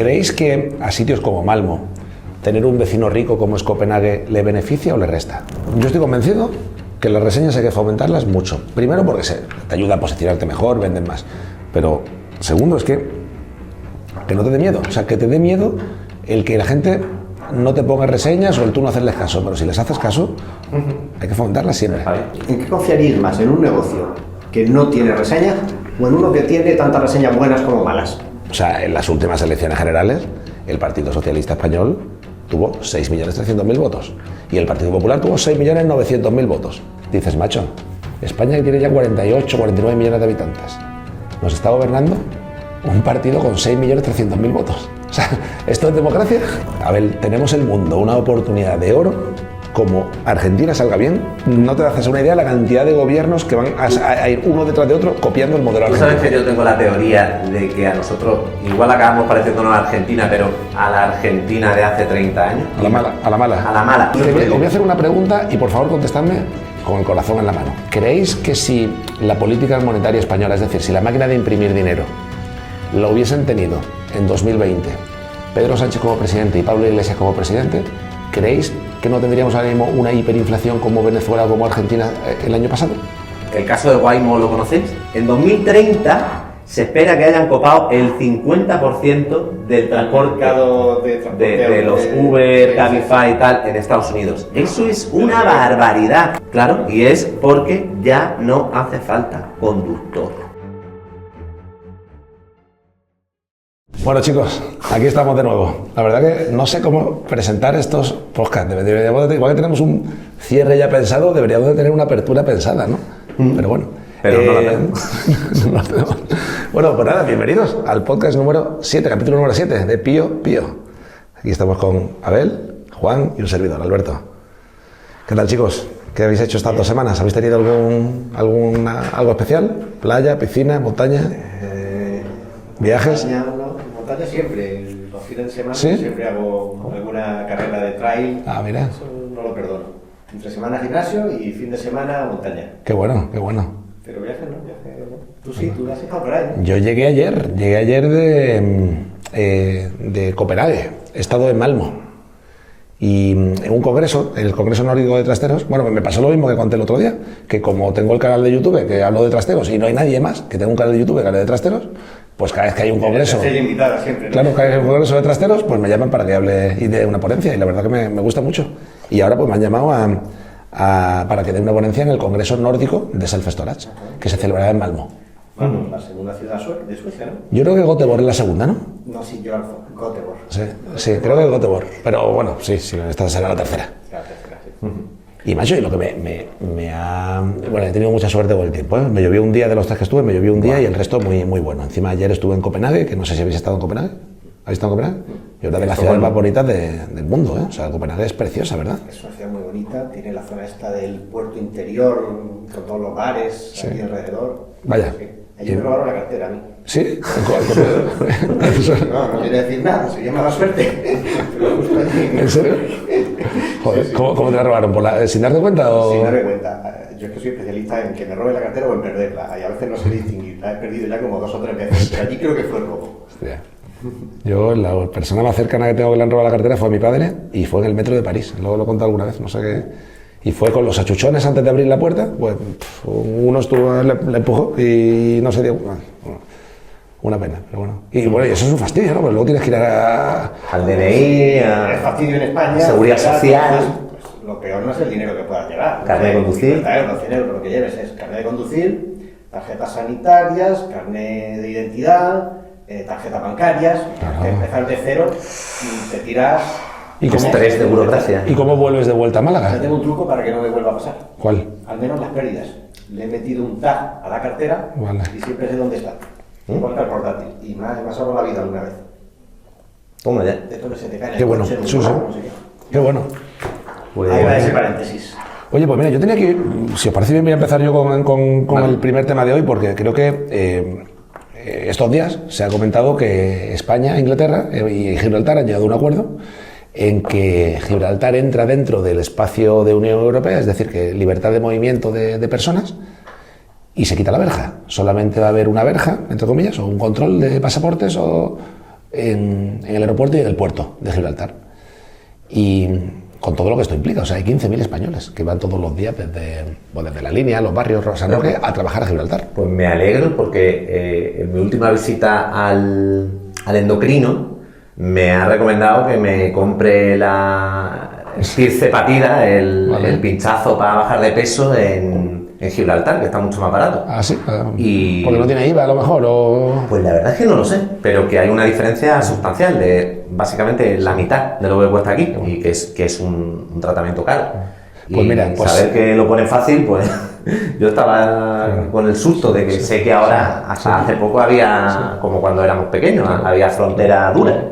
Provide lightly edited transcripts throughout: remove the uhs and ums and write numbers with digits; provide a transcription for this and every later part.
¿Creéis que a sitios como Malmö tener un vecino rico como es Copenhague le beneficia o le resta? Yo estoy convencido que las reseñas hay que fomentarlas mucho. Primero porque te ayuda a posicionarte mejor, venden más. Pero segundo es que no te dé miedo. O sea, que te dé miedo el que la gente no te ponga reseñas o el tú no hacerles caso. Pero si les haces caso, hay que fomentarlas siempre. ¿En qué confiaríais más? ¿En un negocio que no tiene reseñas o en uno que tiene tantas reseñas buenas como malas? O sea, en las últimas elecciones generales, el Partido Socialista Español tuvo 6.300.000 votos y el Partido Popular tuvo 6.900.000 votos. Dices, macho, España que tiene ya 48, 49 millones de habitantes, nos está gobernando un partido con 6.300.000 votos. O sea, ¿esto es democracia? A ver, tenemos el mundo, una oportunidad de oro. Como Argentina salga bien, no te haces una idea de la cantidad de gobiernos que van a ir uno detrás de otro copiando el modelo argentino. Tú sabes que yo tengo la teoría de que a nosotros igual acabamos pareciéndonos a Argentina, pero a la Argentina de hace 30 años. A la mala, a la mala. A la mala. Os voy a hacer una pregunta y por favor contestadme con el corazón en la mano. ¿Creéis que si la política monetaria española, es decir, si la máquina de imprimir dinero lo hubiesen tenido en 2020 Pedro Sánchez como presidente y Pablo Iglesias como presidente, ¿creéis que no tendríamos ahora mismo una hiperinflación como Venezuela o como Argentina el año pasado? El caso de Waymo, ¿lo conocéis? En 2030 se espera que hayan copado el 50% del transporte de los Uber, Cabify y tal en Estados Unidos. Eso es una barbaridad. Claro, y es porque ya no hace falta conductor. Bueno chicos, aquí estamos de nuevo. La verdad que no sé cómo presentar estos podcasts. Igual que tenemos un cierre ya pensado, deberíamos de tener una apertura pensada, ¿no? Pero bueno. Pero no la tenemos. No la tenemos. Bueno, pues nada, bienvenidos al podcast número 7, capítulo número 7 de Pío Pío. Aquí estamos con Abel, Juan y un servidor, Alberto. ¿Qué tal chicos? ¿Qué habéis hecho estas 2 semanas? ¿Habéis tenido algo especial? ¿Playa, piscina, montaña? ¿Viajes? Montaña siempre, los fines de semana ¿Sí? siempre hago alguna carrera de trail. Ah, mira. Eso no lo perdono. Entre semana gimnasio y fin de semana montaña. Qué bueno, qué bueno. Pero viajes no, viajes no. Tú sí, tú lo has estado por ahí, ¿no? Yo llegué ayer de Copenhague, he estado en Malmö y en un congreso, el Congreso Nórdico de Trasteros. Bueno, me pasó lo mismo que conté el otro día, que como tengo el canal de YouTube que hablo de trasteros y no hay nadie más que tenga un canal de YouTube que hable de trasteros, pues cada vez que hay un congreso, Invitada siempre, ¿no? claro, cada vez que hay un congreso de trasteros, pues me llaman para que hable y dé una ponencia y la verdad que me gusta mucho. Y ahora pues me han llamado para que dé una ponencia en el Congreso Nórdico de Self-Storage, que se celebrará en Malmö. Bueno, la segunda ciudad de Suecia, ¿no? Yo creo que Göteborg es la segunda, ¿no? No, sí, yo Göteborg. Sí, creo que Göteborg. Pero bueno, sí, esta será la tercera. La tercera, sí. Y macho, y lo que me ha... Bueno, he tenido mucha suerte con el tiempo, ¿eh? Me llovió un día de los 3 que estuve, me llovió un día y el resto muy, muy bueno. Encima ayer estuve en Copenhague, que no sé si habéis estado en Copenhague. ¿Habéis estado en Copenhague? Y una de las ciudades más bonitas del mundo, ¿eh? O sea, Copenhague es preciosa, ¿verdad? Es una ciudad muy bonita, tiene la zona esta del puerto interior, con todos los bares aquí alrededor. Vaya. Sí. Allí me robaron la cartera a mí. ¿Sí? No quiere decir nada, sería mala suerte. Pero justo allí. ¿En serio? Joder, ¿cómo te la robaron? ¿Sin darte cuenta o...? Sin darme cuenta. Yo es que soy especialista en que me roben la cartera o en perderla. Y a veces no sé distinguir. La he perdido ya como 2 o 3 veces. Pero allí creo que fue el robo. Hostia. Yo, la persona más cercana que tengo que le han robado la cartera fue mi padre y fue en el metro de París. Luego lo he contado alguna vez, no sé qué. Y fue con los achuchones antes de abrir la puerta. Pues uno le empujó y no se dio. Una pena, pero bueno. Y bueno, y eso es un fastidio, ¿no? Porque luego tienes que ir al DNI, El fastidio en España. Seguridad Social. Pues, lo peor no es el dinero que puedas llevar. Carnet de conducir. 50 euros, 100 euros, lo que lleves es carnet de conducir, tarjetas sanitarias, carnet de identidad, tarjetas bancarias. Claro. Que empezar de cero y te tiras. ¿Y cómo, estrés de burocracia. ¿Y cómo vuelves de vuelta a Yo Málaga? tengo un truco para que no me vuelva a pasar. ¿Cuál? Al menos las pérdidas. Le he metido un tag a la cartera Vale. y siempre sé dónde está. Igual que el portátil. Y me ha salvado la vida alguna vez. Toma ya. De esto que se te cae en Qué el bueno, coche, en un sí, sí. carro, no sé qué. Qué bueno. Pues, Ahí va ese paréntesis. Oye, pues mira, yo tenía que, si os parece bien, voy a empezar yo con el primer tema de hoy, porque creo que estos días se ha comentado que España, Inglaterra y Gibraltar han llegado a un acuerdo en que Gibraltar entra dentro del espacio de Unión Europea, es decir, que libertad de movimiento de personas, y se quita la verja. Solamente va a haber una verja, entre comillas, o un control de pasaportes en el aeropuerto y en el puerto de Gibraltar. Y con todo lo que esto implica, o sea, hay 15.000 españoles que van todos los días desde la línea, los barrios, San Roque, a trabajar a Gibraltar. Pues me alegro porque en mi última visita al endocrino me ha recomendado que me compre la tircepatida, el pinchazo para bajar de peso en Gibraltar, que está mucho más barato. Ah, sí. Y porque no tiene IVA a lo mejor, o... Pues la verdad es que no lo sé, pero que hay una diferencia sustancial de básicamente la mitad de lo que cuesta aquí y que es un tratamiento caro. Pues y mira, pues, saber que lo ponen fácil, pues yo estaba con el susto de que sé que ahora, hasta hace poco había, como cuando éramos pequeños, había frontera dura.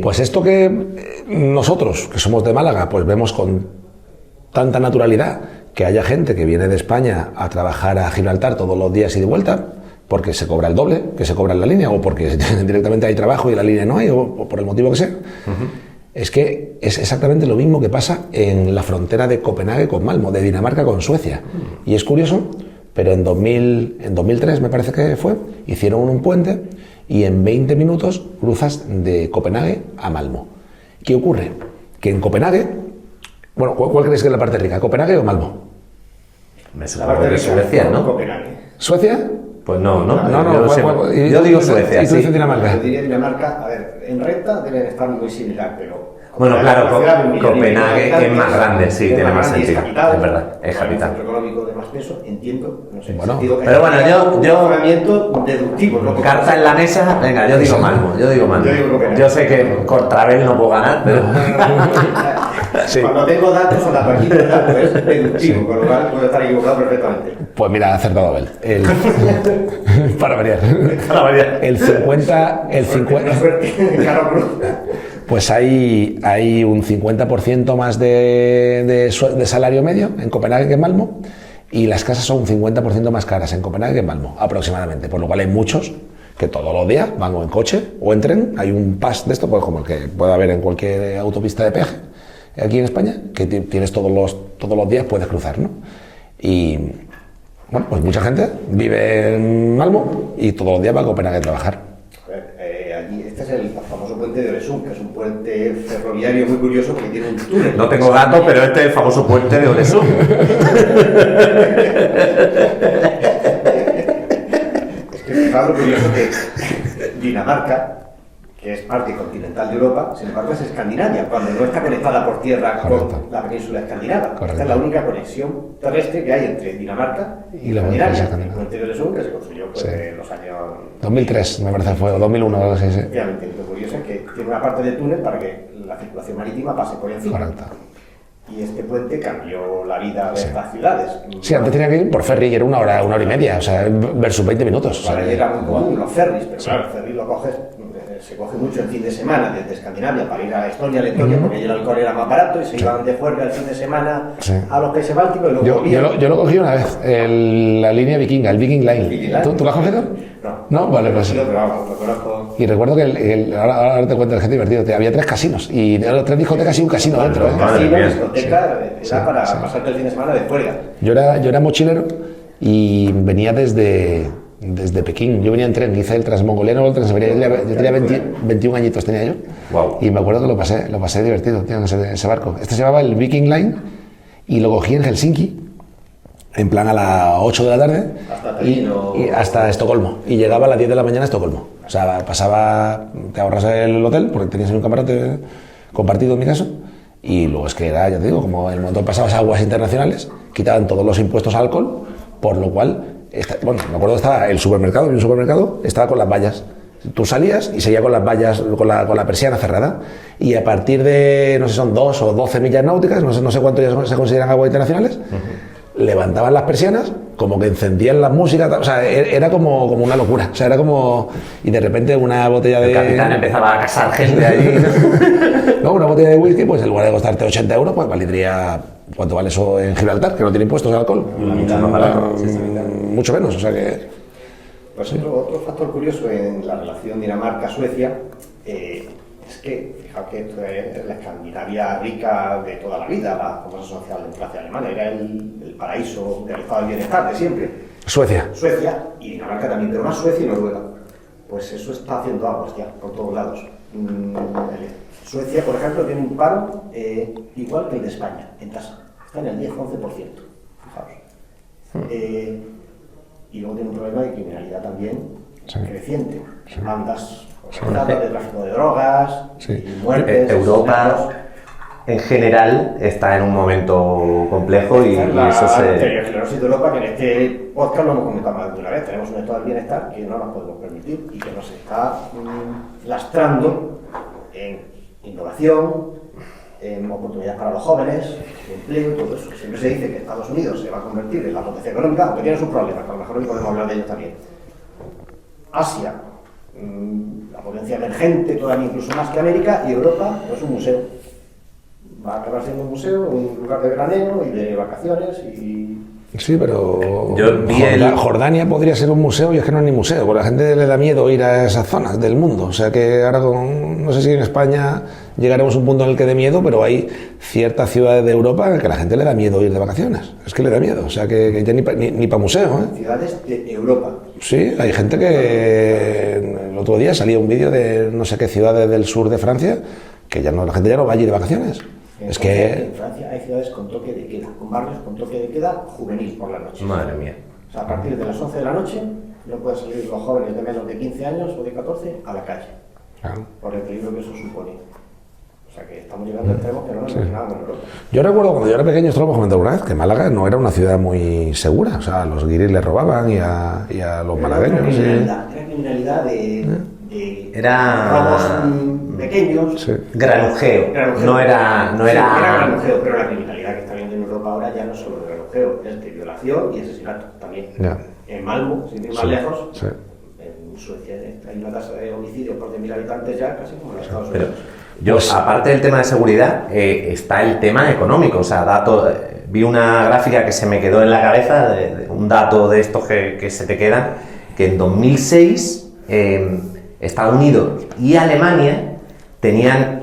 Pues esto que nosotros, que somos de Málaga, pues vemos con tanta naturalidad que haya gente que viene de España a trabajar a Gibraltar todos los días y de vuelta, porque se cobra el doble que se cobra en la línea, o porque directamente hay trabajo y la línea no hay, o por el motivo que sea. Es que es exactamente lo mismo que pasa en la frontera de Copenhague con Malmö, de Dinamarca con Suecia. Y es curioso, pero en 2003 me parece que fue, hicieron un puente y en 20 minutos cruzas de Copenhague a Malmö. ¿Qué ocurre? Que en Copenhague, bueno, ¿cuál crees que es la parte rica? ¿Copenhague o Malmö? Me supongo que Suecia, ¿no? Copenhague. ¿Suecia? Pues no. Yo digo Suecia. ¿Y tú dices Dinamarca? Yo diría Dinamarca, a ver, en recta deben estar muy similar, pero... Bueno, claro, Copenhague es más grande, sí, tiene más sentido. Es verdad, es capital. Un centro económico de más peso, entiendo, no sé. Bueno, pero bueno, yo funcionamiento deductivo, ¿no? Carta en la mesa, venga, yo digo Malmö. Yo sé que contra Abel no puedo ganar, pero... Sí. Cuando tengo datos o la partida de datos es deductivo, con lo cual puedo estar equivocado perfectamente. Pues mira, ha acertado Abel. Para variar. El 50... Pues hay un 50% más de salario medio en Copenhague que en Malmö, y las casas son un 50% más caras en Copenhague que en Malmö, aproximadamente. Por lo cual hay muchos que todos los días van o en coche o en tren. Hay un pass de esto, pues como el que puede haber en cualquier autopista de peaje aquí en España, que tienes todos los días, puedes cruzar, ¿no? Y bueno, pues mucha gente vive en Malmö y todos los días va a Copenhague a trabajar. Allí, este es el famoso puente de Øresund, que es un puente ferroviario muy curioso porque tiene un túnel. No tengo datos, pero este es el famoso puente de Øresund. Es que es algo curioso que Dinamarca, que es parte continental de Europa, sin embargo es Escandinavia, cuando no está conectada por tierra con la península escandinava. Esta es la única conexión terrestre que hay entre Dinamarca y Escandinavia. El puente de Øresund, que se construyó en los años 2003, me parece, fue, o 2001, sí. Efectivamente, lo curioso es que tiene una parte del túnel para que la circulación marítima pase por encima. Correcto. Y este puente cambió la vida de estas ciudades. Sí, antes tenía que ir por ferry y era una hora y media, o sea, versus 20 minutos. Para allí era muy común los ferries, pero claro, el ferry lo coges, se coge mucho el fin de semana desde Escandinavia para ir a Estonia, Letonia, porque allí el alcohol era más barato y se iban de juerga el fin de semana a los países bálticos y luego yo lo cogí una vez, la línea vikinga, el Viking Line. ¿Tú lo has cogido? No, vale, pues. Pero vamos, lo conozco. Y recuerdo que ahora te cuento, es que es divertido, había 3 casinos y 3 discotecas y un casino dentro. Casino, discoteca, era para pasarte el fin de semana de juerga. Yo era mochilero y venía desde Pekín. Yo venía en tren, hice el transmongoliano o el transiberiano. Yo tenía 21 añitos tenía yo. Wow. Y me acuerdo que lo pasé divertido, tío, en ese barco. Este se llamaba el Viking Line y lo cogí en Helsinki, en plan a las 8 de la tarde y hasta Estocolmo. Y llegaba a las 10 de la mañana a Estocolmo. O sea, te ahorras el hotel, porque tenías un camarote compartido en mi caso. Y luego es que era, ya te digo, como el montón pasabas aguas internacionales, quitaban todos los impuestos al alcohol, por lo cual, bueno, me acuerdo que estaba el supermercado, y un supermercado estaba con las vallas. Tú salías y seguía con las vallas, con la persiana cerrada. Y a partir de, no sé, son 2 o 12 millas náuticas, no sé cuánto ya se consideran aguas internacionales, levantaban las persianas, como que encendían la música, o sea, era como una locura, o sea, era como... Y de repente una botella de... El capitán empezaba a casar gente allí. No, una botella de whisky, pues en lugar de costarte 80 euros, pues valdría... ¿Cuánto vale eso en Gibraltar? Que no tiene impuestos de alcohol. Mucho más barato. Mucho menos, o sea que... Pues otro factor curioso en la relación Dinamarca-Suecia es que, fijaos que esto es la Escandinavia rica de toda la vida, la famosa socialdemocracia alemana, era el paraíso del estado del bienestar de siempre. Suecia Y Dinamarca también, pero más Suecia y Noruega. Pues eso está haciendo aguas ya, por todos lados. Suecia, por ejemplo, tiene un paro igual que el de España, en tasa. Está en el 10-11%, fijaos. Y luego tiene un problema de criminalidad también creciente. Bandas organizadas de tráfico de drogas, y muertes. Europa, en general, está en un momento complejo y eso se... La esclerosis de Europa, que en este podcast lo hemos comentado más de una vez. Tenemos un estado del bienestar que no nos podemos permitir y que nos está lastrando en innovación, en oportunidades para los jóvenes, empleo, todo eso. Siempre se dice que Estados Unidos se va a convertir en la potencia económica, aunque tiene sus problemas, que a lo mejor hoy podemos hablar de ellos también. Asia, la potencia emergente, todavía incluso más que América, y Europa, pues un museo. Va a acabar siendo un museo, un lugar de veraneo y de vacaciones y... Sí, pero yo vi Jordania podría ser un museo y es que no es ni museo, porque a la gente le da miedo ir a esas zonas del mundo. O sea que ahora, no sé si en España llegaremos a un punto en el que dé miedo, pero hay ciertas ciudades de Europa en las que a la gente le da miedo ir de vacaciones. Es que le da miedo, o sea que ya ni para museo. Ciudades de Europa. Sí, hay gente que... El otro día salía un vídeo de no sé qué ciudades del sur de Francia que ya no, la gente ya no va allí de vacaciones. En Francia hay ciudades con toque de queda, con barrios con toque de queda juvenil por la noche. Madre mía. O sea, a partir de las 11 de la noche no pueden salir los jóvenes de menos de 15 años o de 14 a la calle. Claro. Por el peligro que eso supone. O sea, que estamos llegando a extremos que no nos imaginábamos en Europa. Yo recuerdo cuando yo era pequeño, esto lo hemos comentado una vez, que Málaga no era una ciudad muy segura. O sea, a los guiris le robaban y a los malagueños. Era criminalidad de era robos pequeños. Sí. Granujeo. No era granujeo, pero la criminalidad que está viendo en Europa ahora ya no es solo de granujeo, es de violación y asesinato también. En Malmö, sin ir más lejos, en Suecia hay una tasa de homicidios por 100.000 habitantes ya casi como en los Estados Unidos. Yo, aparte del tema de seguridad, está el tema económico. O sea, vi una gráfica que se me quedó en la cabeza, un dato de estos que se te quedan, que en 2006 Estados Unidos y Alemania tenían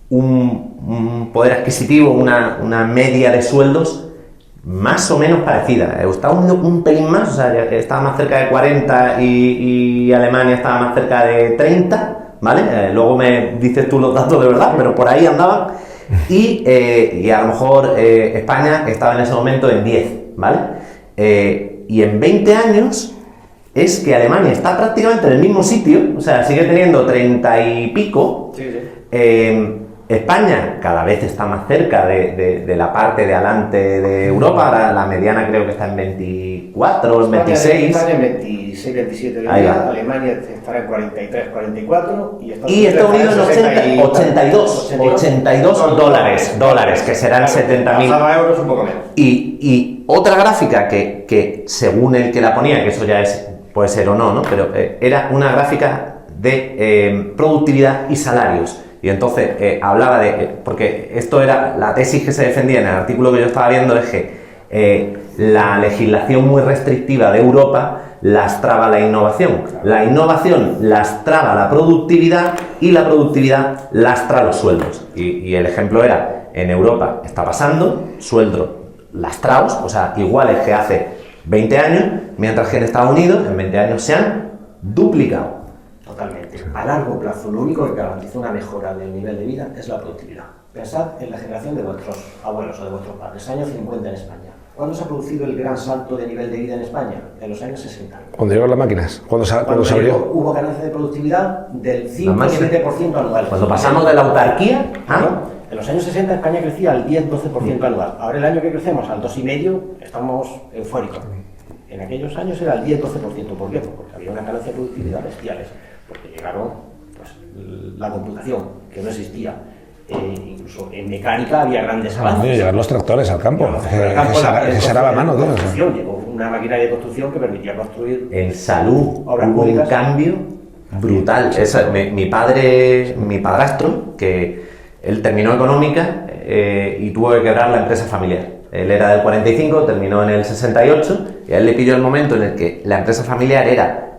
un poder adquisitivo, una media de sueldos más o menos parecida. Estados Unidos un pelín más, o sea, estaba más cerca de 40 y Alemania estaba más cerca de 30, ¿vale? Luego me dices tú los datos de verdad, pero por ahí andaban. Y a lo mejor España estaba en ese momento en 10, ¿vale? Y en 20 años es que Alemania está prácticamente en el mismo sitio, o sea, sigue teniendo 30 y pico. España cada vez está más cerca de la parte de adelante de Europa. Ahora la mediana creo que está en 24, en 26. España en 26, 27 de día, Alemania estará en 43, 44 y Estados Unidos en 82 dólares, que serán 70.000 euros, un poco menos. Y otra gráfica que según el que la ponía, que eso ya puede ser o no, pero era una gráfica de productividad y salarios. Y entonces hablaba porque esto era la tesis que se defendía en el artículo que yo estaba viendo, es que la legislación muy restrictiva de Europa lastraba la innovación. La innovación lastraba la productividad y la productividad lastra los sueldos. Y el ejemplo era, en Europa está pasando, sueldos lastrados, o sea, iguales que hace 20 años, mientras que en Estados Unidos en 20 años se han duplicado. Totalmente. A largo plazo, lo único que garantiza una mejora del nivel de vida es la productividad. Pensad en la generación de vuestros abuelos o de vuestros padres, años 50 en España. ¿Cuándo se ha producido el gran salto de nivel de vida en España? En los años 60. Cuando llegaron las máquinas, cuando se abrió. Hubo ganancia de productividad del 5-7% anual. Cuando pasamos de la autarquía en los años 60 España crecía al 10-12% anual. Ahora el año que crecemos al 2,5% estamos eufóricos. En aquellos años era el 10-12%. ¿Por qué? Porque había una ganancia de productividad bestiales. Porque llegaron la computación, que no existía. Incluso en mecánica había grandes avances. Llegar los tractores al campo. Se araba a mano. Llegó una maquinaria de construcción que permitía construir. En salud hubo un cambio brutal. Mi padrastro, que él terminó económica y tuvo que quebrar la empresa familiar. Él era del 45, terminó en el 68 y a él le pilló el momento en el que la empresa familiar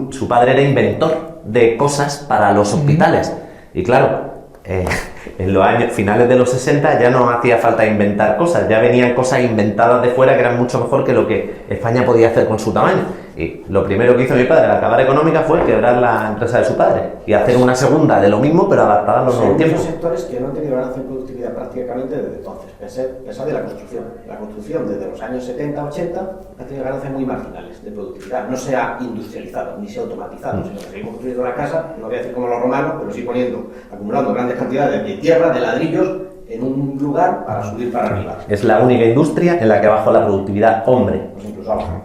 su padre era inventor de cosas para los hospitales. Y claro, en los años finales de los 60 ya no hacía falta inventar cosas, ya venían cosas inventadas de fuera que eran mucho mejor que lo que España podía hacer con su tamaño. Y lo primero que hizo mi padre al acabar económica fue quebrar la empresa de su padre y hacer una segunda de lo mismo, pero adaptada a los nuevos tiempos. Hay muchos sectores que no han tenido ganancia en productividad prácticamente desde entonces. Pensad de la construcción. La construcción desde los años 70-80 ha tenido ganancias muy marginales de productividad. No se ha industrializado ni se ha automatizado, sino que seguimos construyendo la casa, no voy a decir como los romanos, pero sí acumulando grandes cantidades de tierra, de ladrillos, en un lugar para subir para arriba. Es la única industria en la que bajó la productividad hombre. Pues incluso abajo.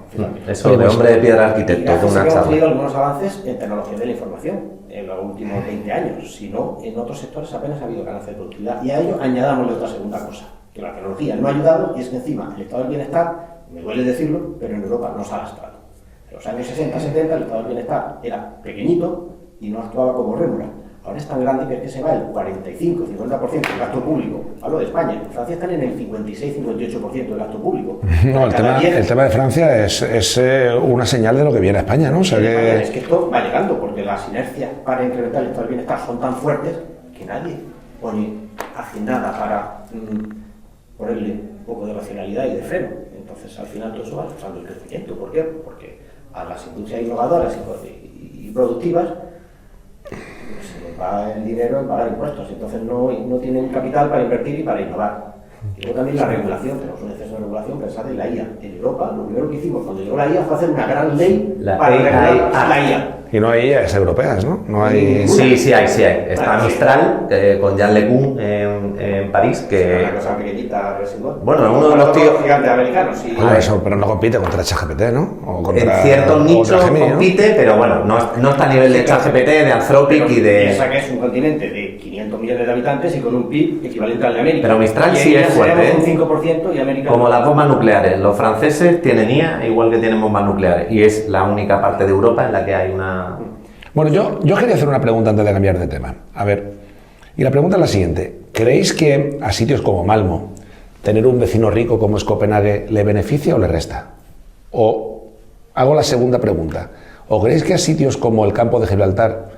Eso de hombre de piedra arquitecto, de una hemos tenido charla. algunos avances en tecnología de la información en los últimos 20 años, si no, en otros sectores apenas ha habido ganancia de productividad. Y a ello añadámosle otra segunda cosa, que la tecnología no ha ayudado, y es que encima el estado del bienestar, me duele decirlo, pero en Europa no se ha lastrado. En los años 60-70 el estado del bienestar era pequeñito y no actuaba como rémora. Ahora es tan grande que se va el 45-50% del gasto público. Hablo de España. En Francia están en el 56-58% del gasto público. No, el tema de Francia es una señal de lo que viene a España, ¿no? O sea Es que esto va llegando, porque las inercias para incrementar el estado del bienestar son tan fuertes que nadie hace nada para ponerle un poco de racionalidad y de freno. Entonces, al final, todo eso va reforzando el crecimiento. ¿Por qué? Porque a las industrias innovadoras y productivas se les va el dinero en pagar impuestos, entonces no tienen capital para invertir y para innovar. Y luego también la regulación, tenemos un exceso de regulación, pensad en la IA. En Europa, lo primero que hicimos cuando llegó la IA fue hacer una gran ley para regular la IA. Y no hay IAs europeas, ¿no? No hay... Sí hay. Está Mistral, con Jean LeCun en París, que... Una cosa pequeñita, residual. Bueno, uno de los tíos... gigantes americanos, sí. Eso, pero no compite contra ChatGPT, ¿no? O contra, en ciertos nichos Gemini, compite, ¿no? Pero bueno, no está a nivel de ChatGPT, de Anthropic y de... Piensa que es un continente de 500 millones de habitantes y con un PIB equivalente al de América. Pero Mistral sí es fuerte, ¿eh? Un 5% y América... Como las bombas nucleares. Los franceses tienen IA igual que tienen bombas nucleares. Y es la única parte de Europa en la que hay una... Bueno, yo quería hacer una pregunta antes de cambiar de tema. A ver, y la pregunta es la siguiente. ¿Creéis que a sitios como Malmo tener un vecino rico como es Copenhague le beneficia o le resta? O hago la segunda pregunta. ¿O creéis que a sitios como el campo de Gibraltar,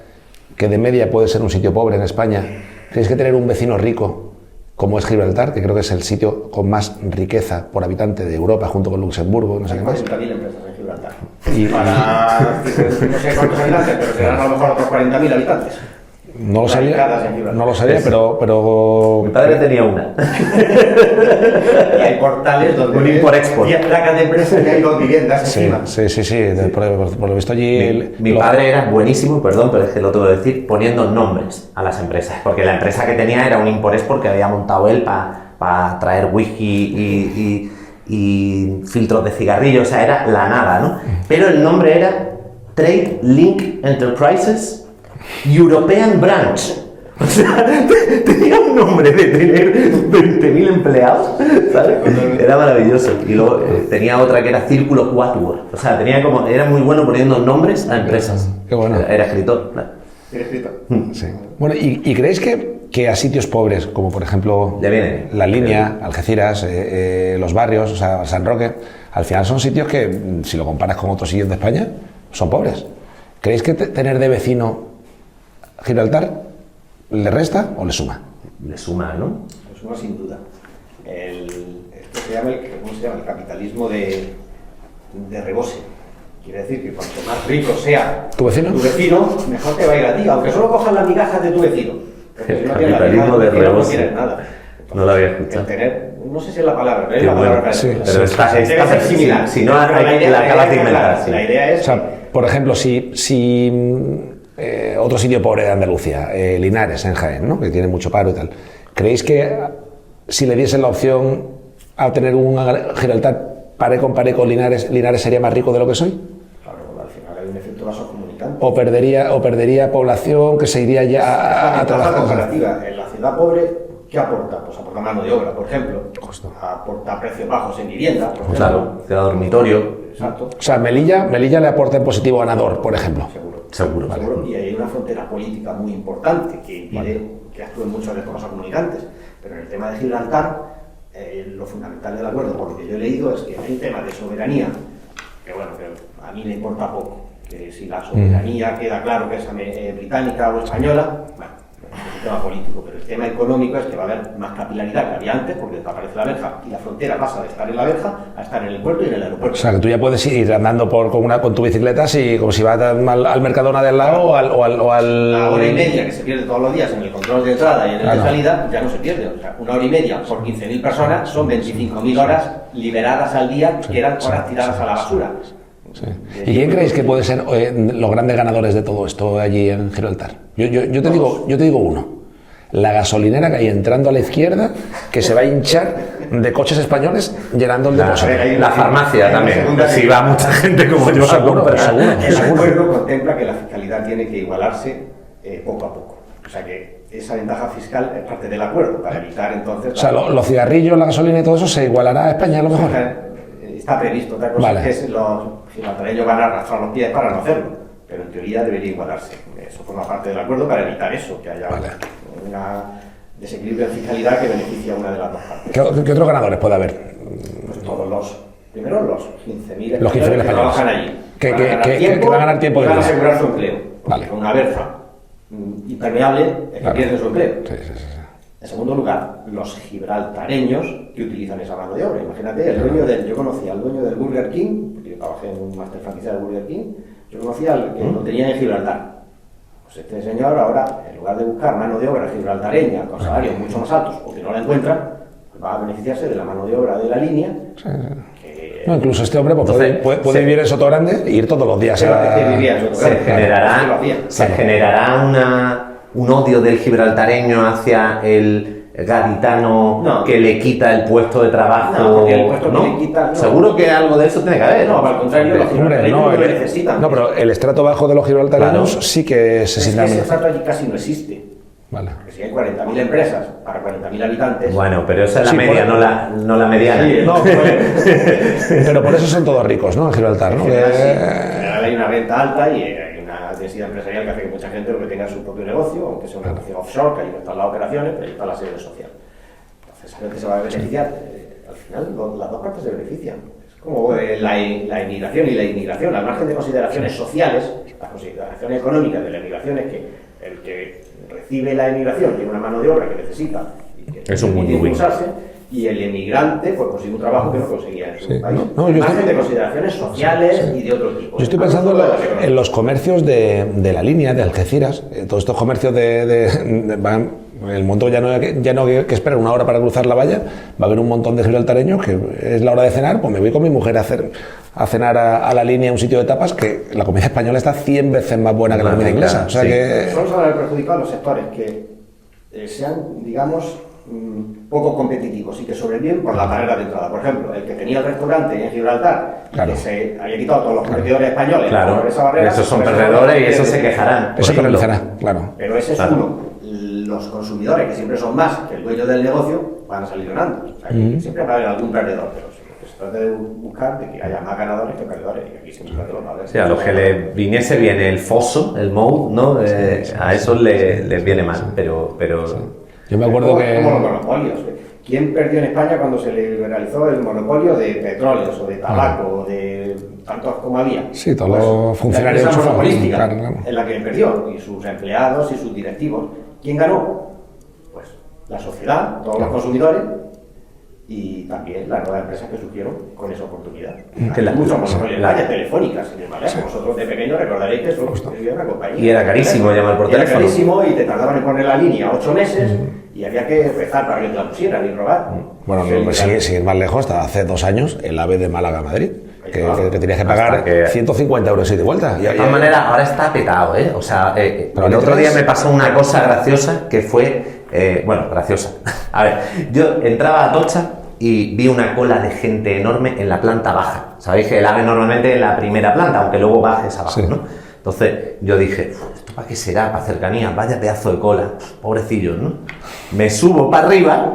que de media puede ser un sitio pobre en España, creéis que tener un vecino rico como es Gibraltar, que creo que es el sitio con más riqueza por habitante de Europa, junto con Luxemburgo, no sé qué más? 40.000 empresas en Gibraltar. Para no sé cuántos habitantes, pero serán a lo mejor otros 40.000 habitantes. No lo sabía, pero... Mi padre tenía una. Y hay portales donde... Un import-export. 10 placas de empresas y hay 2 viviendas encima. Sí. Por lo visto allí... Mi padre era buenísimo, perdón, pero es que lo tengo que decir, poniendo nombres a las empresas. Porque la empresa que tenía era un import-export que había montado él para traer whisky y filtros de cigarrillos, o sea, era la nada, ¿no? Pero el nombre era Trade Link Enterprises European Branch. O sea, tenía un nombre de tener 20.000 empleados, ¿sabes? Era maravilloso. Y luego tenía otra que era Círculo Quatuor. O sea, era muy bueno poniendo nombres a empresas. Qué bueno. Era escritor. Era escritor. Sí. Bueno, ¿y creéis que a sitios pobres, como por ejemplo La Línea, Algeciras, los barrios, o sea, San Roque, al final son sitios que, si lo comparas con otros sitios de España, son pobres? ¿Creéis que tener de vecino Gibraltar le resta o le suma? Le suma, ¿no? Le suma sin duda. Esto se llama el capitalismo de rebose. Quiere decir que cuanto más rico sea tu vecino, mejor te va a ir a ti, aunque solo cojas las migajas de tu vecino. Porque si no tienes capitalismo de rebose. No tienes nada. Entonces, no lo había escuchado. El tener, no sé si es la palabra, pero es la palabra. Pero está similar. Si no, la acabas de inventar. La idea es... O sea, por ejemplo, si otro sitio pobre de Andalucía, Linares, en Jaén, ¿no? Que tiene mucho paro y tal. ¿Creéis que si le diesen la opción a tener un Gibraltar paré con Linares, Linares sería más rico de lo que soy? Claro, al final hay un efecto vaso comunicante. O perdería población que se iría ya a trabajar. Comparativa. En la ciudad pobre, ¿qué aporta? Pues aporta mano de obra, por ejemplo. Aporta precios bajos en vivienda, por ejemplo. Claro, ciudad dormitorio. Exacto. O sea, Melilla le aporta en positivo ganador, por ejemplo. Seguro. Vale. Y hay una frontera política muy importante que impide que actúen muchos de estos vasos comunicantes. Pero en el tema de Gibraltar, lo fundamental del acuerdo, por lo que yo he leído, es que hay un tema de soberanía, que bueno, que a mí me importa poco. Que si la soberanía queda claro que es británica o española, bueno, tema político, pero el tema económico es que va a haber más capilaridad que había antes, porque desaparece la verja y la frontera pasa de estar en la verja a estar en el puerto y en el aeropuerto. O sea, que tú ya puedes ir andando con tu bicicleta, como si vas al Mercadona del lado o al... La hora y media que se pierde todos los días en el control de entrada y en el de salida ya no se pierde. O sea, una hora y media por 15.000 personas son 25.000 horas liberadas al día, que eran horas tiradas a la basura. Sí. ¿Y quién creéis que puede ser los grandes ganadores de todo esto allí en Gibraltar? Yo te digo uno. La gasolinera que hay entrando a la izquierda, que se va a hinchar de coches españoles llenando el depósito. La farmacia también, si va mucha gente como yo a comprar. El acuerdo contempla que la fiscalidad tiene que igualarse poco a poco. O sea que esa ventaja fiscal es parte del acuerdo, para evitar entonces... O sea, los cigarrillos, la gasolina y todo eso se igualará a España a lo mejor. Está previsto, otra cosa es que los gibraltareños van a arrastrar los pies para no hacerlo, pero en teoría debería igualarse. Eso forma parte del acuerdo para evitar eso, que haya un desequilibrio de fiscalidad que beneficie a una de las dos partes. ¿Qué otros ganadores puede haber? Pues todos primero los 15.000 españoles que trabajan allí. Que van a ganar tiempo y de van a vida. asegurar su empleo. Con una verja impermeable es que pierden su empleo. Sí. En segundo lugar, los gibraltareños que utilizan esa mano de obra. Imagínate, yo conocía al dueño del Burger King, porque yo trabajé en un máster franquiciado del Burger King, yo conocía al que lo tenía en Gibraltar. Pues este señor ahora, en lugar de buscar mano de obra gibraltareña con salarios mucho más altos, o que no la encuentra, pues va a beneficiarse de la mano de obra de la línea. No, incluso este hombre puede vivir en Sotogrande e ir todos los días. Se generará un odio del gibraltareño hacia el gaditano que le quita el puesto de trabajo. No, porque el puesto que le quita... Seguro que algo de eso tiene que haber. No, al contrario, los gibraltareños lo necesitan. No, pero el estrato bajo de los gibraltareños sí que se sienta... Ese estrato allí casi no existe. Vale. Porque si hay 40.000 empresas para 40.000 habitantes... Bueno, pero esa es la media, no la mediana. Sí, pero por eso son todos ricos, ¿no? En Gibraltar, ¿no? En general hay una renta alta y hay una densidad empresarial que hace que mucha gente tenga su propio negocio, aunque sea un negocio offshore, que ahí no están las operaciones, pero ahí está la sede social. Entonces, esa gente se va a beneficiar. Al final, las dos partes se benefician. Es como la inmigración y la inmigración, al margen de consideraciones sociales, las consideraciones económicas de la inmigración es que el que recibe la inmigración tiene una mano de obra que necesita y que es un permite impulsarse, y el emigrante pues consigue un trabajo que no conseguía en su país. Margen de consideraciones sociales y de otro tipo. Yo estoy pensando en los comercios de la línea, de Algeciras, todos estos comercios el montón ya no hay que esperar una hora para cruzar la valla, va a haber un montón de gibraltareños que es la hora de cenar, pues me voy con mi mujer a cenar a la línea, a un sitio de tapas, que la comida española está 100 veces más buena que la comida inglesa. O sea que... Solo se van a ver perjudicados los sectores que sean, digamos, poco competitivos y que sobreviven por la barrera de entrada. Por ejemplo, el que tenía el restaurante en Gibraltar, que se había quitado a todos los competidores españoles por esa barrera. Esos son perdedores y esos se quejarán. Eso penalizará, claro. Pero ese es uno. Los consumidores, que siempre son más que el dueño del negocio, van a salir ganando. O sea, siempre va a haber algún perdedor, pero se trata de buscar de que haya más ganadores que perdedores, y aquí siempre va a haber. Sí, a los que les viniese bien el foso, el mode, ¿no? A esos les viene mal, pero... Yo me acuerdo que... Como los monopolios. ¿Quién perdió en España cuando se liberalizó el monopolio de petróleos o de tabaco o de tantos como había? Sí, todos los funcionarios monopolística en la que perdió, y sus empleados y sus directivos. ¿Quién ganó? Pues la sociedad, todos los consumidores y también las nuevas empresas que surgieron con esa oportunidad. Hay muchos monopolios en España, telefónicas, sin embargo. Vosotros de pequeños recordaréis que eso era una compañía. Y era carísimo llamar por teléfono. Era carísimo y te tardaban en poner la línea 8 meses y había que rezar para que te la pusieran y robar. Bueno, sin ir más lejos, hasta hace 2 años, el AVE de Málaga a Madrid. Que tenías que pagar 150 euros y de vuelta. De todas maneras, ahora está petado, ¿eh? O sea, el otro día me pasó una cosa graciosa que fue... graciosa. A ver, yo entraba a Atocha y vi una cola de gente enorme en la planta baja. Sabéis que el AVE normalmente en la primera planta, aunque luego bajes abajo, ¿no? Entonces yo dije, ¿esto para qué será? Para cercanía, vaya pedazo de cola. Pobrecillos, ¿no? Me subo para arriba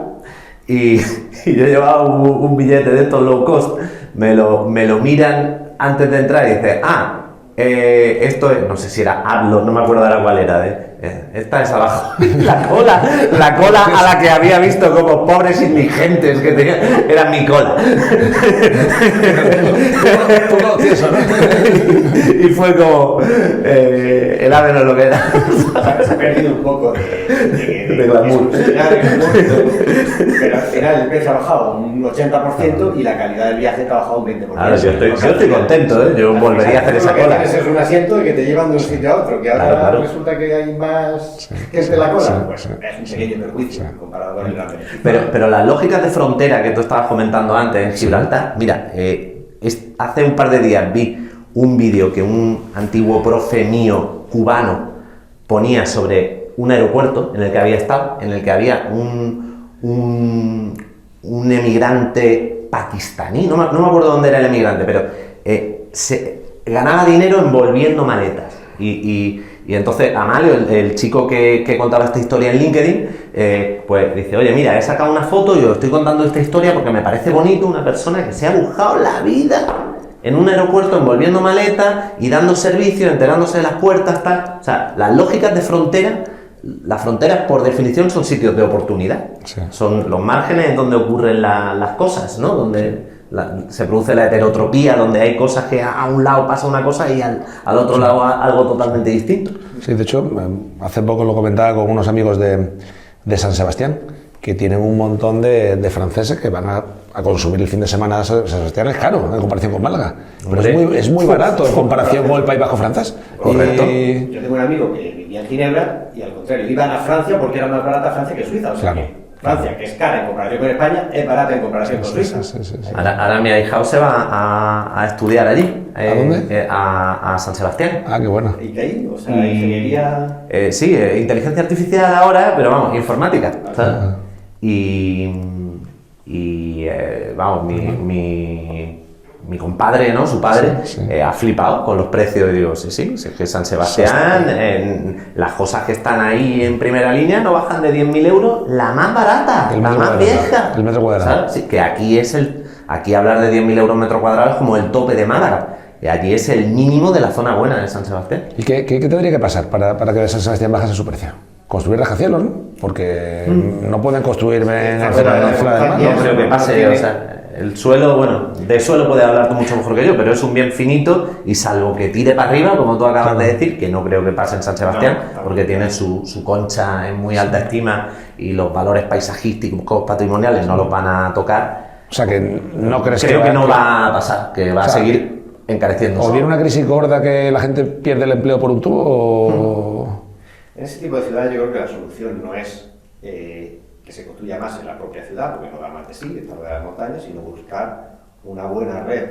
y yo llevaba un billete de estos low cost. Me lo miran antes de entrar y dicen, esto es, no sé si era Hablo, no me acuerdo ahora cuál era, Esta es abajo. La cola a la que había visto como pobres indigentes que tenían, era mi cola. Y fue como, el ave no es lo que era. Se ha perdido un poco de glamour. Pero al final el precio ha bajado un 80% y la calidad del viaje ha bajado un 20%. Ahora, yo estoy contento, ¿eh? Yo volvería a hacer esa cola. Es un asiento que te llevan de un sitio a otro, que ahora resulta que hay más gente en la cola. Pues es un pequeño perjuicio comparado con el gran beneficio. Pero las lógicas de frontera que tú estabas comentando antes en Gibraltar, mira, hace un par de días vi un vídeo que un antiguo profe mío cubano ponía sobre un aeropuerto en el que había estado, en el que había un emigrante pakistaní, no me acuerdo dónde era el emigrante, pero se ganaba dinero envolviendo maletas. Y entonces Amalio, el chico que contaba esta historia en LinkedIn, pues dice, oye, mira, he sacado una foto y os estoy contando esta historia porque me parece bonito una persona que se ha buscado la vida en un aeropuerto envolviendo maletas y dando servicio, enterándose de las puertas, tal. O sea, las lógicas de frontera, las fronteras por definición son sitios de oportunidad. Sí. Son los márgenes en donde ocurren las cosas, ¿no? Donde se produce la heterotropía, donde hay cosas que a un lado pasa una cosa y al otro lado algo totalmente distinto. Sí, de hecho, hace poco lo comentaba con unos amigos de San Sebastián, que tienen un montón de franceses que van a consumir el fin de semana. San Sebastián es caro en comparación con Málaga, pero es muy barato en comparación con el País Vasco francés. Correcto. Yo tengo un amigo que vivía en Ginebra y al contrario, iban a Francia porque era más barata Francia que Suiza. O sea, claro. Que Francia, que es cara en comparación con España, es barata en comparación con Suiza. Sí. Ahora mi ahijao se va a estudiar allí. ¿A dónde? A San Sebastián. Ah, qué bueno. ¿Y qué hay? O sea, ingeniería... Sí, inteligencia artificial ahora, pero vamos, informática, ¿sabes? Vamos, mi compadre, ¿no? Su padre, ha flipado con los precios. Y digo, sí, es que San Sebastián, las cosas que están ahí en primera línea no bajan de 10.000 euros, la más barata, la más vieja. El metro cuadrado. ¿Sabes? Sí, que aquí hablar de 10.000 euros metro cuadrado es como el tope de Málaga. Y allí es el mínimo de la zona buena de San Sebastián. ¿Y qué tendría que pasar para que San Sebastián bajase su precio? Construir rascacielos, ¿no? Porque no pueden construirme en la zona del mar. No creo que pase, o sea, el suelo, bueno, de suelo puedes hablar tú mucho mejor que yo, pero es un bien finito y salvo que tire para arriba, como tú acabas de decir, que no creo que pase en San Sebastián, porque tiene su concha en muy alta estima y los valores paisajísticos, patrimoniales no los van a tocar. O sea, que no crees creo que no va a pasar, que va a seguir encareciéndose. ¿O viene una crisis gorda que la gente pierde el empleo por un tubo o...? En ese tipo de ciudades yo creo que la solución no es que se construya más en la propia ciudad, porque no da más de sí, está rodeada de montañas, sino buscar una buena red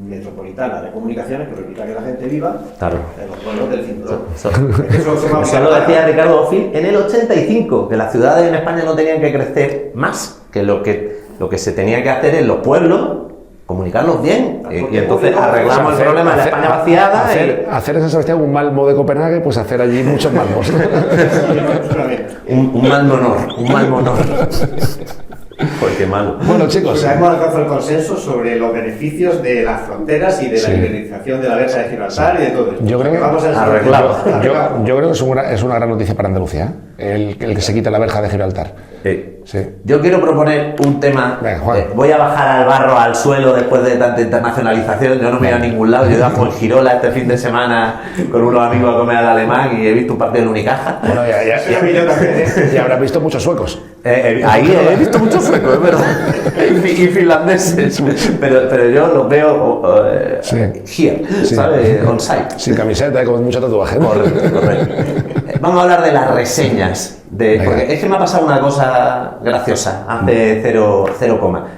metropolitana de comunicaciones que permita que la gente viva en los pueblos del cinturón. Eso lo decía Ricardo Bofill en el 85, que las ciudades en España no tenían que crecer más, que lo que se tenía que hacer en los pueblos, comunicarlos bien, y entonces arreglamos el problema de la España vaciada. Hacer en San Sebastián un Malmo de Copenhague, pues hacer allí muchos Malmos. un mal monor. Pues qué malo. Bueno, chicos, hemos alcanzado el consenso sobre los beneficios de las fronteras y de la liberalización de la versa de Gibraltar y de todo esto. Yo creo que vamos a arreglado. Yo creo que es una gran noticia para Andalucía, el que se quite la verja de Gibraltar. Sí. Yo quiero proponer un tema. Venga, Juan. Voy a bajar al barro, al suelo, después de tanta internacionalización. Yo no me he ido a ningún lado. Yo he ido a Fuengirola este fin de semana con unos amigos a comer al alemán y he visto un partido del Unicaja. Bueno, ya habrás visto muchos suecos. Ahí he visto muchos suecos, es verdad. Y finlandeses. Pero yo los veo here, ¿sabes? On site. Sin camiseta y con mucho tatuaje. Correcto. Vamos a hablar de las reseñas. Porque es que me ha pasado una cosa graciosa hace 0,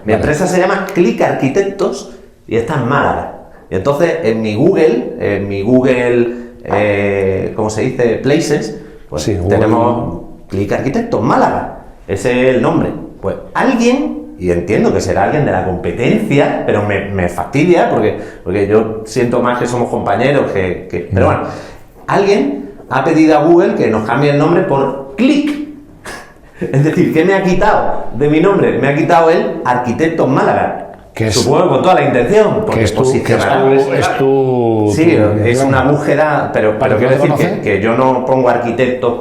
mi empresa se llama Click Arquitectos y está en Málaga. Y entonces en mi Google, ¿cómo se dice? Places, pues tenemos Click Arquitectos Málaga. Ese es el nombre. Pues alguien, y entiendo que será alguien de la competencia, pero me fastidia porque yo siento más que somos compañeros pero bueno, alguien ha pedido a Google que nos cambie el nombre por Click. Es decir, ¿qué me ha quitado de mi nombre? Me ha quitado el Arquitectos Málaga. Supongo que con toda la intención, porque es tu sí, es una búsqueda, pero quiero decir que yo no pongo arquitectos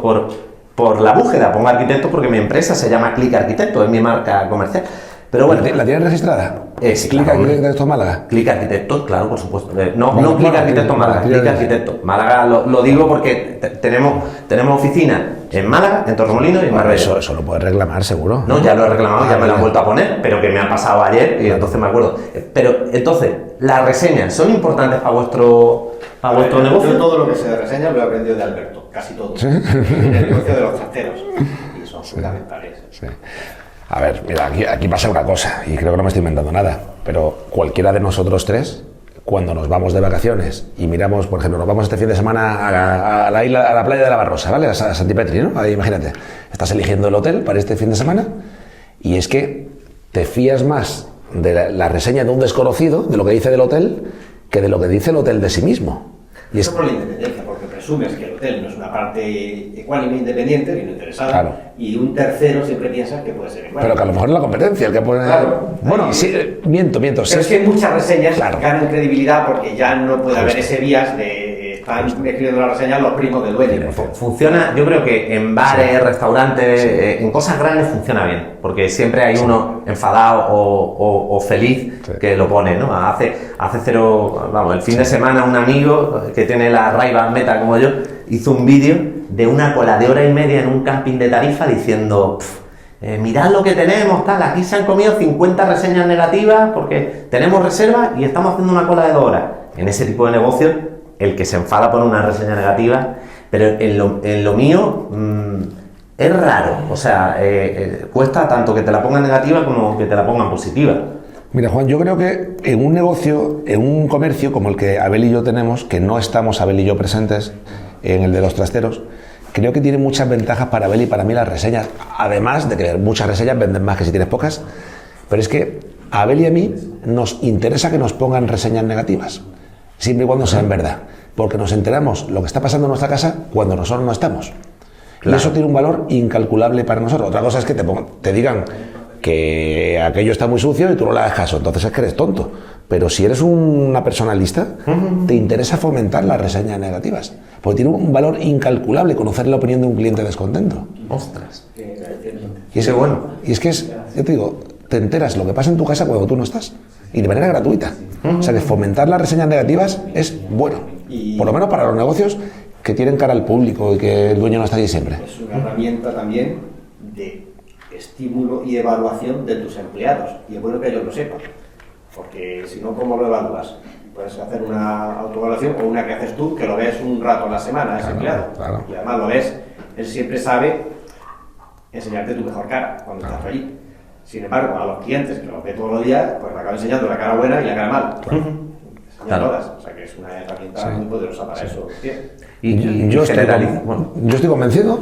por la búsqueda, pongo arquitectos porque mi empresa se llama Click Arquitecto, es mi marca comercial. Pero bueno, ¿la tienes registrada? Sí, Click Arquitecto Málaga. Click Arquitecto, claro, por supuesto. No Click Arquitecto Málaga, Click Arquitecto. Málaga lo digo porque tenemos oficina en Málaga, en Torremolinos y en Marbella. Eso lo puedes reclamar, seguro. No, ya lo he reclamado, ya me lo han vuelto a poner, pero que me ha pasado ayer y entonces me acuerdo. Pero entonces, las reseñas son importantes para vuestro negocio. Yo todo lo que sé de reseñas lo he aprendido de Alberto, casi todo. ¿Sí? El negocio de los trasteros. Y son fundamentales. Sí. A ver, mira, aquí pasa una cosa, y creo que no me estoy inventando nada, pero cualquiera de nosotros tres, cuando nos vamos de vacaciones y miramos, por ejemplo, nos vamos este fin de semana a la playa de la Barrosa, ¿vale? A Santipetri, ¿no? Ahí, imagínate, estás eligiendo el hotel para este fin de semana y es que te fías más de la reseña de un desconocido, de lo que dice del hotel, que de lo que dice el hotel de sí mismo. Y eso por la independencia, porque presumes que el hotel no es una parte ecuánime independiente, sino interesada, claro. Y un tercero siempre piensa que puede ser ecuánime. Pero que a lo mejor es la competencia el que pone... Claro. Bueno, sí, miento. Pero es que muchas reseñas ganan credibilidad porque ya no puede haber ese bias de están escribiendo la reseña los primos del dueño. Funciona, yo creo que en bares, restaurantes, en cosas grandes funciona bien, porque siempre hay uno enfadado o feliz que lo pone, ¿no? Hace cero, vamos, el fin de semana un amigo que tiene la Ray-Ban Meta como yo, hizo un vídeo de una cola de 1 hora y media en un camping de Tarifa diciendo mirad lo que tenemos, tal, aquí se han comido 50 reseñas negativas porque tenemos reserva y estamos haciendo una cola de 2 horas. En ese tipo de negocios, el que se enfada por una reseña negativa, pero en lo mío es raro, o sea, cuesta tanto que te la pongan negativa como que te la pongan positiva. Mira, Juan, yo creo que en un negocio, en un comercio como el que Abel y yo tenemos, que no estamos Abel y yo presentes en el de los trasteros, creo que tiene muchas ventajas para Abel y para mí las reseñas, además de que muchas reseñas venden más que si tienes pocas, pero es que a Abel y a mí nos interesa que nos pongan reseñas negativas, siempre y cuando sean verdad, porque nos enteramos lo que está pasando en nuestra casa cuando nosotros no estamos. Claro. Y eso tiene un valor incalculable para nosotros. Otra cosa es que te digan que aquello está muy sucio y tú no le hagas caso, entonces es que eres tonto. Pero si eres una persona lista, te interesa fomentar las reseñas negativas, porque tiene un valor incalculable conocer la opinión de un cliente descontento. ¡Ostras! Y es bueno. Y es que yo te digo, te enteras lo que pasa en tu casa cuando tú no estás, y de manera gratuita. O sea que fomentar las reseñas negativas es bueno, por lo menos para los negocios que tienen cara al público y que el dueño no está allí siempre. Es una herramienta también de estímulo y evaluación de tus empleados, y es bueno que ellos lo sepan, porque si no, ¿cómo lo evalúas? Puedes hacer una autoevaluación o una que haces tú, que lo ves un rato a la semana a ese empleado, y además lo ves, él siempre sabe enseñarte tu mejor cara cuando estás allí. Sin embargo, a los clientes que los ve todos los días, pues le acaba enseñando la cara buena y la cara mala. Todas. O sea que es una herramienta muy poderosa para eso. Y yo estoy convencido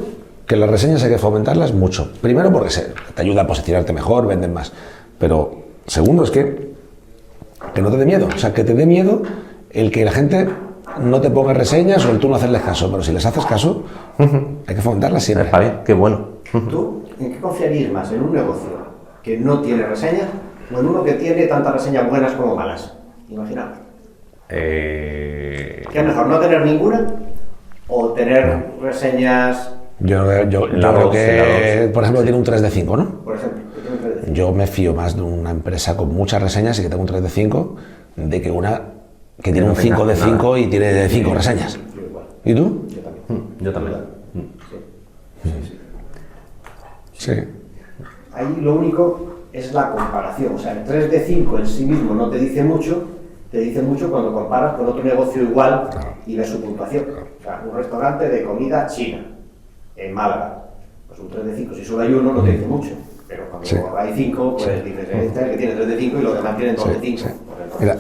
que las reseñas hay que fomentarlas mucho. Primero porque te ayuda a posicionarte mejor, venden más. Pero segundo es que no te dé miedo. O sea, que te dé miedo el que la gente no te ponga reseñas o el tú no hacerles caso. Pero si les haces caso, hay que fomentarlas siempre. Está bien, qué bueno. ¿Tú en qué confiarías más? ¿En un negocio que no tiene reseñas o en uno que tiene tantas reseñas buenas como malas? Imaginaos. ¿Qué es mejor, no tener ninguna o tener reseñas? Yo creo que, por ejemplo, tiene un 3 de 5, ¿no? Por ejemplo, yo me fío más de una empresa con muchas reseñas y que tenga un 3 de 5 de que una que tiene un 5 de 5 y tiene 5 reseñas. ¿Y tú? Yo también. Sí. Ahí lo único es la comparación. O sea, el 3 de 5 en sí mismo no te dice mucho, te dice mucho cuando comparas con otro negocio igual y ves su puntuación. O sea, un restaurante de comida china en Málaga, pues un 3 de 5, si solo hay uno no te dice mucho, pero cuando hay 5, pues dices, este es el que tiene 3 de 5 y los demás tienen 2 de 5. Mira,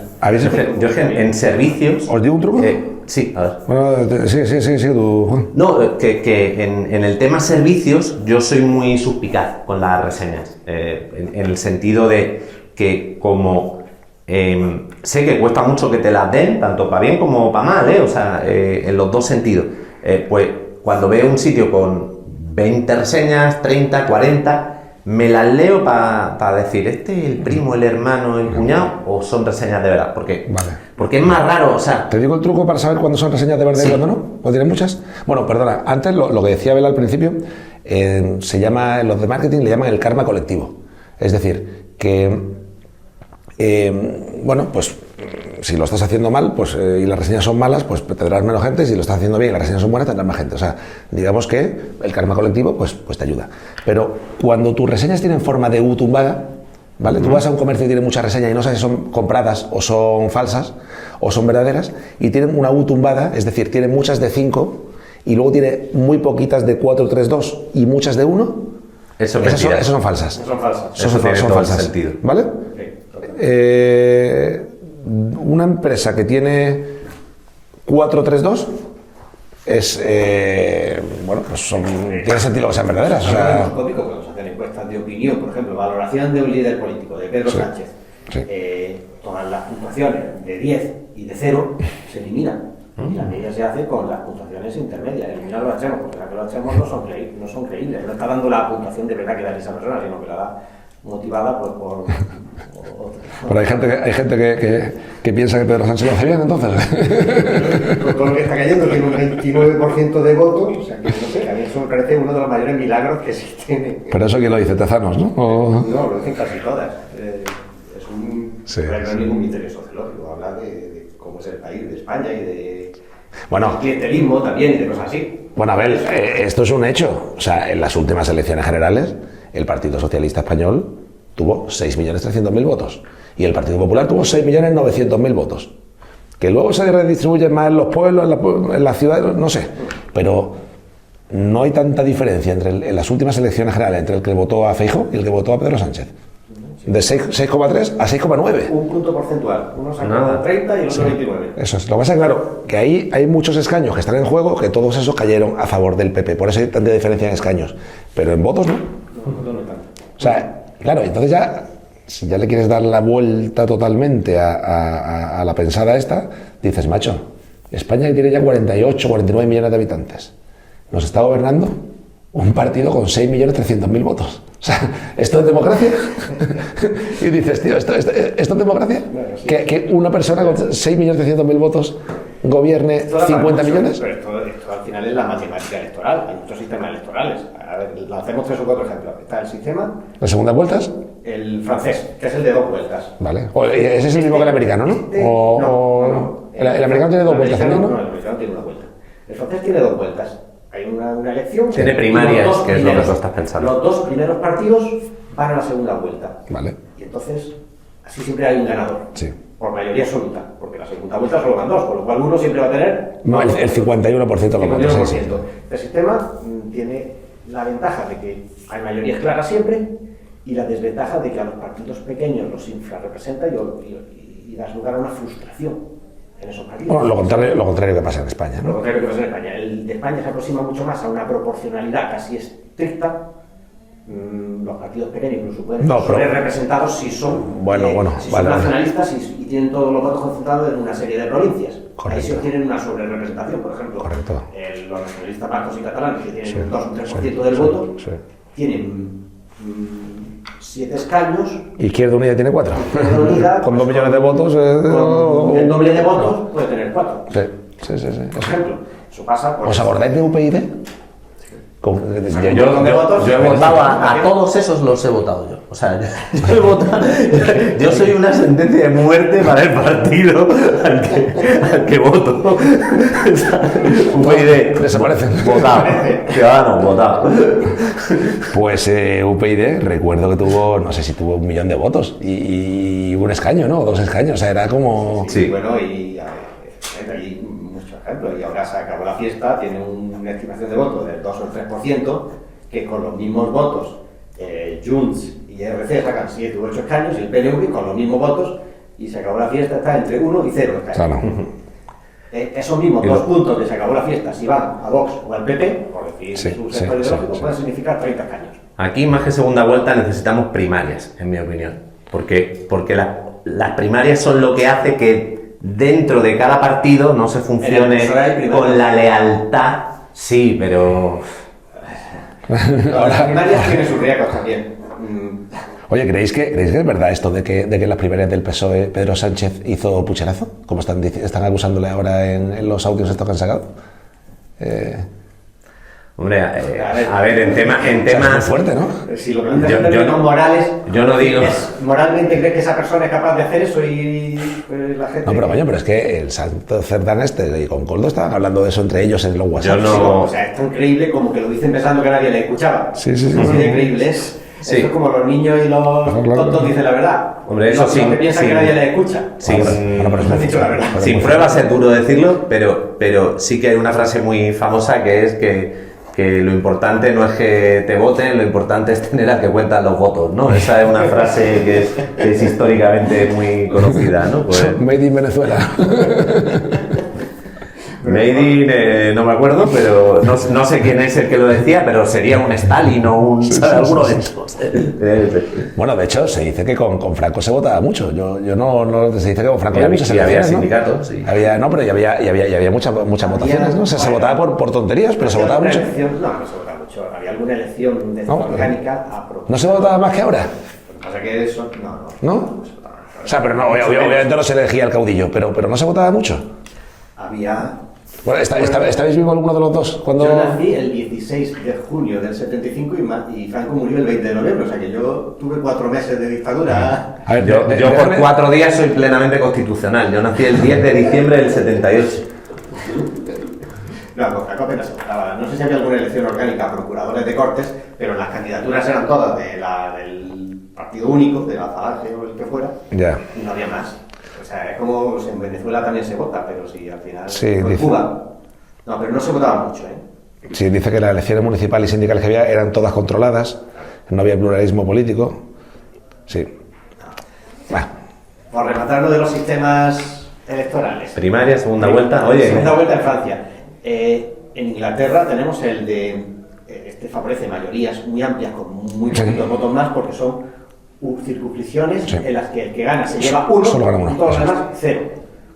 yo en servicios... ¿Os digo un truco? Sí, a ver. Bueno, sí, tú, Juan. No, que en el tema servicios yo soy muy suspicaz con las reseñas, en el sentido de que como sé que cuesta mucho que te las den, tanto para bien como para mal, o sea, en los dos sentidos, pues cuando veo un sitio con 20 reseñas, 30, 40, ¿Me las leo para decir, este es el primo, el hermano, el cuñado, o son reseñas de verdad? Porque es más raro, o sea... ¿Te digo el truco para saber cuándo son reseñas de verdad y cuándo no? ¿O tienes muchas? Bueno, perdona, antes lo que decía Abel al principio, se llama, los de marketing le llaman el karma colectivo. Es decir, que, bueno, pues si lo estás haciendo mal pues, y las reseñas son malas, pues tendrás menos gente, y si lo estás haciendo bien y las reseñas son buenas, tendrás más gente. O sea, digamos que el karma colectivo pues te ayuda. Pero cuando tus reseñas tienen forma de U tumbada, ¿vale? Tú vas a un comercio y tiene muchas reseñas y no sabes si son compradas o son falsas o son verdaderas, y tienen una U tumbada, es decir, tienen muchas de 5 y luego tiene muy poquitas de 4, 3, 2 y muchas de 1. Esas son falsas. Son falsas. Eso tiene todo el sentido. ¿Vale? Sí, una empresa que tiene 432 es, bueno, pues tiene sentido que sean verdaderas. O sea, es tópico cuando se hacen encuestas de opinión, por ejemplo, valoración de un líder político, de Pedro Sánchez. Sí. Todas las puntuaciones de 10 y de 0 se eliminan. Y la media se hace con las puntuaciones intermedias. Eliminar los extremos, porque las que los extremos no son creíbles. No está dando la puntuación de verdad que da esa persona, sino que la da motivada pues, por pero hay gente que piensa que Pedro Sánchez lo hace bien, entonces. Por todo lo que está cayendo, tiene un 29% de votos, o sea que no sé, a mí eso me parece uno de los mayores milagros que existen. Pero eso quién lo dice, Tezanos, ¿no? No, lo dicen casi todas. Es un... Sí, no es ningún misterio sociológico, habla de cómo es el país, de España y de... Bueno, clientelismo también y de cosas así. Bueno, a ver, esto es un hecho. O sea, en las últimas elecciones generales, el Partido Socialista Español tuvo 6.300.000 votos y el Partido Popular tuvo 6.900.000 votos. Que luego se redistribuyen más en los pueblos, en las ciudades, no sé. Pero no hay tanta diferencia en las últimas elecciones generales entre el que votó a Feijóo y el que votó a Pedro Sánchez. De 6,3 a 6,9. Un punto porcentual. Uno saca 30 y el otro 29. Eso es. Lo que pasa es claro, que ahí hay muchos escaños que están en juego, que todos esos cayeron a favor del PP. Por eso hay tanta diferencia en escaños. Pero en votos no. No tanto. O sea, claro, entonces ya, si ya le quieres dar la vuelta totalmente a la pensada esta, dices, macho, España tiene ya 48, 49 millones de habitantes. Nos está gobernando un partido con 6.300.000 votos. O sea, ¿esto es democracia? Y dices, tío, ¿esto es democracia? Bueno, sí. ¿Que una persona con 6.300.000 votos gobierne 50 millones? Pero esto al final es la matemática electoral. Hay muchos sistemas electorales. A ver, lancemos 3 o 4 ejemplos. Está el sistema... ¿Las segundas vueltas? El francés, que es el de 2 vueltas. Vale. Ese es el mismo que el americano, ¿no? No. ¿El americano tiene 2 vueltas también, no? No, el americano tiene 1 vuelta. El francés tiene 2 vueltas. Hay una elección... Tiene primarias, que es lo que tú estás pensando. Los 2 primeros partidos van a la segunda vuelta. Vale. Y entonces, así siempre hay un ganador. Sí. Por mayoría absoluta, porque la segunda vuelta solo van 2, con lo cual uno siempre va a tener... No, el 51% lo que 51%. sí. El sistema tiene la ventaja de que hay mayorías claras siempre y la desventaja de que a los partidos pequeños los infrarrepresenta y das lugar a una frustración en esos partidos. Bueno, lo contrario que pasa en España, ¿no? Lo contrario que pasa en España. El de España se aproxima mucho más a una proporcionalidad casi estricta. Los partidos pequeños incluso pueden ser representados si son, son nacionalistas y tienen todos los votos concentrados en una serie de provincias. Correcto. Ahí se obtienen una sobrerepresentación, por ejemplo. Correcto. Los nacionalistas vascos y catalanes, que tienen un 2 o un 3% del voto, tienen 7 escaños. Izquierda Unida tiene 4. Unida, con 2 millones de votos. Con el doble de votos puede tener 4. Sí. Por ejemplo, eso pasa. ¿Os acordáis de UPyD? Yo he votado a todos esos, los he votado yo. O sea, yo he votado. Yo soy una sentencia de muerte para el partido al que voto. UPyD, desaparecen. Votado. Ciudadanos, votado. Pues UPyD, recuerdo que tuvo, no sé si tuvo 1 millón de votos y un escaño, ¿no? 2 escaños, o sea, era como... Sí, bueno, y hay muchos ejemplos. Y ahora se acabó la fiesta, tiene una estimación de votos del 2 o el 3%, que con los mismos votos Junts y RC sacan 7 u 8 escaños, y el PNV con los mismos votos, y se acabó la fiesta, está entre 1 y 0 escaños. Claro. Esos mismos 2 puntos de se acabó la fiesta, si van a Vox o al PP, por decir su sector ideológico, pueden significar 30 escaños. Aquí, más que segunda vuelta, necesitamos primarias, en mi opinión. Porque las primarias son lo que hace que dentro de cada partido no se funcione con la lealtad. Sí, pero... Las primarias tienen sus riesgos también. Oye, ¿creéis que es verdad esto de que en las primarias del PSOE Pedro Sánchez hizo pucherazo? Como están acusándole ahora en los audios estos que han sacado. Hombre, a ver, en temas... Es muy fuerte, ¿no? Si lo preguntas en términos morales, yo no digo... ¿moralmente crees que esa persona es capaz de hacer eso y la gente...? No, pero coño, pero es que el Santo Cerdán y con Coldo estaban hablando de eso entre ellos en los WhatsApp. Yo no... O sea, es tan creíble como que lo dicen pensando que nadie le escuchaba. Sí. Así de creíble es. Sí. Esto es como los niños y los tontos dicen la verdad. Hombre, eso sí. Que piensan que nadie le escucha. Has dicho la verdad. Sin pruebas es duro decirlo, pero sí que hay una frase muy famosa que es que lo importante no es que te voten, lo importante es tener a que cuentan los votos, ¿no? Esa es una frase que es históricamente muy conocida, ¿no? Pues, Made in Venezuela. Made in, no me acuerdo, pero no sé quién es el que lo decía, pero sería un Stalin o un... alguno de esos. Bueno, de hecho, se dice que con Franco se votaba mucho. Yo no se dice que con Franco había muchas había elecciones, ¿no? sindicatos, sí. Había muchas votaciones, ¿no? Se votaba por tonterías, pero se votaba mucho. No se votaba mucho. Había alguna elección de forma orgánica a propósito. ¿No se votaba más que ahora? Lo que pasa es que eso... ¿No? O sea, pero no, obviamente no se elegía el caudillo, pero no se votaba mucho. Había... Bueno, ¿estabais vivo alguno de los dos? Cuando... Yo nací el 16 de junio del 75 y Franco murió el 20 de noviembre, o sea que yo tuve 4 meses de dictadura. A ver, yo por 4 días soy plenamente constitucional. Yo nací el 10 de diciembre del 78. No, con Franco apenas se votaba. No sé si había alguna elección orgánica a procuradores de Cortes, pero las candidaturas eran todas del partido único, de la Falange o el que fuera, Ya. y no había más. O sea, es como en Venezuela también se vota, pero sí, al final... Sí, en dice... Cuba. No, pero no se votaba mucho, ¿eh? Sí, dice que las elecciones municipales y sindicales que había eran todas controladas, no había pluralismo político. Sí. Bueno. Por rematar lo de los sistemas electorales. Primaria, segunda vuelta. Oye, segunda vuelta en Francia. En Inglaterra tenemos el de... este favorece mayorías muy amplias con muy poquitos votos más porque son circunscripciones en las que el que gana se lleva uno y todos los demás cero.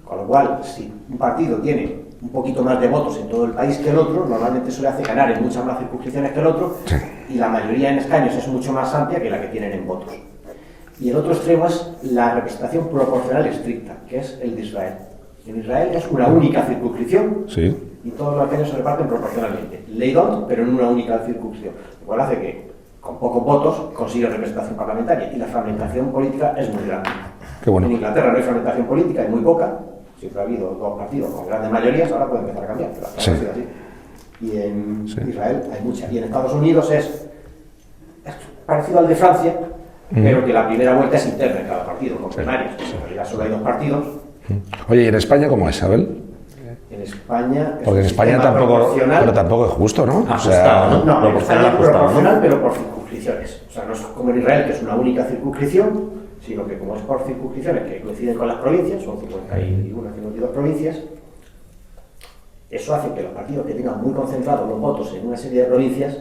Con lo cual, si un partido tiene un poquito más de votos en todo el país que el otro, normalmente eso le hace ganar en muchas más circunscripciones que el otro, y la mayoría en escaños es mucho más amplia que la que tienen en votos. Y el otro extremo es la representación proporcional estricta, que es el de Israel. En Israel es una única circunscripción y todos los escaños se reparten proporcionalmente. Ley D'Hondt, pero en una única circunscripción. Lo cual hace que con pocos votos consigue representación parlamentaria y la fragmentación política es muy grande. Qué bueno. En Inglaterra no hay fragmentación política, hay muy poca. Siempre ha habido dos partidos con grandes mayorías, ahora puede empezar a cambiar, pero hasta ahora ha sido así. Y en Israel hay mucha. Y en Estados Unidos es parecido al de Francia, pero que la primera vuelta es interna en cada partido, con primarias. En realidad solo hay 2 partidos. Oye, ¿y en España cómo es, Abel? En España... Porque en España tampoco es justo, ¿no? Ajustado, ¿no? En España es proporcional, pero por circunscripciones. O sea, no es como en Israel, que es una única circunscripción, sino que como es por circunscripciones que coinciden con las provincias, son 51, 52 provincias, eso hace que los partidos que tengan muy concentrados los votos en una serie de provincias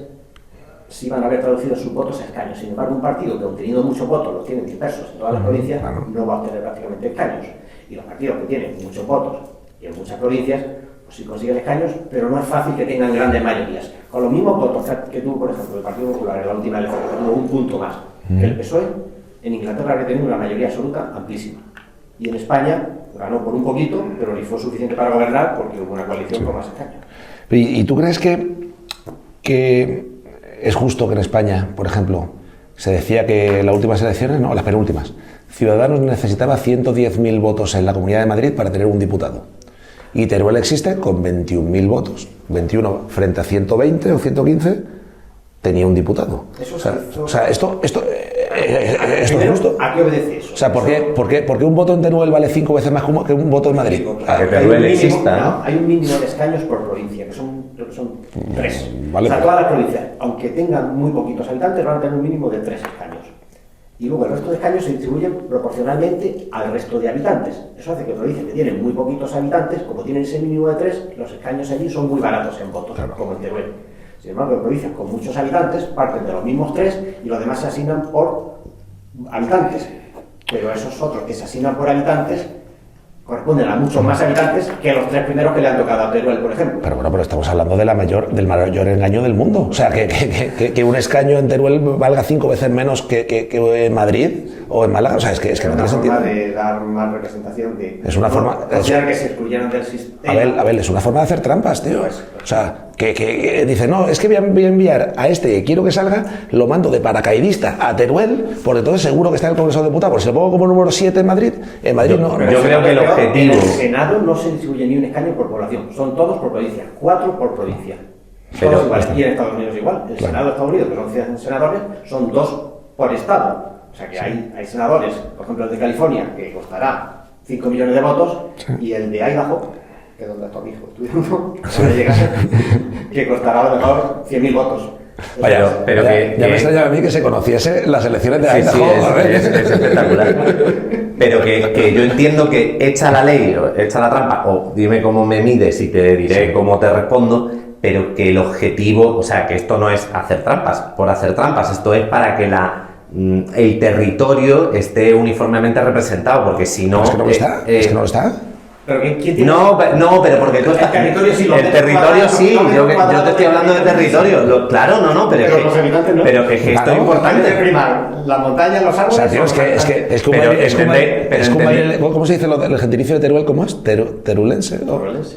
sí van a haber traducido sus votos a escaños. Sin embargo, un partido que aun teniendo muchos votos los tiene dispersos en todas las provincias, no va a obtener prácticamente escaños. Y los partidos que tienen muchos votos y en muchas provincias, pues sí consiguen escaños, pero no es fácil que tengan grandes mayorías. Con los mismos votos que tuvo, por ejemplo, el Partido Popular en la última elección, que tuvo un punto más que el PSOE, en Inglaterra habría tenido una mayoría absoluta amplísima. Y en España ganó por un poquito, pero ni fue suficiente para gobernar porque hubo una coalición con más escaños. ¿Y tú crees que es justo que en España, por ejemplo, se decía que en las últimas elecciones, no, las penúltimas, Ciudadanos necesitaba 110.000 votos en la Comunidad de Madrid para tener un diputado? Y Teruel existe con 21.000 votos. 21 frente a 120 o 115 tenía un diputado. Esto es justo. ¿A qué obedece eso? O sea, ¿por qué un voto en Teruel vale 5 veces más que un voto en Madrid? Para que Teruel exista, ¿no? Hay un mínimo de escaños por provincia, que son 3. Vale. O sea, todas las provincias, aunque tengan muy poquitos habitantes, van a tener un mínimo de 3 escaños. Y luego el resto de escaños se distribuyen proporcionalmente al resto de habitantes. Eso hace que provincias que tienen muy poquitos habitantes, como tienen ese mínimo de 3, los escaños allí son muy baratos en votos, como en Teruel. Sin embargo, en provincias con muchos habitantes parten de los mismos 3 y los demás se asignan por habitantes. Pero esos otros que se asignan por habitantes corresponden a muchos más habitantes que los 3 primeros que le han tocado a Teruel, por ejemplo. Pero bueno, pero estamos hablando de del mayor engaño del mundo. O sea, que un escaño en Teruel valga 5 veces menos que en Madrid o en Málaga. O sea, es que no tiene sentido. Es una forma de dar más representación. Es una forma... que se excluyeran del sistema. Abel, es una forma de hacer trampas, tío. O sea, que dice, no, es que voy a enviar a este que quiero que salga, lo mando de paracaidista a Teruel, porque entonces seguro que está en el Congreso de Diputados. Porque si lo pongo como número 7 en Madrid no... Yo creo que el objetivo... En el Senado no se distribuye ni un escaño por población, son todos por provincia, 4 por provincia. Todos iguales. Y en Estados Unidos igual. El Senado de Estados Unidos, que son 100 senadores, son 2 por estado. O sea que hay senadores, por ejemplo el de California, que costará 5 millones de votos, y el de Idaho, que es donde está mi hijo estudiando, que costará a lo mejor 100.000 votos. Vaya, pero ya que me extrañaba a mí que se conociese las elecciones de Idaho. Sí, es espectacular. Pero que yo entiendo que echa la ley, o echa la trampa, o dime cómo me mides y te diré cómo te respondo, pero que el objetivo, o sea, que esto no es hacer trampas por hacer trampas, esto es para que el territorio esté uniformemente representado, porque si no... Es que no lo está, es que no lo está. ¿Pero quién tiene? No, pero porque tú estás... El territorio sí, yo te estoy hablando de territorio. Claro, no, pero los habitantes no. Pero que esto es importante. Primar la montaña, los árboles... O sea, tío, ¿cómo se dice el gentilicio de Teruel? ¿Cómo es? ¿Terulense?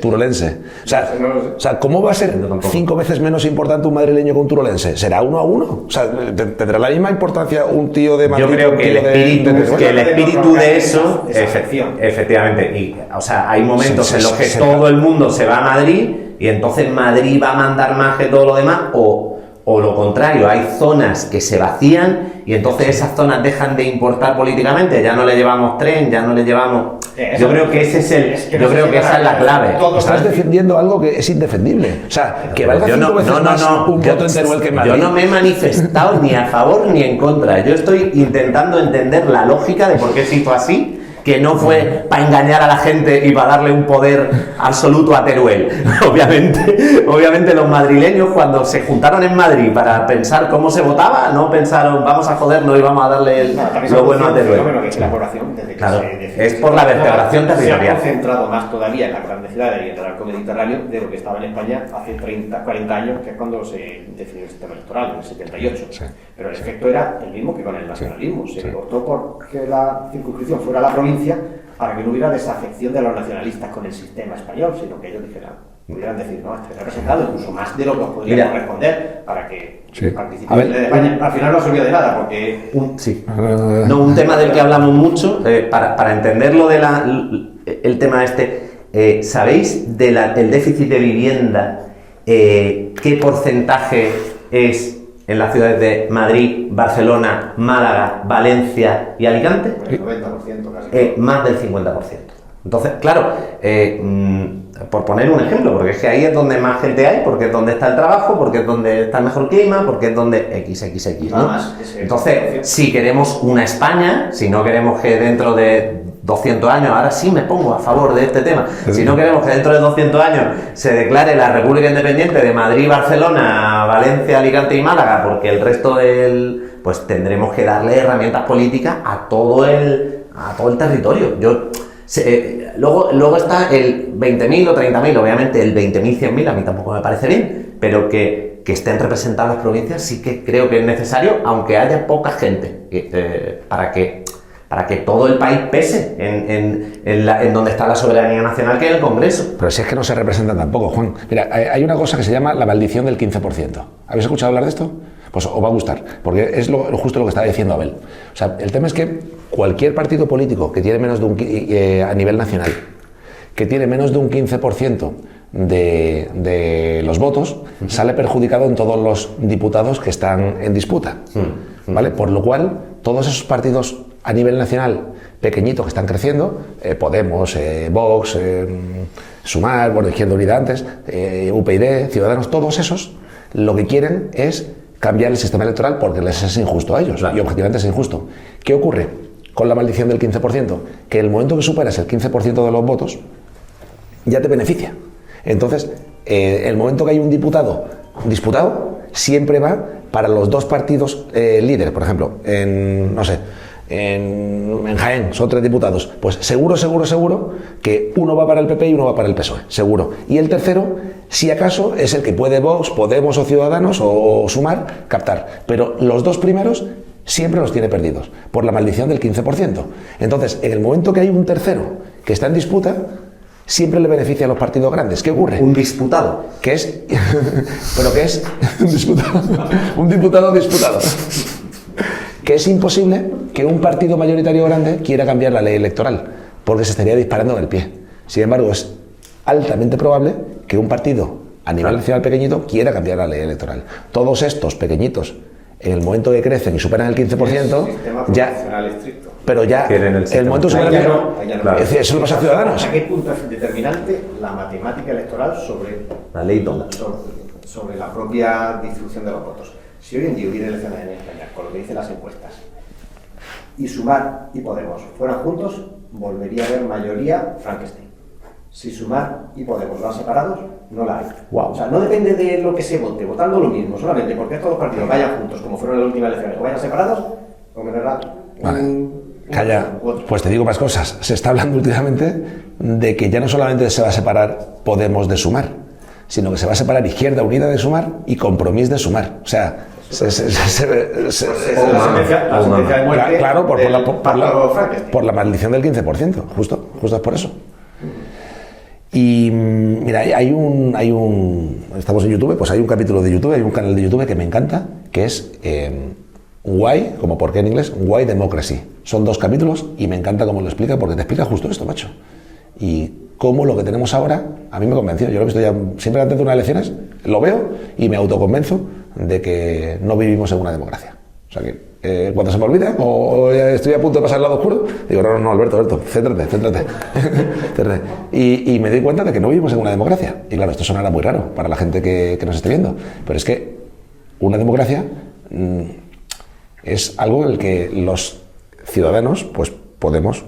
Turolense. O sea, ¿cómo va a ser 5 veces menos importante un madrileño que un turolense? ¿Será 1 a 1? O sea, ¿tendrá la misma importancia un tío de Madrid? Yo creo que el espíritu de eso... Efectivamente. Y, o sea, hay momentos en los que todo el mundo se va a Madrid y entonces Madrid va a mandar más que todo lo demás, o lo contrario, hay zonas que se vacían y entonces esas zonas dejan de importar políticamente, ya no le llevamos tren, ya no le llevamos... Yo creo que esa es la clave. Estás defendiendo algo que es indefendible. O sea, que valga 5 veces más un voto en Teruel que en Madrid. Yo no me he manifestado ni a favor ni en contra. Yo estoy intentando entender la lógica de por qué se hizo así, que no fue para engañar a la gente y para darle un poder absoluto a Teruel. Obviamente los madrileños, cuando se juntaron en Madrid para pensar cómo se votaba, no pensaron vamos a jodernos y vamos a darle lo bueno a Teruel. La población, desde que claro, es por la vertebración territorial. Se ha concentrado más todavía en las grandes ciudades y en el arco mediterráneo de lo que estaba en España hace 40 años, que es cuando se definió el sistema electoral, en el 78. Sí. Pero el efecto era el mismo que con el nacionalismo. Se optó por que la circunscripción fuera la provincia para que no hubiera desafección de los nacionalistas con el sistema español, sino que ellos pudieran decir, no, estoy representado incluso más de lo que os podría corresponder para que participen de España. Al final no sirvió de nada porque... un tema del que hablamos mucho, para entenderlo el tema ¿sabéis del déficit de vivienda? ¿Qué porcentaje es en las ciudades de Madrid, Barcelona, Málaga, Valencia y Alicante? El 90% casi. Más del 50%. Entonces, claro, por poner un ejemplo, porque es que ahí es donde más gente hay, porque es donde está el trabajo, porque es donde está el mejor clima, porque es donde XXX, ¿no? Entonces, si queremos una España, si no queremos que dentro de 200 años, ahora sí me pongo a favor de este tema, si no queremos que dentro de 200 años se declare la República Independiente de Madrid, Barcelona, Valencia, Alicante y Málaga, porque el resto pues tendremos que darle herramientas políticas a todo el territorio. Luego está el 20.000 o 30.000, obviamente el 20.000, 100.000 a mí tampoco me parece bien, pero que estén representadas las provincias sí que creo que es necesario, aunque haya poca gente, para que todo el país pese en donde está la soberanía nacional, que es el Congreso. Pero si es que no se representan tampoco, Juan. Mira, hay una cosa que se llama la maldición del 15%. ¿Habéis escuchado hablar de esto? Pues os va a gustar, porque es justo lo que estaba diciendo Abel. O sea, el tema es que cualquier partido político que tiene menos de a nivel nacional, que tiene menos de un 15% de los votos, sale perjudicado en todos los diputados que están en disputa. ¿Vale? Por lo cual, todos esos partidos a nivel nacional pequeñitos que están creciendo, Podemos, Vox, Sumar, Izquierda Unida antes, UPyD, Ciudadanos, todos esos, lo que quieren es cambiar el sistema electoral porque les es injusto a ellos, claro. Y objetivamente es injusto. ¿Qué ocurre con la maldición del 15%? Que el momento que superas el 15% de los votos, ya te beneficia. Entonces, el momento que hay un diputado disputado, siempre va para los dos partidos líderes. Por ejemplo, en Jaén son 3 diputados, pues seguro que uno va para el PP y uno va para el PSOE, seguro. Y el tercero, si acaso, es el que puede Vox, Podemos o Ciudadanos o Sumar captar. Pero los 2 primeros siempre los tiene perdidos, por la maldición del 15%. Entonces, en el momento que hay un tercero que está en disputa, siempre le beneficia a los partidos grandes. ¿Qué ocurre? Un disputado. Que es... ¿Pero qué es? Un disputado. Un diputado disputado. Que es imposible que un partido mayoritario grande quiera cambiar la ley electoral, porque se estaría disparando en el pie. Sin embargo, es altamente probable que un partido a nivel nacional pequeñito quiera cambiar la ley electoral. Todos estos pequeñitos, en el momento que crecen y superan el 15%, ya... estricto. Pero ya, el momento que superan... Eso lo pasa a Ciudadanos. ¿Hasta qué punto es determinante la matemática electoral sobre la ley tonta? Sobre la propia distribución de los votos? Si hoy en día hubiera elecciones en España, con lo que dicen las encuestas, y Sumar y Podemos fueran juntos, volvería a haber mayoría Frankenstein. Si Sumar y Podemos van separados, no la hay. Wow. O sea, no depende de lo que se vote, votando lo mismo, solamente porque estos 2 partidos vayan juntos, como fueron en las últimas elecciones, o vayan separados, o Calla, pues te digo más cosas. Se está hablando últimamente de que ya no solamente se va a separar Podemos de Sumar, sino que se va a separar Izquierda Unida de Sumar y Compromís de Sumar. O sea, claro, por la maldición del 15%, justo es por eso. Y mira, estamos en YouTube, pues hay un capítulo de YouTube, hay un canal de YouTube que me encanta, que es Why, como por qué en inglés, Why Democracy. Son 2 capítulos y me encanta cómo lo explica, porque te explica justo esto, macho. Y cómo lo que tenemos ahora, a mí me convenció. Yo lo he visto ya siempre antes de unas elecciones, lo veo y me autoconvenzo de que no vivimos en una democracia. O sea que cuando se me olvida o estoy a punto de pasar al lado oscuro, digo, no, Alberto, céntrate. Céntrate. Y me doy cuenta de que no vivimos en una democracia. Y claro, esto sonará muy raro para la gente que nos esté viendo, pero es que una democracia es algo en el que los ciudadanos pues podemos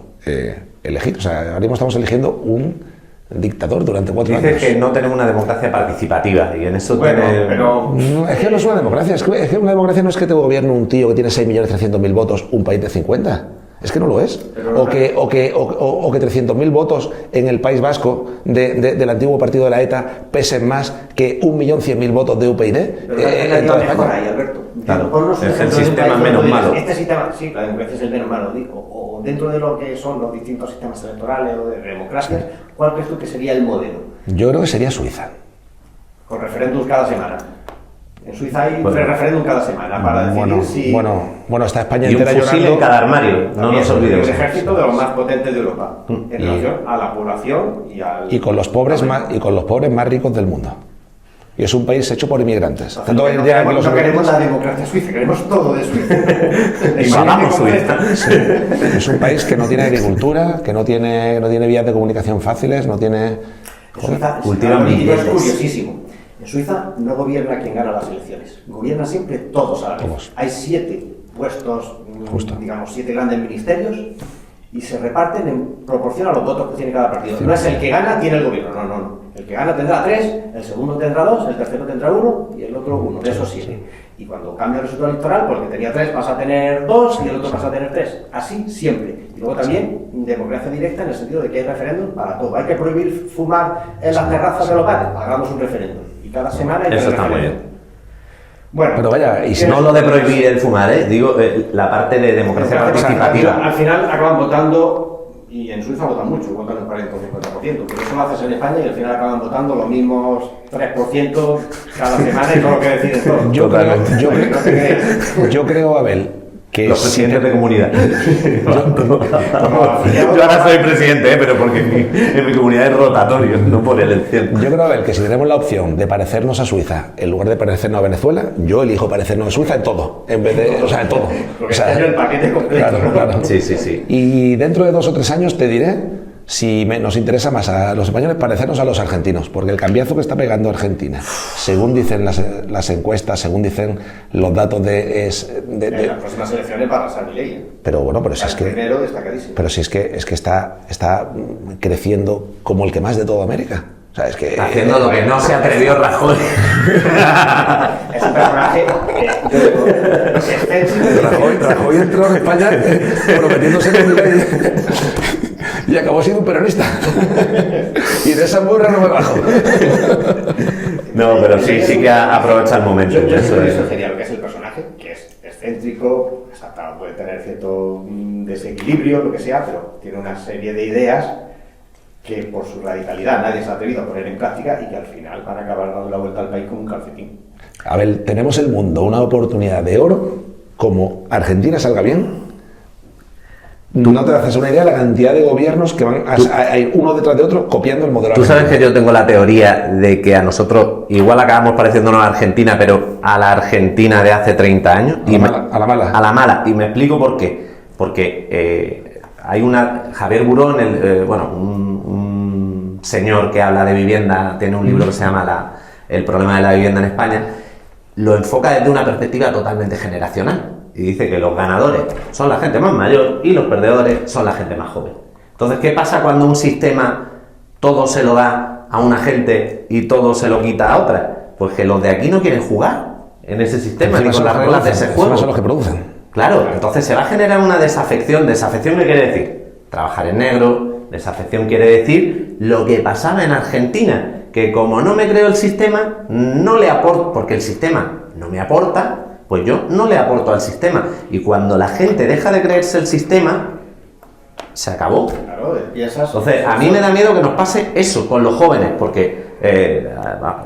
elegir. O sea, ahora mismo estamos eligiendo un dictador durante 4 años. Dices que no tenemos una democracia participativa y en eso pero... No, es que no es una democracia. Es que una democracia no es que te gobierne un tío que tiene 6.300.000 votos, un país de 50. Es que no lo es. O que 300.000 votos en el País Vasco del antiguo partido de la ETA pesen más que 1.100.000 votos de UPyD. Pero en toda España. Ahí, Alberto. Claro, es el sistema menos malo. Este sistema, sí, la democracia es el menos malo, digo. O dentro de lo que son los distintos sistemas electorales o de democracias, ¿cuál crees tú que sería el modelo? Yo creo que sería Suiza. Con referéndums cada semana. En Suiza hay 3 referéndums cada semana para decidir si... Bueno, está España y entera un fusil llorando. en cada armario, no nos olvidemos. El ejército de los más potentes de Europa, en relación a la población y con los pobres más ricos del mundo. Y es un país hecho por inmigrantes. No queremos la democracia suiza, queremos todo de Suiza. Invadamos Suiza. Es un país que no tiene agricultura, que no tiene vías de comunicación fáciles, no tiene... Suiza es curiosísimo. En Suiza no gobierna quien gana las elecciones, gobiernan siempre todos a la vez. Todos. Hay 7 puestos, digamos 7 grandes ministerios, y se reparten en proporción a los votos que tiene cada partido. No es el que gana tiene el gobierno, no. El que gana tendrá 3, el segundo tendrá 2, el tercero tendrá 1 y el otro 1, de esos 7. Y cuando cambia el resultado electoral, porque tenía 3 pasa a tener 2 y el otro pasa a tener 3. Así siempre. Y luego también democracia directa en el sentido de que hay referéndum para todo. Hay que prohibir fumar en las terrazas de los bares, hagamos un referéndum. Y cada semana hay eso está referéndum. muy bien. Bueno, pero vaya, y si no lo de prohibir el fumar, digo la parte de democracia participativa. Al final acaban votando, y en Suiza votan mucho, votan un 40 o 50%, pero eso lo haces en España y al final acaban votando los mismos 3% cada semana y todo lo que deciden todos. Yo creo, Abel, que los presidentes de comunidad. Yo ahora soy presidente, pero porque en mi comunidad es rotatorio, no por elección. Yo creo, Abel, que si tenemos la opción de parecernos a Suiza en lugar de parecernos a Venezuela, yo elijo parecernos a Suiza en todo, en vez de, en todo. Porque el paquete completo. Claro. Sí. Y dentro de 2 o 3 años te diré si nos interesa más a los españoles parecernos a los argentinos, porque el cambiazo que está pegando Argentina, según dicen las encuestas, según dicen los datos en las próximas elecciones para pasar Milei. Pero bueno, pero si es que... Primero destacadísimo. Pero si es que está creciendo como el que más de toda América. O sea, es que... Haciendo lo que no se atrevió Rajoy. Es un personaje Rajoy entró en España prometiéndose con Milei y acabó siendo un peronista. Y de esa burra no me bajo. No, pero sí que aprovecha el momento. Yo eso sería lo que es el personaje, que es excéntrico, puede tener cierto desequilibrio, lo que sea, pero tiene una serie de ideas que por su radicalidad nadie se ha atrevido a poner en práctica y que al final van a acabar dando la vuelta al país como un calcetín. A ver, tenemos el mundo, una oportunidad de oro, como Argentina salga bien. No te haces una idea de la cantidad de gobiernos que van a ir uno detrás de otro copiando el modelo. Tú sabes que yo tengo la teoría de que a nosotros igual acabamos pareciéndonos a Argentina, pero a la Argentina de hace 30 años. A la mala. A la mala. Y me explico por qué. Porque hay Javier Burón, un señor que habla de vivienda, tiene un libro que se llama El problema de la vivienda en España, lo enfoca desde una perspectiva totalmente generacional. Y dice que los ganadores son la gente más mayor y los perdedores son la gente más joven. Entonces, ¿qué pasa cuando un sistema todo se lo da a una gente y todo se lo quita a otra? Pues que los de aquí no quieren jugar en ese sistema ni con las reglas de ese juego. Son los que producen. Claro, entonces se va a generar una desafección. ¿Desafección qué quiere decir? Trabajar en negro. Desafección quiere decir lo que pasaba en Argentina, que como no me creo el sistema, no le aporto, porque el sistema no me aporta, pues yo no le aporto al sistema. Y cuando la gente deja de creerse el sistema, se acabó. Claro, piensas... Entonces, a mí me da miedo que nos pase eso con los jóvenes, porque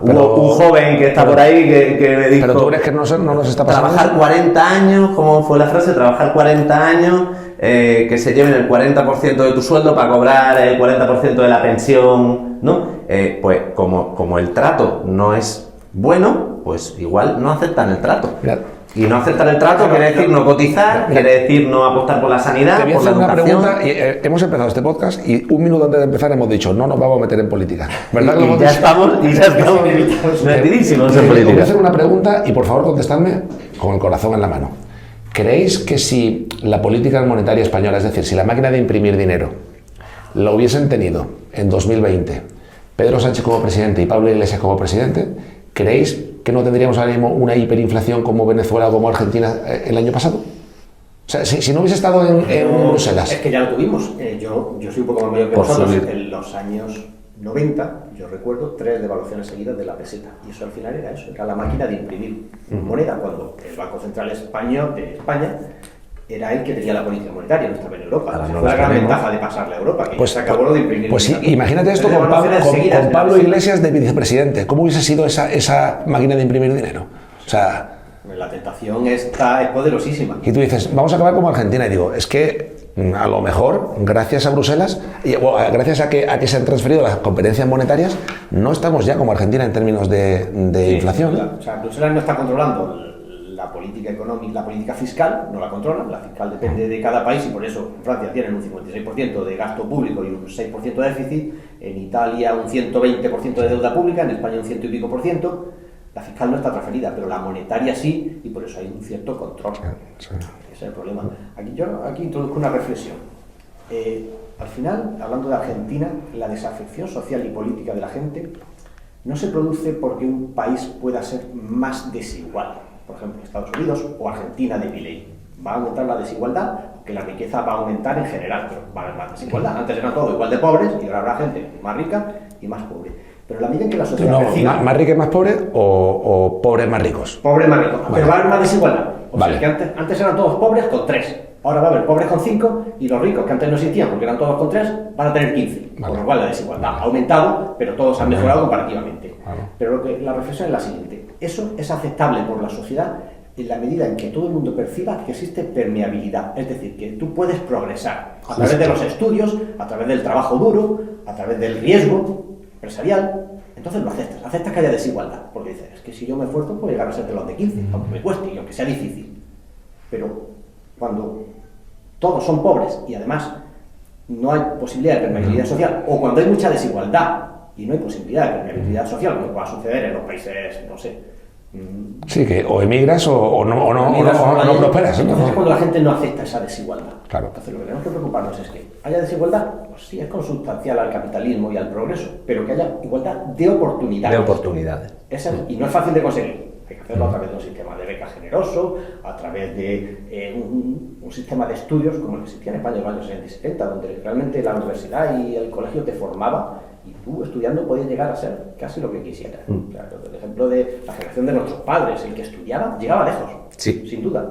hubo un joven que está por ahí que me dijo... Pero tú crees que no nos está pasando trabajar eso? 40 años, ¿cómo fue la frase? Trabajar 40 años, que se lleven el 40% de tu sueldo para cobrar el 40% de la pensión, ¿no? Pues como el trato no es bueno, pues igual no aceptan el trato. Mira, y no aceptar el trato quiere decir no cotizar, quiere decir no apostar por la sanidad, te voy a por la hacer una educación. pregunta y hemos empezado este podcast y un minuto antes de empezar hemos dicho no nos vamos a meter en política. ¿Verdad que lo hemos Y ya dicho? estamos metidísimos en Te voy a política. hacer una pregunta y por favor contestadme con el corazón en la mano. ¿Creéis que si la política monetaria española, es decir, si la máquina de imprimir dinero la hubiesen tenido en 2020 Pedro Sánchez como presidente y Pablo Iglesias como presidente, ¿creéis que no tendríamos ahora mismo una hiperinflación como Venezuela o como Argentina el año pasado? O sea, si no hubiese estado en Bruselas. Es que ya lo tuvimos. Yo soy un poco más mayor que Por vosotros. subir. En los años 90, yo recuerdo 3 devaluaciones seguidas de la peseta. Y eso al final era eso, era la máquina de imprimir moneda. Cuando el Banco Central Español de España era el que tenía la política monetaria, no estaba en Europa. Ahora Esa no fue la la gran tenemos. ventaja de pasarle a Europa, que Pues, se acabó lo de imprimir pues sí, moneda. imagínate esto Tres con Pablo, devaluaciones seguidas de la Pablo peseta. Iglesias de vicepresidente. ¿Cómo hubiese sido esa máquina de imprimir dinero? O sea, La tentación es poderosísima. y tú dices, vamos a acabar como Argentina. Y digo, es que a lo mejor, gracias a Bruselas, gracias a que se han transferido las competencias monetarias, no estamos ya como Argentina en términos de inflación. O sea, Bruselas no está controlando la política económica, la política fiscal, no la controlan. La fiscal depende de cada país y por eso en Francia tienen un 56% de gasto público y un 6% de déficit, en Italia un 120% de deuda pública, en España un 100 y pico por ciento. La fiscal no está transferida, pero la monetaria sí, y por eso hay un cierto control. Sí. Ese es el problema. Aquí introduzco una reflexión. Al final, hablando de Argentina, la desafección social y política de la gente no se produce porque un país pueda ser más desigual. Por ejemplo, Estados Unidos o Argentina de Milei. Va a aumentar la desigualdad, porque la riqueza va a aumentar en general, pero va a haber más desigualdad. Antes eran todos igual de pobres y ahora habrá gente más rica y más pobre. Pero la medida en que la sociedad No, perciba... ¿más ricos más pobres o pobres más ricos? Pobre más rico, Vale. pero va a haber más desigualdad. O Vale. sea, que antes eran todos pobres con 3, ahora va a haber pobres con 5 y los ricos que antes no existían porque eran todos con 3 van a tener 15. Vale. Con lo cual la desigualdad ha aumentado, pero todos han mejorado comparativamente. Vale. Pero la reflexión es la siguiente: eso es aceptable por la sociedad en la medida en que todo el mundo perciba que existe permeabilidad, es decir, que tú puedes progresar a través de los estudios, a través del trabajo duro, a través del riesgo empresarial. Entonces lo aceptas que haya desigualdad, porque dices, es que si yo me esfuerzo puedo llegar a ser de los de 15, aunque me cueste y aunque sea difícil. Pero cuando todos son pobres y además no hay posibilidad de permeabilidad social, o cuando hay mucha desigualdad y no hay posibilidad de permeabilidad social, como pueda suceder en los países, no sé, Sí, que o emigras o no prosperas. Entonces es cuando la gente no acepta esa desigualdad. Claro. Entonces lo que tenemos que preocuparnos es que haya desigualdad, pues sí, es consustancial al capitalismo y al progreso, pero que haya igualdad de oportunidades. De oportunidades. Y no es fácil de conseguir. Hay que hacerlo a través de un sistema de becas generoso, a través de un sistema de estudios como el que existía en España en los años 60 y 70, donde realmente la universidad y el colegio te formaba y tú estudiando podías llegar a ser casi lo que quisieras. O sea, el ejemplo de la generación de nuestros padres, el que estudiaba llegaba lejos, sí, sin duda.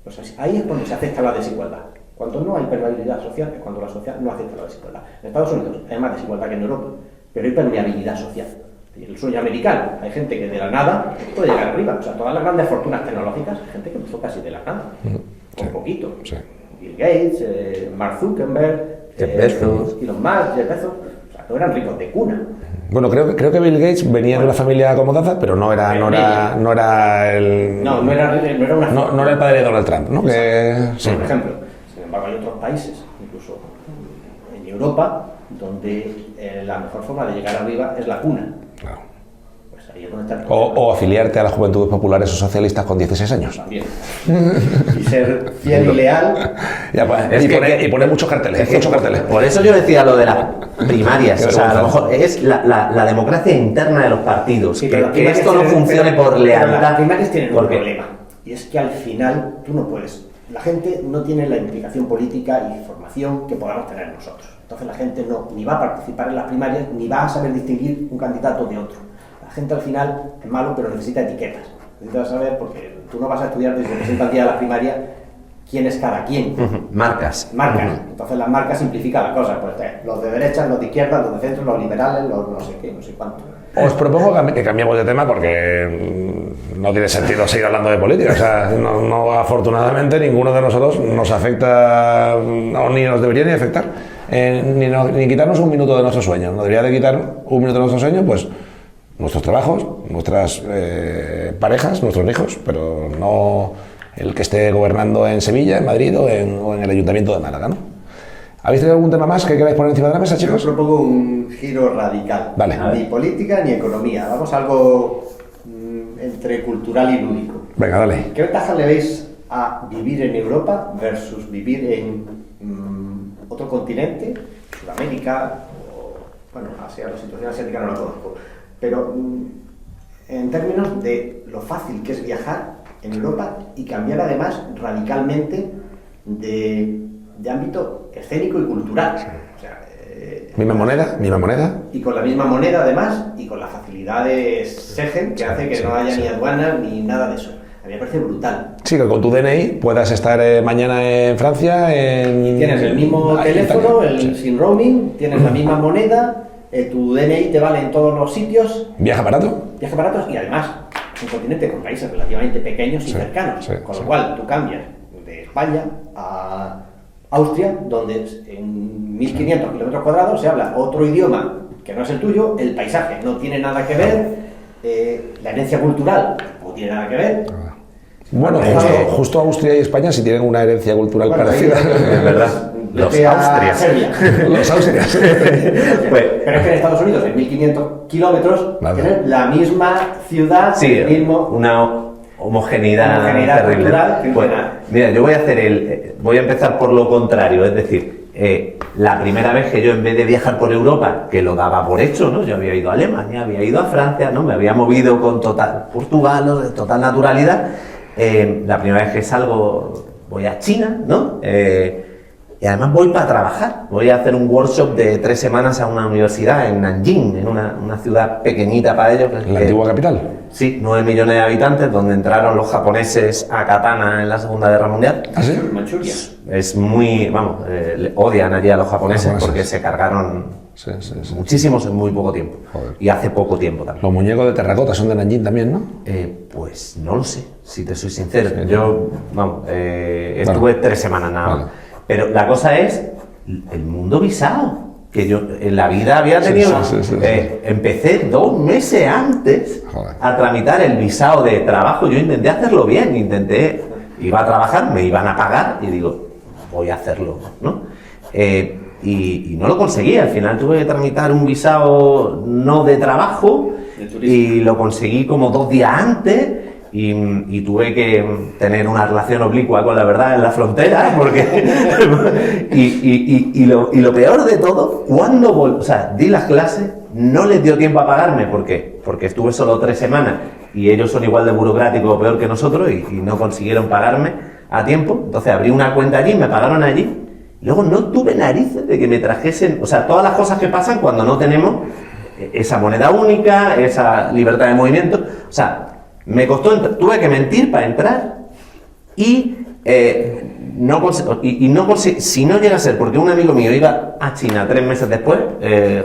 O sea, ahí es cuando se acepta la desigualdad. Cuando no hay permeabilidad social es cuando la sociedad no acepta la desigualdad. En Estados Unidos hay más desigualdad que en Europa, pero hay permeabilidad social. Y el sueño americano, hay gente que de la nada puede llegar arriba. O sea, todas las grandes fortunas tecnológicas, hay gente que empezó casi de la nada, con poquito. Sí. Bill Gates, Mark Zuckerberg, Elon Musk, Jeff Bezos, o sea, no eran ricos de cuna. Bueno, creo que Bill Gates venía de una familia acomodada, pero no era el... No era el padre de Donald Trump, ¿no? Que, sí. Por ejemplo, sin embargo, hay otros países, incluso en Europa, donde la mejor forma de llegar arriba es la cuna. Claro. Pues ahí es donde está el o afiliarte a las Juventudes Populares o Socialistas con 16 años. También. Y ser fiel y leal. Ya, pues, y poner muchos carteles. Muchos carteles. Por eso yo decía lo de las primarias. O sea, a lo mejor es la democracia interna de los partidos. Sí, que esto no funcione por lealtad. Las primarias tienen un problema. Y es que al final tú no puedes. La gente no tiene la implicación política y formación que podamos tener nosotros. Entonces la gente ni va a participar en las primarias, ni va a saber distinguir un candidato de otro. La gente al final es malo, pero necesita etiquetas. Necesita saber, porque tú no vas a estudiar desde que presenta el día de la primaria quién es cada quien. Marcas. Entonces las marcas simplifican la cosa. Pues los de derecha, los de izquierda, los de centro, los liberales, los no sé qué, no sé cuánto. Os propongo que cambiemos de tema porque no tiene sentido seguir hablando de política. O sea, no afortunadamente ninguno de nosotros nos afecta, ni nos debería ni afectar, ni quitarnos un minuto de nuestro sueño. Nos debería de quitar un minuto de nuestro sueño, pues nuestros trabajos, nuestras parejas, nuestros hijos, pero no el que esté gobernando en Sevilla, en Madrid o en el Ayuntamiento de Málaga, ¿no? ¿Habéis tenido algún tema más que queráis poner encima de la mesa, chicos? Yo propongo un giro radical. Vale. Ni política ni economía. Vamos a algo entre cultural y lúdico. Venga, dale. ¿Qué ventaja le veis a vivir en Europa versus vivir en otro continente, Sudamérica o, bueno, Asia? La situación asiática no la conozco. Pero en términos de lo fácil que es viajar en Europa y cambiar además radicalmente de ámbito escénico y cultural. O sea, misma moneda. Y con la misma moneda además, y con la facilidad de Schengen, que hace que no haya ni aduanas ni nada de eso. A mí me parece brutal. Sí, que con tu DNI puedas estar mañana en Francia. Y tienes el mismo teléfono, sin roaming, tienes la misma moneda, tu DNI te vale en todos los sitios. ¿Viaje barato? Viajes baratos y además un continente con países relativamente pequeños y cercanos. Con lo cual tú cambias de España a Austria, donde en 1500 kilómetros cuadrados se habla otro idioma que no es el tuyo, el paisaje no tiene nada que ver, la herencia cultural no tiene nada que ver. Bueno, justo Austria y España sí tienen una herencia cultural parecida. Es verdad. Los Austrias. Los Austrias. Pero es que en Estados Unidos, en 1500 kilómetros, tienen la misma ciudad, sí, el mismo... una homogeneidad terrible. Cultural, pues, mira, yo voy a empezar por lo contrario, es decir, la primera vez que yo, en vez de viajar por Europa, que lo daba por hecho, ¿no? Yo había ido a Alemania, había ido a Francia, ¿no? Me había movido con Portugal, ¿no? De total naturalidad. La primera vez que salgo voy a China, ¿no? Y además voy para trabajar. Voy a hacer un workshop de 3 semanas a una universidad en Nanjing, en una ciudad pequeñita para ellos. ¿La antigua capital? Sí, 9 millones de habitantes, donde entraron los japoneses a katana en la Segunda Guerra Mundial. ¿Ah, sí? Manchuria. Es muy, odian allí a los japoneses porque se cargaron muchísimos en muy poco tiempo. Joder. Y hace poco tiempo también. Los muñecos de terracota son de Nanjing también, ¿no? Pues no lo sé, si te soy sincero. Yo, estuve 3 semanas nada más. Pero la cosa es el mundo visado, que yo en la vida había tenido... empecé 2 meses antes a tramitar el visado de trabajo. Yo intenté hacerlo bien, iba a trabajar, me iban a pagar y digo, voy a hacerlo, ¿no? Y no lo conseguí. Al final tuve que tramitar un visado no de trabajo y lo conseguí como 2 días antes y tuve que tener una relación oblicua con la verdad en la frontera, porque y lo peor de todo, cuando di las clases, no les dio tiempo a pagarme porque estuve solo 3 semanas y ellos son igual de burocráticos o peor que nosotros y no consiguieron pagarme a tiempo. Entonces abrí una cuenta allí, me pagaron allí. Luego no tuve narices de que me trajesen, todas las cosas que pasan cuando no tenemos esa moneda única, esa libertad de movimiento. Me costó, tuve que mentir para entrar y si no llega a ser porque un amigo mío iba a China 3 meses después,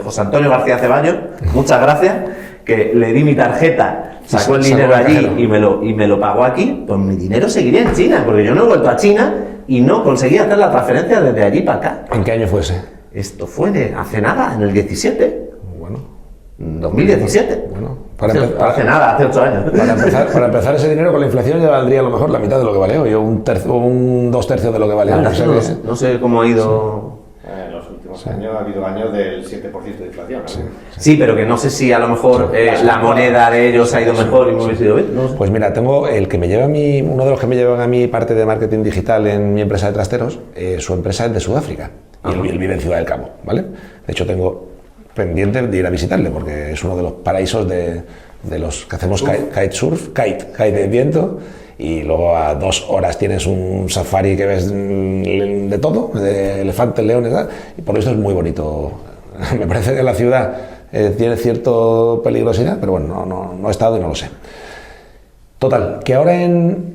José Antonio García Ceballos, muchas gracias, que le di mi tarjeta, sacó el dinero allí y me lo pagó aquí, pues mi dinero seguiría en China, porque yo no he vuelto a China y no conseguí hacer la transferencia desde allí para acá. ¿En qué año fue ese? Esto fue hace nada, en el 17. Bueno. 2017. Bueno, hace nada, hace 8 años. Para empezar, ese dinero con la inflación ya valdría a lo mejor la mitad de lo que vale hoy, o un 2/3 de lo que vale hoy. No sé cómo ha ido. En los últimos años ha habido años del 7% de inflación. Sí, pero que no sé si a lo mejor la moneda de ellos ha ido mejor y me hubiese ido bien. No sé. Pues mira, tengo el que me lleva a mí, uno de los que me llevan a mí parte de marketing digital en mi empresa de trasteros, su empresa es de Sudáfrica y él vive en Ciudad del Cabo, ¿vale? De hecho tengo pendiente de ir a visitarle porque es uno de los paraísos de los que hacemos kite de viento, y luego a 2 horas tienes un safari que ves de todo, de elefantes, leones, ¿verdad? Y por eso es muy bonito. Me parece que la ciudad tiene cierta peligrosidad, pero bueno, no he estado y no lo sé. Total, que ahora en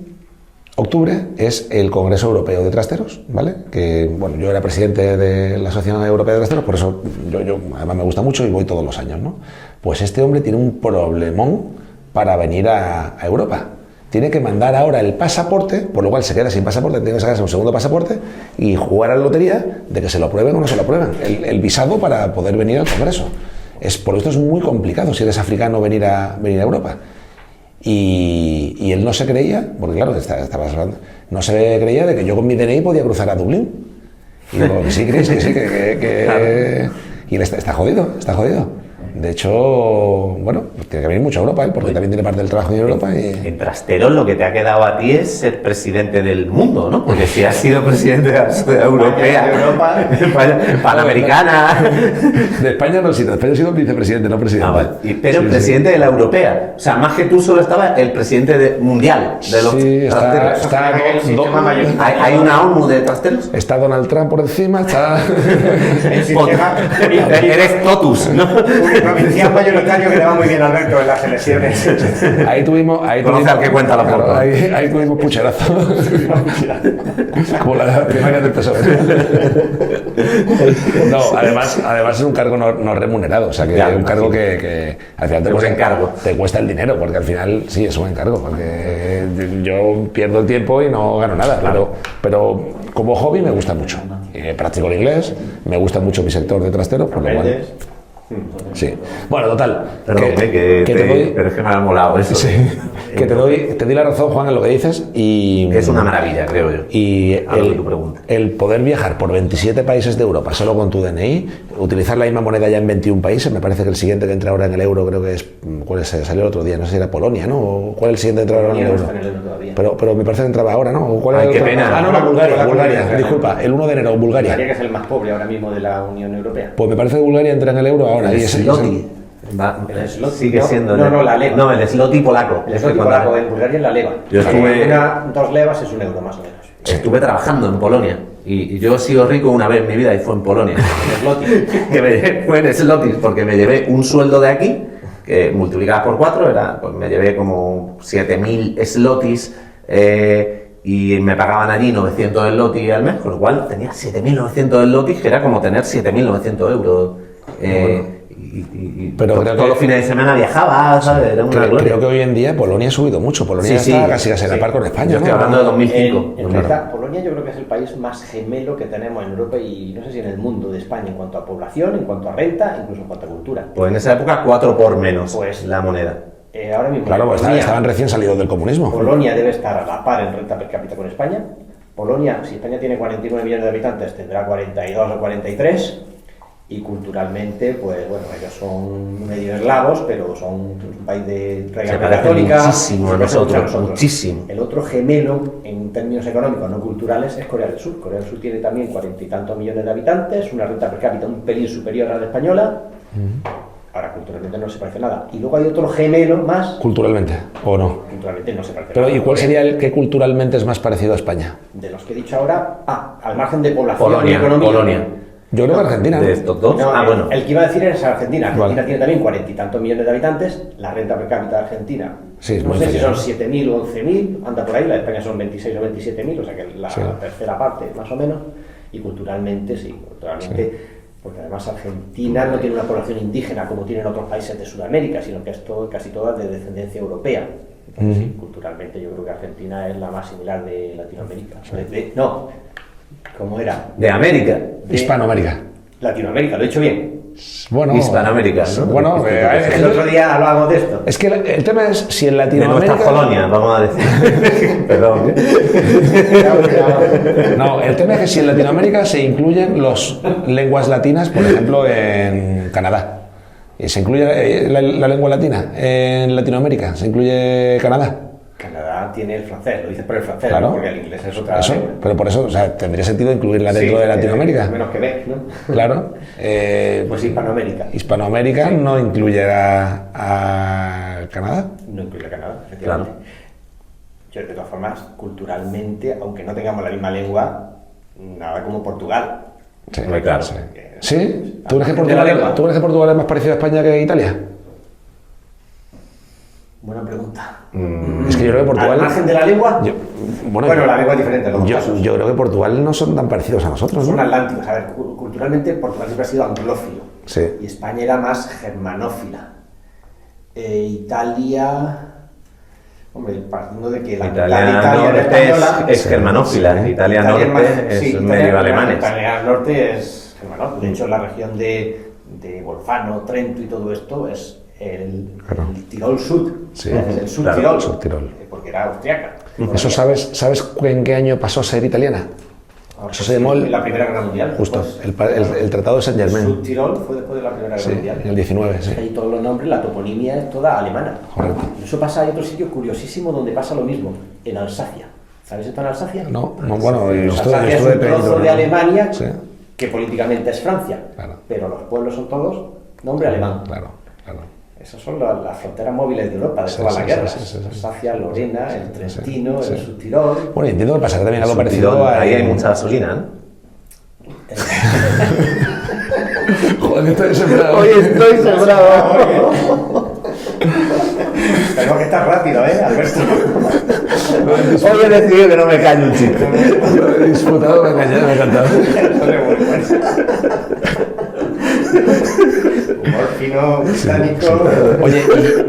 octubre es el Congreso Europeo de Trasteros, ¿vale? Que, bueno, yo era presidente de la Asociación Europea de Trasteros, por eso yo además me gusta mucho y voy todos los años, ¿no? Pues este hombre tiene un problemón para venir a Europa. Tiene que mandar ahora el pasaporte, por lo cual se queda sin pasaporte, tiene que sacarse un segundo pasaporte y jugar a la lotería de que se lo aprueben o no se lo aprueben. El visado para poder venir al Congreso. Por esto es muy complicado si eres africano venir a Europa. Y él no se creía, porque claro, no se creía de que yo con mi DNI podía cruzar a Dublín. Y digo, que sí, crees que sí, que... Y él está jodido. De hecho, bueno, pues tiene que venir mucho a Europa, porque también tiene parte del trabajo en Europa. En Trasteros lo que te ha quedado a ti es ser presidente del mundo, ¿no? Porque si has sido presidente de la Sociedad Europea, de Europa, Panamericana. De España no he sido, de España he sido vicepresidente, no presidente. Vale. Pero sí, presidente de la Europea. O sea, más que tú solo estaba el presidente mundial de los Trasteros. ¿Hay una ONU de Trasteros? Está Donald Trump por encima, está... Eres totus, ¿no? Provincial mayoritario que le va muy bien a Alberto en las elecciones. Ahí tuvimos al que cuenta la porta. Ahí tuvimos pucherazo. Como la primaria del PSOE. No, además es un cargo no remunerado, o sea que es un cargo que al final te cuesta el dinero, porque al final sí es un encargo, porque yo pierdo el tiempo y no gano nada, claro. pero como hobby me gusta mucho. Practico el inglés, me gusta mucho mi sector de trasteros, por lo cual... Sí. Bueno, total. Pero es que me ha molado eso. Sí. Que te doy la razón, Juan, en lo que dices. Y es una maravilla, creo yo. Y el poder viajar por 27 países de Europa solo con tu DNI, utilizar la misma moneda ya en 21 países, me parece que el siguiente que entra ahora en el euro creo que es... ¿Cuál salió el otro día? No sé si era Polonia, ¿no? ¿O ¿cuál es el siguiente que entra ahora en el euro? Pero me parece que entraba ahora, ¿no? ¿Cuál qué pena. No, Bulgaria. Disculpa, el 1 de enero, Bulgaria. Que es el más pobre ahora mismo de la Unión Europea. Pues me parece que Bulgaria entra en el euro ahora. El Zloty. El Zloty sigue siendo la leva. No, el Zloty polaco. El Zloty polaco en Bulgaria es la leva. Yo estuve 2 levas es 1 euro más o menos. Estuve trabajando en Polonia y yo he sido rico una vez en mi vida y fue en Polonia. Fue en Zloty, porque me llevé un sueldo de aquí que multiplicado por 4 pues me llevé como 7.000 zlotys y me pagaban allí 900 zlotys al mes, con lo cual tenía 7.900 zlotys, que era como tener 7.900 euros. Pero todos los fines de semana viajaba, ¿sabes? Era una gloria. Creo que hoy en día Polonia ha subido mucho. Polonia está casi a la par con España. Yo estoy hablando de 2005. Polonia yo creo que es el país más gemelo que tenemos en Europa y no sé si en el mundo de España en cuanto a población, en cuanto a renta, incluso en cuanto a cultura. Pues en esa época 4 por menos pues la moneda. Ahora mismo claro, pues estaban recién salidos del comunismo. Polonia debe estar a la par en renta per cápita con España. Polonia, si España tiene 49 millones de habitantes, tendrá 42 o 43. Y culturalmente, pues bueno, ellos son medio eslavos, pero son un país de raigambre católica. Muchísimo a nosotros, muchísimo. El otro gemelo, en términos económicos no culturales, es Corea del Sur. Corea del Sur tiene también 40 y tantos millones de habitantes, una renta per cápita un pelín superior a la española. Ahora, culturalmente no se parece nada. Y luego hay otro gemelo más. ¿Culturalmente o no? Culturalmente no se parece Pero, nada. ¿y cuál sería el que culturalmente es más parecido a España? De los que he dicho ahora, al margen de población y economía. Polonia. Yo creo que Argentina. De estos dos. No, Bueno. El que iba a decir es Argentina. Argentina Vale. tiene también 40 y tantos millones de habitantes. La renta per cápita de Argentina, Sí, es no muy sé si inferior. son 7.000 o 11.000, anda por ahí. La de España son 26 o 27.000, o sea que la Sí. tercera parte, más o menos. Y culturalmente, sí, porque además Argentina no tiene una población indígena como tienen otros países de Sudamérica, sino que es casi toda de descendencia europea. Entonces, sí, culturalmente yo creo que Argentina es la más similar de Latinoamérica. No, ¿cómo era? De América. Hispanoamérica. Latinoamérica, lo he dicho bien. Bueno, Hispanoamérica, ¿no? Bueno, El otro día hablábamos de esto. es que el tema es si en De Latinoamérica... nuestras colonias, vamos a decir. Perdón. No, el tema es que si en Latinoamérica se incluyen las lenguas latinas, por ejemplo, en Canadá. ¿Y se incluye la lengua latina en Latinoamérica? ¿Se incluye Canadá? Canadá tiene el francés, lo dices por el francés, Claro. ¿no? Porque el inglés es otra Eso, lengua. pero por eso, o sea, tendría sentido incluirla dentro Sí, de Latinoamérica. menos Quebec, ¿no? Claro. Pues Hispanoamérica. Hispanoamérica no incluye a Canadá. No incluye Canadá, efectivamente. Yo, de todas formas, culturalmente, aunque no tengamos la misma lengua, nada como Portugal. Sí, Muy claro. Sí. ¿Sí? ¿Tú crees, que De la lengua. ¿Tú crees que Portugal es más parecido a España que a Italia? Buena pregunta. Es que yo creo que Portugal... ¿Al margen de la lengua? Bueno, la lengua es diferente en los dos casos. yo creo que Portugal no son tan parecidos a nosotros, Son ¿no? atlánticos. A ver, culturalmente Portugal siempre ha sido anglófilo. Sí. Y España era más germanófila. Italia... Hombre, partiendo de que Italia Italia norte es germanófila. Italia norte es medio alemanes. Italia norte es germanófila. De hecho, la región de Bolzano, Trento y todo esto es el Tirol Sud. Sí. Es el Sur Claro, Tirol. Sur Tirol. Porque era austriaca. ¿Eso sabes en qué año pasó a ser italiana? Eso se llamó en la Primera Guerra Mundial. justo, Después. el Tratado de Saint Germain. Sud Tirol fue después de la Primera Guerra Sí, Mundial. en el 19, sí. Ahí todos los nombres, la toponimia es toda alemana. Correcto. Y eso pasa, hay otro sitio curiosísimo donde pasa lo mismo, en Alsacia. ¿Sabes esto en Alsacia? No, bueno, yo Alsacia es estuve un trozo pequeñito, de ¿no? Alemania Sí, que políticamente es Francia, Claro. pero los pueblos son todos nombre alemán. claro. Esas son las fronteras móviles de Europa de Sí, todas sí, las sí, guerras. sí, sí, sí. Alsacia, Lorena, el Trentino, sí. el Subtirol. Bueno, entiendo que pasará también algo parecido Tirol, a... ahí hay mucha gasolina, ¿no? Joder, estoy sembrado. Hoy estoy sembrado. Tengo que estar rápido, Alberto? Hoy he decidido que no me cae un chiste. Yo he disfrutado, me ha encantado. Humor fino, británico. Oye,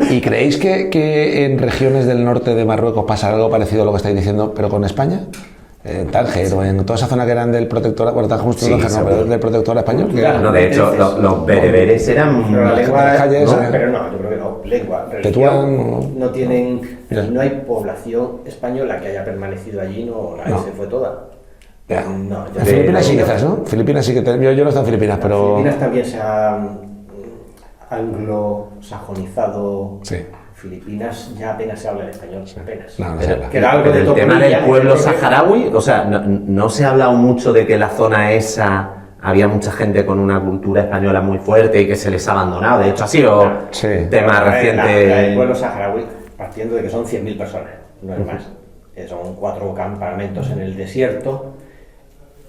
¿y creéis que en regiones del norte de Marruecos pasa algo parecido a lo que estáis diciendo, pero con España? En Tánger o en toda esa zona que eran del protectorado, bueno, Tánger justo Sí, Tánger, no, seguro. pero del protectorado español. que- No, de hecho, los bereberes eran... Pero la lengua calles, no, ¿eh? pero no, yo creo que no. Lengua, Tetuán, religión, no tienen, Ya. no hay población española que haya permanecido allí, no, la No. se fue toda. Ya. No, En Filipinas sí, yo- quizás, ¿no? Filipinas sí que... yo no he estado en Filipinas, pero... Filipinas también se ha anglosajonizado. Sí. Filipinas ya apenas se habla el español, apenas. No, no se Pero, habla. Que era algo de el tema toponimia, del pueblo yo creo que- saharaui, o sea, no se ha hablado mucho de que en la zona esa había mucha gente con una cultura española muy fuerte y que se les ha abandonado. De hecho, ha sido Sí. tema El reciente. pueblo saharaui, partiendo de que son 100.000 personas, no es más. Son 4 campamentos en el desierto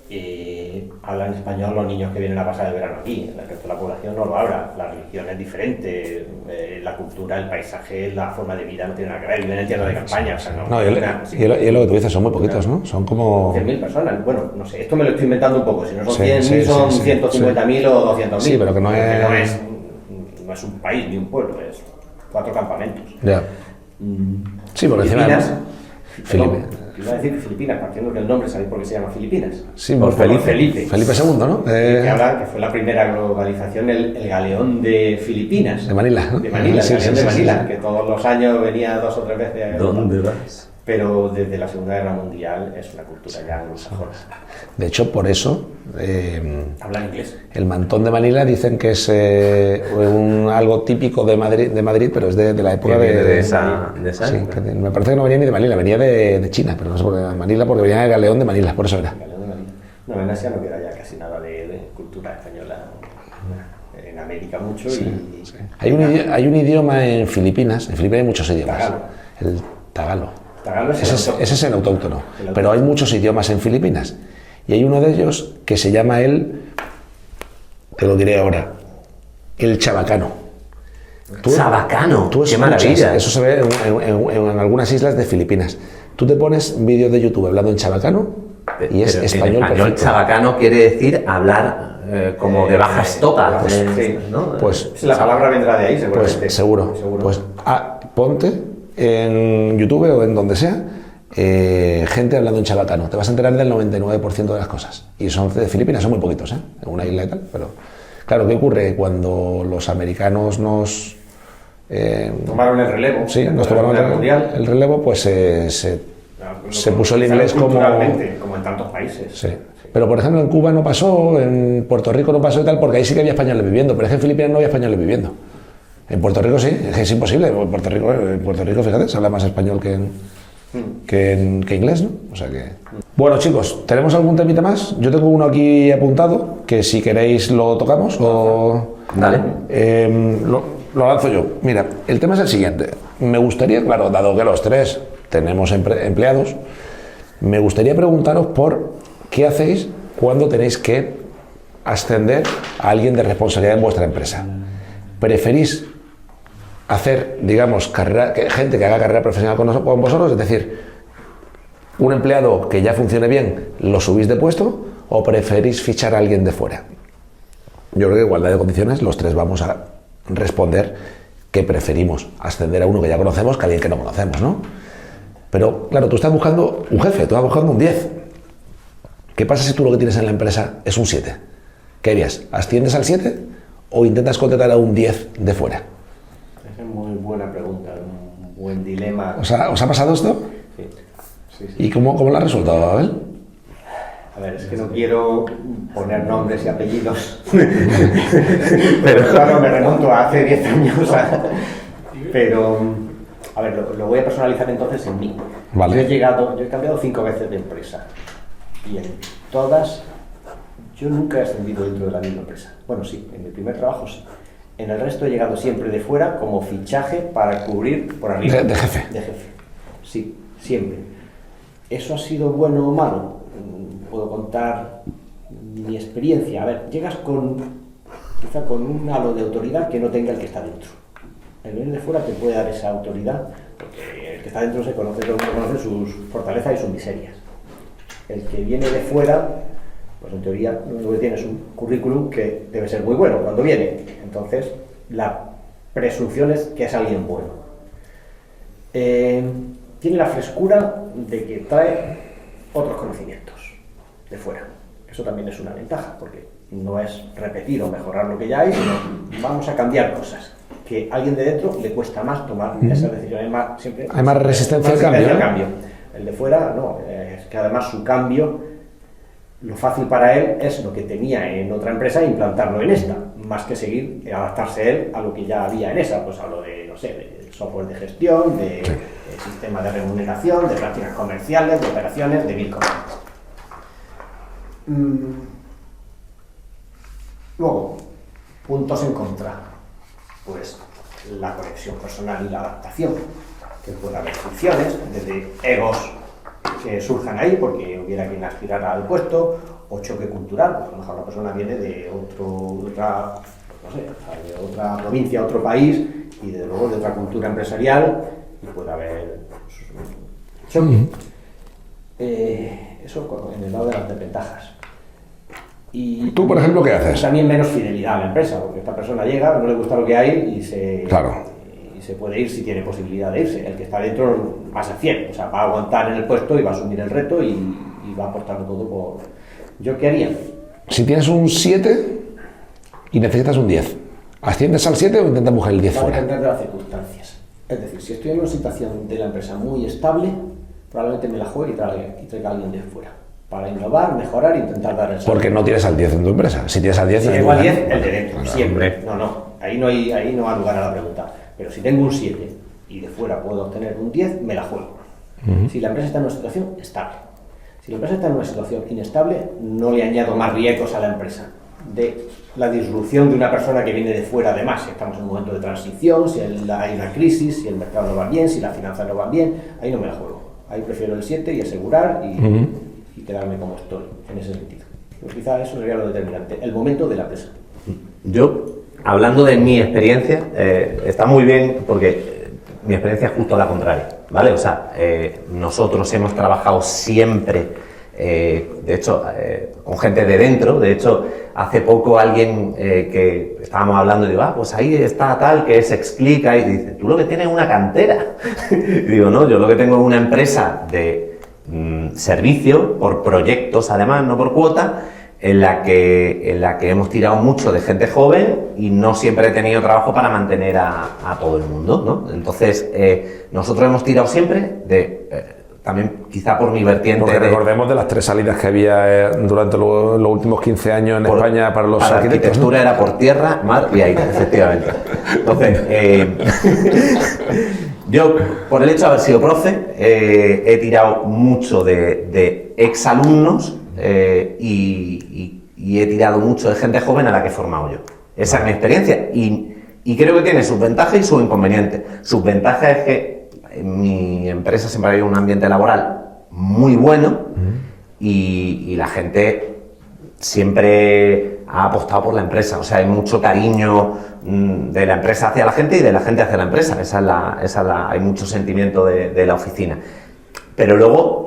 y hablan español los niños que vienen a pasar el verano aquí. El resto de la población no lo habla. La religión es diferente, la cultura, el paisaje, la forma de vida no tiene nada que ver. Viven en tierra de campaña, o sea, no. No, y es lo que tú dices, son muy poquitos, ¿no? Son como... 100.000 personas. Bueno, no sé, esto me lo estoy inventando un poco. Si no son Sí, 100.000, sí, son sí, sí, 150.000 o 200.000. Sí, pero que no Porque es- no es un país ni un pueblo, es 4 campamentos. Ya. Sí, porque encima... Filipinas. Filipinas. Iba a decir Filipinas, partiendo del nombre, ¿sabéis por qué se llama Filipinas? Sí, Por Felipe. Felipe. Felipe II, ¿no? Que habla que fue la primera globalización, el galeón de Filipinas. De Manila, ¿no? De Manila, Sí, el galeón sí, de sí, Manila, sí. que todos los años venía 2 o 3 veces. ¿Dónde vas? pero desde la Segunda Guerra Mundial es una cultura ya anglosajona. De hecho, por eso... hablan inglés. El mantón de Manila dicen que es algo típico de Madrid, pero es de la época de esa sí, me parece que no venía ni de Manila, venía de China, pero no sé por qué Manila, porque venía de Galeón de Manila, por eso era. Galeón de Manila. No, en Asia no queda ya casi nada de cultura española. En América mucho. Sí, y... sí. Hay un idioma en Filipinas hay muchos idiomas. Tagalo. El tagalo. Tagalo es ese es el autóctono. Pero hay muchos idiomas en Filipinas. Y hay uno de ellos que se llama te lo diré ahora, el chabacano. ¡Chabacano! ¡Qué maravilla! Eso se ve en algunas islas de Filipinas. Tú te pones vídeos de YouTube hablando en chabacano y es español en español perfecto. chabacano quiere decir hablar como de baja estopa. Sí. ¿no? Pues la palabra vendrá de ahí, seguramente. Pues seguro. Pues ponte en YouTube o en donde sea gente hablando en chabacano. Te vas a enterar del 99% de las cosas. Y son de Filipinas, son muy poquitos, en una isla y tal. Pero claro, ¿qué ocurre? Cuando los americanos nos... tomaron el relevo. Sí, nos tomaron el relevo, pues se puso el inglés como en tantos países. Sí. Pero por ejemplo en Cuba no pasó, en Puerto Rico no pasó y tal, porque ahí sí que había españoles viviendo, pero es que en Filipinas no había españoles viviendo. En Puerto Rico sí, es que es imposible. En Puerto Rico, fíjate, se habla más español que inglés, ¿no? O sea que... Bueno, chicos, ¿tenemos algún temita más? Yo tengo uno aquí apuntado, que si queréis lo tocamos o... Dale. Lo lanzo yo. Mira, el tema es el siguiente. Me gustaría, claro, dado que los tres tenemos empleados, me gustaría preguntaros por qué hacéis cuando tenéis que ascender a alguien de responsabilidad en vuestra empresa. ¿Preferís hacer, digamos, gente que haga carrera profesional con vosotros? Es decir, un empleado que ya funcione bien, ¿lo subís de puesto o preferís fichar a alguien de fuera? Yo creo que igualdad de condiciones, los tres vamos a responder que preferimos ascender a uno que ya conocemos que a alguien que no conocemos, ¿no? Pero, claro, tú estás buscando un jefe, tú estás buscando un 10. ¿Qué pasa si tú lo que tienes en la empresa es un 7? ¿Qué harías? ¿Asciendes al 7 o intentas contratar a un 10 de fuera? Esa es muy buena pregunta, un buen dilema. ¿Os ha pasado esto? Sí. ¿Y cómo lo has resuelto, Abel? A ver, es que no quiero poner nombres y apellidos, pero claro, me remonto a hace 10 años. Pero, a ver, lo voy a personalizar entonces en mí. Vale. Yo he cambiado 5 veces de empresa y en todas yo nunca he ascendido dentro de la misma empresa. Bueno, sí, en mi primer trabajo sí. En el resto he llegado siempre de fuera como fichaje para cubrir por arriba. De jefe. De jefe, sí, siempre. ¿Eso ha sido bueno o malo? Puedo contar mi experiencia. A ver, llegas quizá con un halo de autoridad que no tenga el que está dentro. El venir de fuera te puede dar esa autoridad, porque el que está dentro todo el mundo conoce sus fortalezas y sus miserias. El que viene de fuera, pues en teoría lo que tiene es un currículum que debe ser muy bueno cuando viene. Entonces, la presunción es que es alguien bueno. Tiene la frescura de que trae otros conocimientos de fuera. Eso también es una ventaja, porque no es repetir o mejorar lo que ya hay, sino vamos a cambiar cosas. Que a alguien de dentro le cuesta más tomar esas decisiones. Hay más resistencia al cambio. El de fuera no, es que además su cambio, lo fácil para él es lo que tenía en otra empresa e implantarlo en esta, más que seguir, adaptarse él a lo que ya había en esa, pues a lo de, no sé, de software de gestión, de sistema de remuneración, de prácticas comerciales, de operaciones, de 1000 cosas. Luego, puntos en contra, pues la conexión personal y la adaptación, que puede haber fricciones, desde egos que surjan ahí porque hubiera quien aspirara al puesto, o choque cultural, pues a lo mejor la persona viene de otra provincia, otro país, y desde luego de otra cultura empresarial, y puede haber choque. Eso en el lado de las desventajas. Y ¿tú, por ejemplo, qué haces? También menos fidelidad a la empresa, porque esta persona llega, no le gusta lo que hay y se puede ir si tiene posibilidad de irse. El que está dentro va a ser fiel, o sea, va a aguantar en el puesto y va a asumir el reto y va a aportarlo todo por... ¿Yo qué haría? Si tienes un 7 y necesitas un 10, ¿asciendes al 7 o intentas buscar el 10 Va a fuera? depender de las circunstancias. Es decir, si estoy en una situación de la empresa muy estable, probablemente me la juegue y traiga a alguien de fuera. Para innovar, mejorar e intentar dar el salto. Porque no tienes al 10 en tu empresa. Si tienes al 10, si tengo al 10, el de dentro, Bueno, siempre. No, ahí no ha lugar a la pregunta. Pero si tengo un 7 y de fuera puedo obtener un 10, me la juego. Si la empresa está en una situación estable. Si la empresa está en una situación inestable, no le añado más riesgos a la empresa. De la disrupción de una persona que viene de fuera, además, si estamos en un momento de transición, si hay una crisis, si el mercado no va bien, si las finanzas no van bien, ahí no me la juego. Ahí prefiero el 7 y asegurar y quedarme como estoy, en ese sentido. Pues quizá eso sería lo determinante, el momento de la empresa. Yo, hablando de mi experiencia, está muy bien porque mi experiencia es justo la contraria, ¿vale? O sea, nosotros hemos trabajado siempre, de hecho, con gente de dentro. De hecho, hace poco alguien que estábamos hablando y digo, pues ahí está tal que es Exclica, y dice, tú lo que tienes es una cantera. Y digo, no, yo lo que tengo es una empresa de servicio por proyectos, además, no por cuota, en la que hemos tirado mucho de gente joven y no siempre he tenido trabajo para mantener a todo el mundo, ¿no? Entonces, nosotros hemos tirado siempre de... también quizá por mi vertiente... Porque recordemos de las 3 salidas que había durante los últimos 15 años en España para los arquitectos. La arquitectura, ¿no? Era por tierra, mar y aire, efectivamente. Entonces, yo, por el hecho de haber sido profe, he tirado mucho de exalumnos y he tirado mucho de gente joven a la que he formado yo. Esa es mi experiencia y creo que tiene sus ventajas y sus inconvenientes. Sus ventajas es que en mi empresa siempre hay un ambiente laboral muy bueno y la gente siempre ha apostado por la empresa. O sea, hay mucho cariño de la empresa hacia la gente y de la gente hacia la empresa. Hay mucho sentimiento de la oficina. Pero luego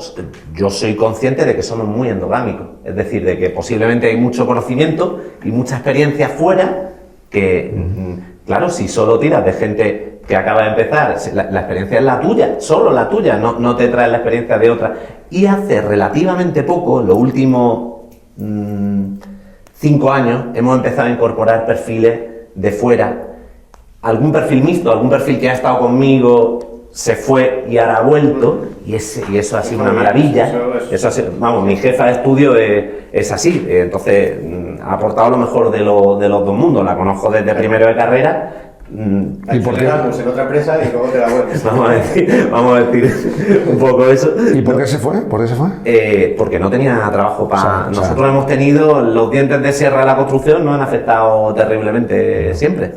yo soy consciente de que somos muy endogámicos. Es decir, de que posiblemente hay mucho conocimiento y mucha experiencia fuera que, claro, si solo tiras de gente que acaba de empezar, la experiencia es la tuya, solo la tuya, no te trae la experiencia de otra. Y hace relativamente poco, los últimos 5 años, hemos empezado a incorporar perfiles de fuera. Algún perfil mixto, algún perfil que ha estado conmigo, se fue y ahora ha vuelto, y eso ha sido una maravilla. Eso ha sido, vamos, mi jefa de estudio es así, entonces ha aportado lo mejor de los dos mundos. La conozco desde primero de carrera. ¿Y por qué? En otra empresa y luego te la vuelves. Vamos a decir un poco eso. ¿Y por qué se fue? Porque no tenía trabajo para... Nosotros hemos tenido los dientes de sierra de la construcción, nos han afectado terriblemente siempre.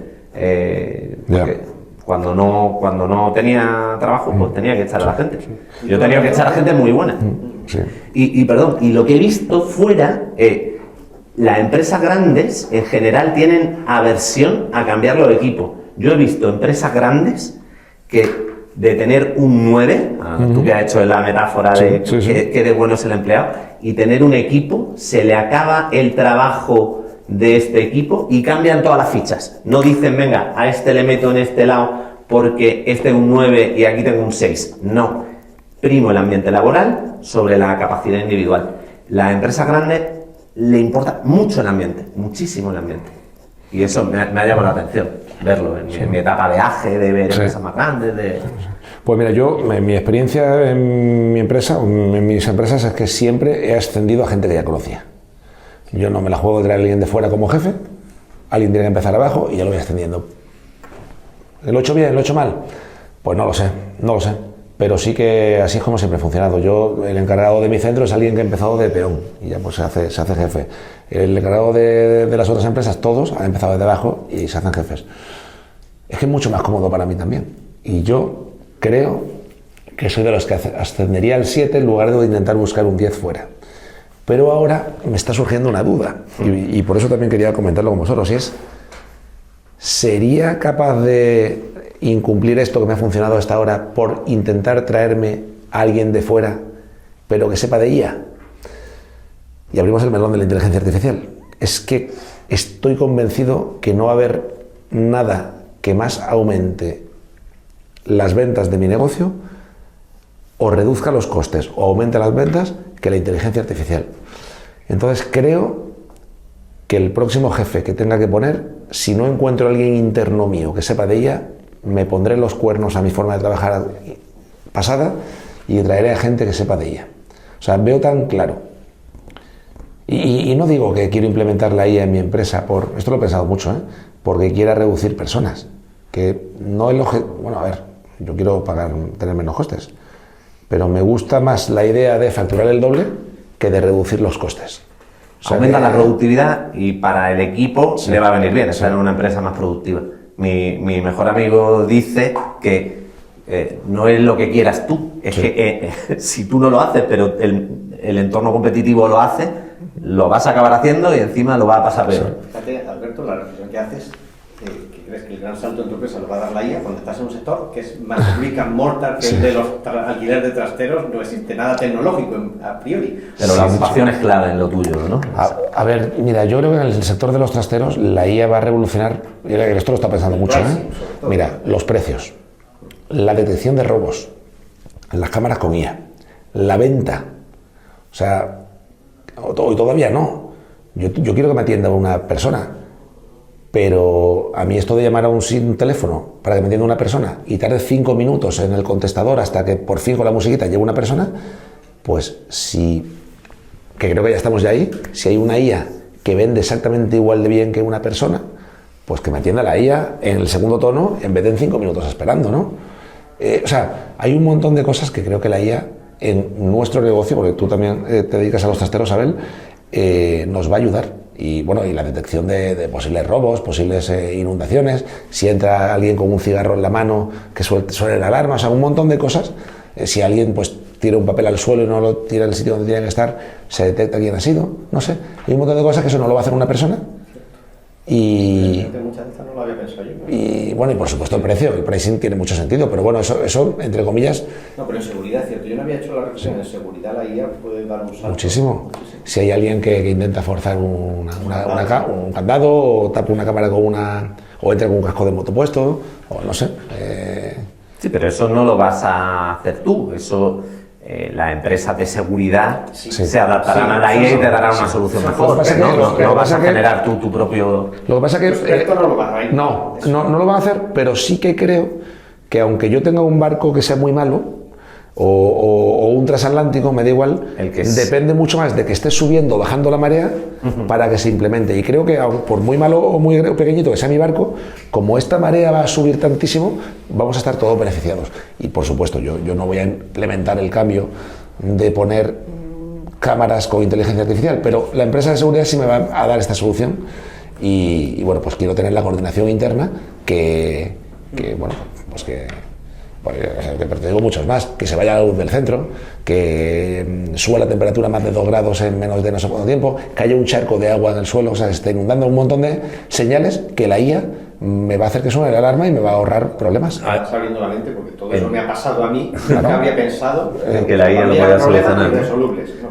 Cuando no tenía trabajo, pues tenía que echar a la gente. Yo tenía que echar a gente muy buena. Sí. Y lo que he visto fuera, las empresas grandes en general tienen aversión a cambiar los equipos. Yo he visto empresas grandes que de tener un 9, tú que has hecho la metáfora de que de bueno es el empleado, y tener un equipo, se le acaba el trabajo de este equipo y cambian todas las fichas. No dicen, venga, a este le meto en este lado porque este es un 9 y aquí tengo un 6. No. Primo el ambiente laboral sobre la capacidad individual. Las empresas grandes le importa mucho el ambiente, muchísimo el ambiente. Y eso me ha llamado la atención, verlo en mi etapa de AGE, de ver empresas más grandes. Pues mira, yo, mi experiencia en mi empresa, en mis empresas, es que siempre he ascendido a gente que ya conocía. Yo no me la juego de traer a alguien de fuera como jefe, alguien tiene que empezar abajo y ya lo voy ascendiendo. ¿Lo he hecho bien? ¿Lo he hecho mal? Pues no lo sé. Pero sí que así es como siempre he funcionado. Yo, el encargado de mi centro es alguien que ha empezado de peón y ya pues se hace jefe. El encargado de las otras empresas, todos, han empezado desde abajo y se hacen jefes. Es que es mucho más cómodo para mí también. Y yo creo que soy de los que ascendería al 7 en lugar de intentar buscar un 10 fuera. Pero ahora me está surgiendo una duda y por eso también quería comentarlo con vosotros, y es, ¿sería capaz de incumplir esto que me ha funcionado hasta ahora por intentar traerme a alguien de fuera, pero que sepa de IA? Y abrimos el melón de la inteligencia artificial. Es que estoy convencido que no va a haber nada que más aumente las ventas de mi negocio o reduzca los costes o aumente las ventas que la inteligencia artificial. Entonces creo que el próximo jefe que tenga que poner, si no encuentro a alguien interno mío que sepa de ella, me pondré los cuernos a mi forma de trabajar pasada y traeré a gente que sepa de IA. O sea, veo tan claro. Y no digo que quiero implementar la IA en mi empresa, esto lo he pensado mucho, porque quiera reducir personas. Que no el bueno, a ver, yo quiero tener menos costes, pero me gusta más la idea de facturar el doble que de reducir los costes. O sea, aumenta la productividad y para el equipo le va a venir bien estar en una empresa más productiva. Mi mejor amigo dice que no es lo que quieras tú, es que si tú no lo haces, pero el entorno competitivo lo hace, lo vas a acabar haciendo y encima lo va a pasar peor. Fíjate, Alberto, la reflexión que haces, que crees que el gran salto en tu empresa lo va a dar la IA cuando estás en un sector que es más brick and mortar que el de los alquileres de trasteros, no existe nada tecnológico a priori. Pero la ocupación es clave en lo tuyo, ¿no? A ver, mira, yo creo que en el sector de los trasteros la IA va a revolucionar, y esto lo está pensando mucho, mira, los precios, la detección de robos, las cámaras con IA, la venta, o sea, hoy todavía no. Yo quiero que me atienda una persona, pero a mí esto de llamar a un teléfono para que me atienda una persona y tarde 5 minutos en el contestador hasta que por fin con la musiquita llegue una persona, pues que creo que ya estamos ahí, si hay una IA que vende exactamente igual de bien que una persona, pues que me atienda la IA en el segundo tono en vez de en 5 minutos esperando, ¿no? O sea, hay un montón de cosas que creo que la IA en nuestro negocio, porque tú también te dedicas a los trasteros, Abel, nos va a ayudar. Y bueno, y la detección de posibles robos, posibles inundaciones, si entra alguien con un cigarro en la mano que suene la alarma, o sea, un montón de cosas. Si alguien pues tira un papel al suelo y no lo tira en el sitio donde tiene que estar, se detecta quién ha sido, no sé. Hay un montón de cosas que eso no lo va a hacer una persona. Y muchas veces no lo había pensado yo, ¿no? Y bueno, y por supuesto el precio, el pricing tiene mucho sentido, pero bueno, eso entre comillas. No, pero en seguridad es cierto, yo no había hecho la reflexión, en seguridad la IA puede dar un salto. Muchísimo. Si hay alguien que intenta forzar un candado, o tapa una cámara o entra con un casco de moto puesto, o no sé. Sí, pero eso no lo vas a hacer tú, eso las empresas de seguridad se adaptarán a la IA y te darán una solución mejor. No vas a generar tú tu propio... Lo que pasa es que... no lo van a no lo van a hacer, pero sí que creo que aunque yo tenga un barco que sea muy malo, o un transatlántico, me da igual, depende mucho más de que esté subiendo o bajando la marea para que se implemente. Y creo que por muy malo o muy pequeñito que sea mi barco, como esta marea va a subir tantísimo, vamos a estar todos beneficiados. Y por supuesto, yo no voy a implementar el cambio de poner cámaras con inteligencia artificial, pero la empresa de seguridad sí me va a dar esta solución. Y bueno, pues quiero tener la coordinación interna que pero te digo muchos más, que se vaya la luz del centro, que suba la temperatura más de 2 grados en menos de no sé cuánto tiempo, que haya un charco de agua en el suelo, o sea, se está inundando, un montón de señales que la IA me va a hacer que suene la alarma y me va a ahorrar problemas. Estás abriendo la mente porque todo eso me ha pasado a mí, claro. Nunca había pensado en que la IA lo pueda solucionar.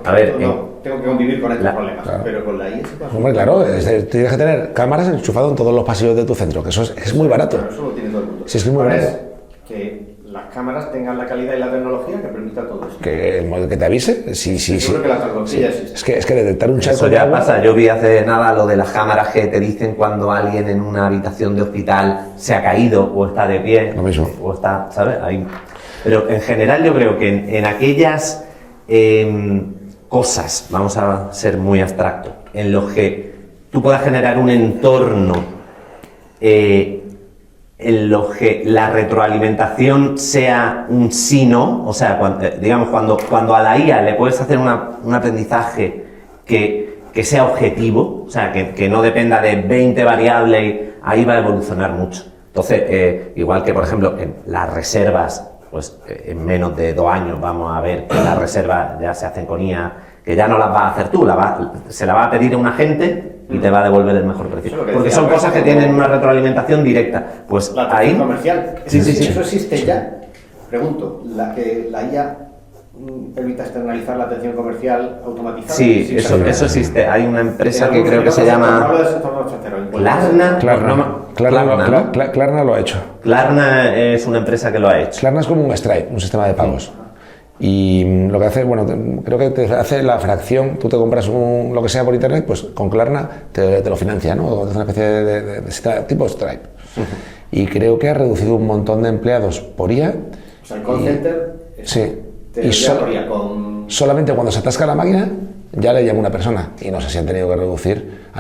A ver, tengo que convivir con estos problemas, claro. Pero con la IA se puede. Hombre, claro, tienes que tener cámaras enchufadas en todos los pasillos de tu centro, que eso es muy barato. Claro, eso lo tiene todo el mundo. Sí, es muy barato. Que las cámaras tengan la calidad y la tecnología que permita todo eso. Que te avise. Sí. Seguro que la tecnología existe. Es que detectar un charco eso de ya agua... pasa. Yo vi hace nada lo de las cámaras que te dicen cuando alguien en una habitación de hospital se ha caído o está de pie. Lo mismo. O está, ¿sabes? Ahí. Pero en general yo creo que en aquellas cosas, vamos a ser muy abstractos, en los que tú puedas generar un entorno en los que la retroalimentación sea un sí-no, o sea, cuando a la IA le puedes hacer un aprendizaje que sea objetivo, o sea, que no dependa de 20 variables, ahí va a evolucionar mucho. Entonces, igual que, por ejemplo, en las reservas, pues en menos de 2 años vamos a ver que las reservas ya se hacen con IA, que ya no las vas a hacer tú, se la va a pedir a un agente y te va a devolver el mejor precio. Porque son cosas que tienen una retroalimentación directa. Pues la ahí... comercial. Sí. ¿Eso existe ya? Pregunto, que la IA permita externalizar la atención comercial automatizada. Sí, eso existe. Hay una empresa que creo que se llama Klarna. Klarna lo ha hecho. Klarna es una empresa que lo ha hecho. Klarna es como un Stripe, un sistema de pagos. Y lo que hace, bueno, creo que te hace la fracción, tú te compras lo que sea por internet, pues con Klarna te lo financia, ¿no? Es una especie de tipo Stripe. Y creo que ha reducido un montón de empleados por IA. O sea, el call center... Sí. y solamente cuando se atasca la máquina ya le llama una persona, y no sé si han tenido que han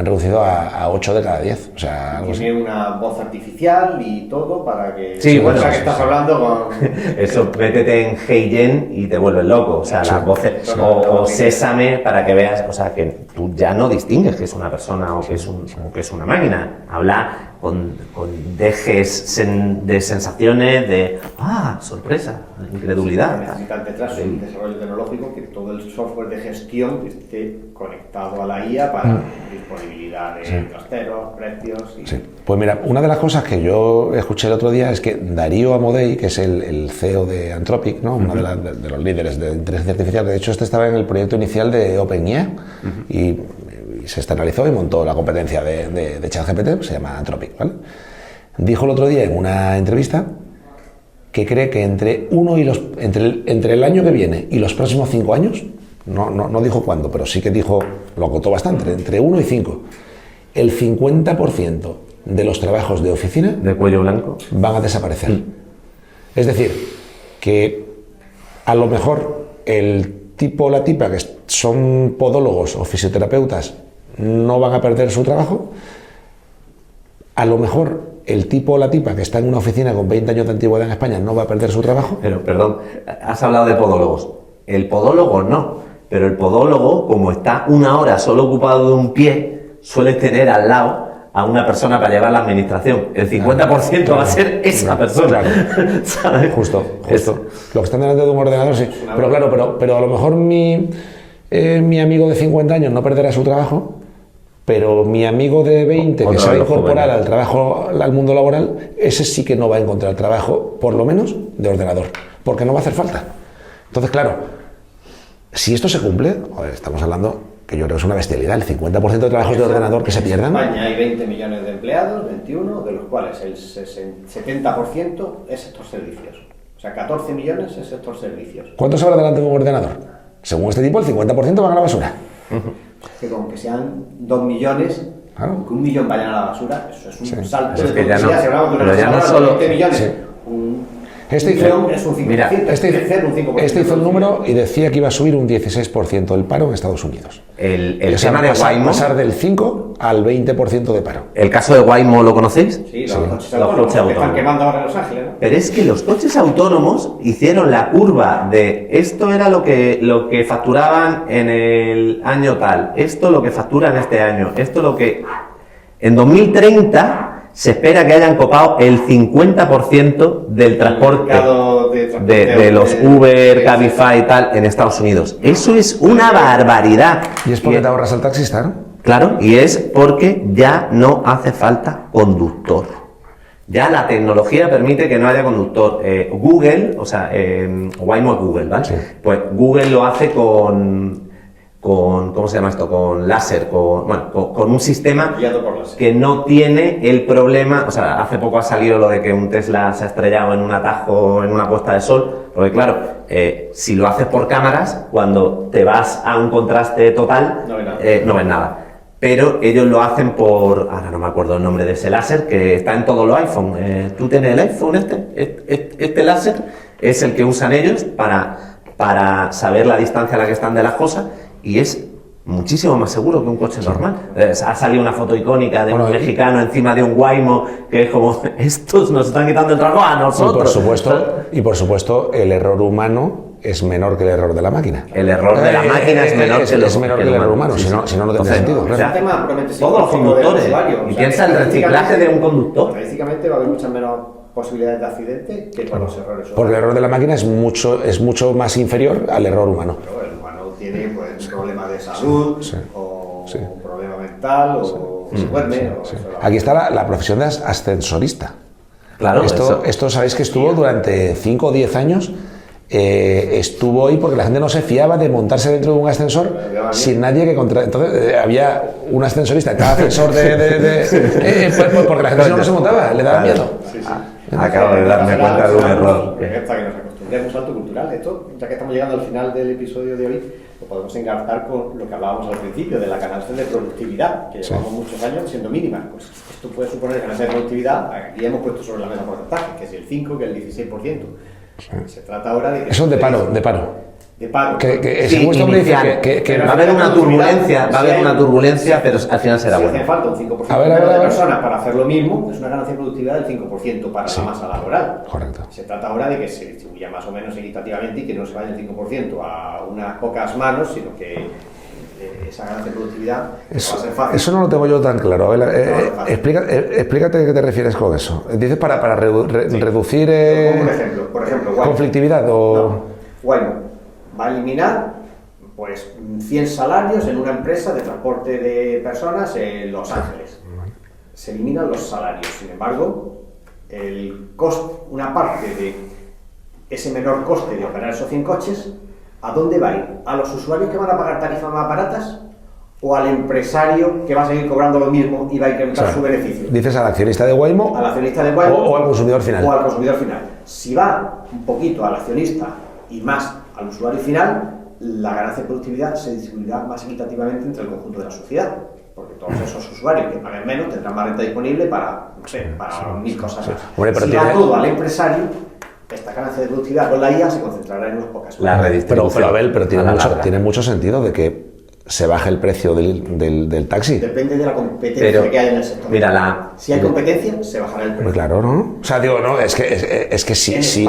reducido a 8 de cada 10. O sea, algo tiene así. Una voz artificial y todo para que... Sí, bueno, que estás hablando con... Eso, métete en HeyGen y te vuelves loco. O sea, las voces... O Sésame para que veas... O sea, que tú ya no distingues que es una persona o que es una máquina. Habla con dejes de sensaciones de... ¡Ah! Sorpresa, incredulidad. Necesitan detrás un desarrollo tecnológico, que todo el software de gestión esté conectado a la IA para disponibilidad de trasteros, precios... Y... Sí. Pues mira, una de las cosas que yo escuché el otro día es que Darío Amodei, que es el CEO de Anthropic, ¿no? Uno de los líderes de inteligencia artificial, de hecho este estaba en el proyecto inicial de OpenAI y se externalizó y montó la competencia de ChatGPT, se llama Anthropic, ¿vale? Dijo el otro día en una entrevista que cree que entre el año que viene y los próximos 5 años, no dijo cuándo, pero sí que dijo, lo acotó bastante, entre 1 y 5, el 50% de los trabajos de oficina de cuello blanco van a desaparecer. Es decir, que a lo mejor el tipo o la tipa que son podólogos o fisioterapeutas no van a perder su trabajo. A lo mejor el tipo o la tipa que está en una oficina con 20 años de antigüedad en España no va a perder su trabajo. Pero, perdón, has hablado de podólogos. El podólogo no, pero el podólogo, como está una hora solo ocupado de un pie, suele tener al lado a una persona para llevar la administración. El 50% va a ser esa persona. Claro. ¿Sabes? Justo. Lo que están delante de un ordenador, sí. Pero claro, pero a lo mejor mi amigo de 50 años no perderá su trabajo, pero mi amigo de 20 que se va a incorporar al trabajo, al mundo laboral, ese sí que no va a encontrar trabajo, por lo menos de ordenador, porque no va a hacer falta. Entonces, claro, si esto se cumple, estamos hablando que yo creo que es una bestialidad, el 50% de trabajos de ordenador que se pierdan. En España hay 20 millones de empleados, 21, de los cuales el 70% es sector servicios. O sea, 14 millones es sector servicios. ¿Cuánto se habrá delante de un ordenador? Según este tipo, el 50% van a la basura. Que como que sean 2 millones, claro, que 1 millón vayan a la basura, eso es un salto es de que ya no, si hablamos de una pero ya no persona solo, de 20 millones, sí. Este hizo el número y decía que iba a subir un 16% el paro en Estados Unidos. El tema de Waymo, pasar del 5 al 20% de paro. ¿El caso de Waymo lo conocéis? Sí, los coches autónomos que están quemando ahora en Los Ángeles, ¿no? Pero es que los coches autónomos hicieron la curva de esto era lo que facturaban en el año tal, esto lo que facturan este año, esto lo que... En 2030... se espera que hayan copado el 50% del transporte de los Uber, Cabify y tal en Estados Unidos. Eso es una barbaridad. Y es porque te ahorras al taxista, ¿no? Claro, y es porque ya no hace falta conductor. Ya la tecnología permite que no haya conductor. Google, o sea, Waymo es Google, ¿vale? Sí. Pues Google lo hace con ¿cómo se llama esto? Con láser, con un sistema que no tiene el problema, o sea, hace poco ha salido lo de que un Tesla se ha estrellado en un atajo, en una puesta de sol, porque claro, si lo haces por cámaras, cuando te vas a un contraste total, no ves nada. Pero ellos lo hacen ahora no me acuerdo el nombre de ese láser, que está en todos los iPhones. ¿Tú tienes el iPhone este láser es el que usan ellos para saber la distancia a la que están de las cosas, y es muchísimo más seguro que un coche normal. Ha salido una foto icónica de un mexicano encima de un Waymo, que es como, estos nos están quitando el trabajo a nosotros. Y por supuesto, el error humano es menor que el error de la máquina. El error de la máquina es menor que el error humano, si no tendría sentido. O sea, todos los conductores. Y piensa el reciclaje de un conductor. Estadísticamente va a haber muchas menos posibilidades de accidente que con los errores humanos. Porque el error de la máquina es mucho más inferior al error humano. Pero el humano tiene un problema de salud, o un problema mental, o se duerme. Aquí está la profesión de ascensorista. Claro, esto sabéis que estuvo durante 5 o 10 años. Estuvo ahí porque la gente no se fiaba de montarse dentro de un ascensor sin nadie que entonces había un ascensorista en cada ascensor porque la gente no se montaba, le daba miedo. Acabo de darme cuenta de un error. Para que nos acostumbremos a un salto cultural. Esto, ya que estamos llegando al final del episodio de hoy, lo podemos engarzar con lo que hablábamos al principio de la ganancia de productividad, que llevamos muchos años siendo mínima. Pues esto puede suponer ganancia de productividad. Aquí hemos puesto sobre la mesa porcentaje, que es el 5, que es el 16%. Se trata ahora de que... Eso de paro. De paro. Que Sí, según hombre dice que va a haber una turbulencia, pero al final será si bueno. hace falta un 5% A ver. de personas para hacer lo mismo, es una ganancia de productividad del 5% para la masa laboral. Correcto. Se trata ahora de que se distribuya más o menos equitativamente y que no se vaya el 5% a unas pocas manos, sino que esa ganancia de productividad va a ser fácil. Eso no lo tengo yo tan claro. A ver, explícate a qué te refieres con eso. ¿Dices para reducir Por ejemplo, Waymo. conflictividad o...? Waymo va a eliminar pues 100 salarios en una empresa de transporte de personas en Los Ángeles. Se eliminan los salarios. Sin embargo, el coste, una parte de ese menor coste de operar esos 100 coches, ¿a dónde va a ir? ¿A los usuarios que van a pagar tarifas más baratas? ¿O al empresario que va a seguir cobrando lo mismo y va a incrementar su beneficio? ¿Dices al accionista de Waymo? Al accionista de Waymo o al consumidor final. O al consumidor final. Si va un poquito al accionista y más al usuario final, la ganancia de productividad se distribuirá más equitativamente entre el conjunto de la sociedad. Porque todos esos usuarios que paguen menos tendrán más renta disponible para, no sé, para mil cosas más. Hombre, si va todo al empresario, esta ganancia de productividad con la IA se concentrará en unas pocas La redistribución. Pero Abel, tiene mucho sentido de que se baje el precio del taxi. Depende de la competencia que hay en el sector. Mira, si hay competencia, se bajará el precio. Pues claro, ¿no? O sea, digo, no, es que si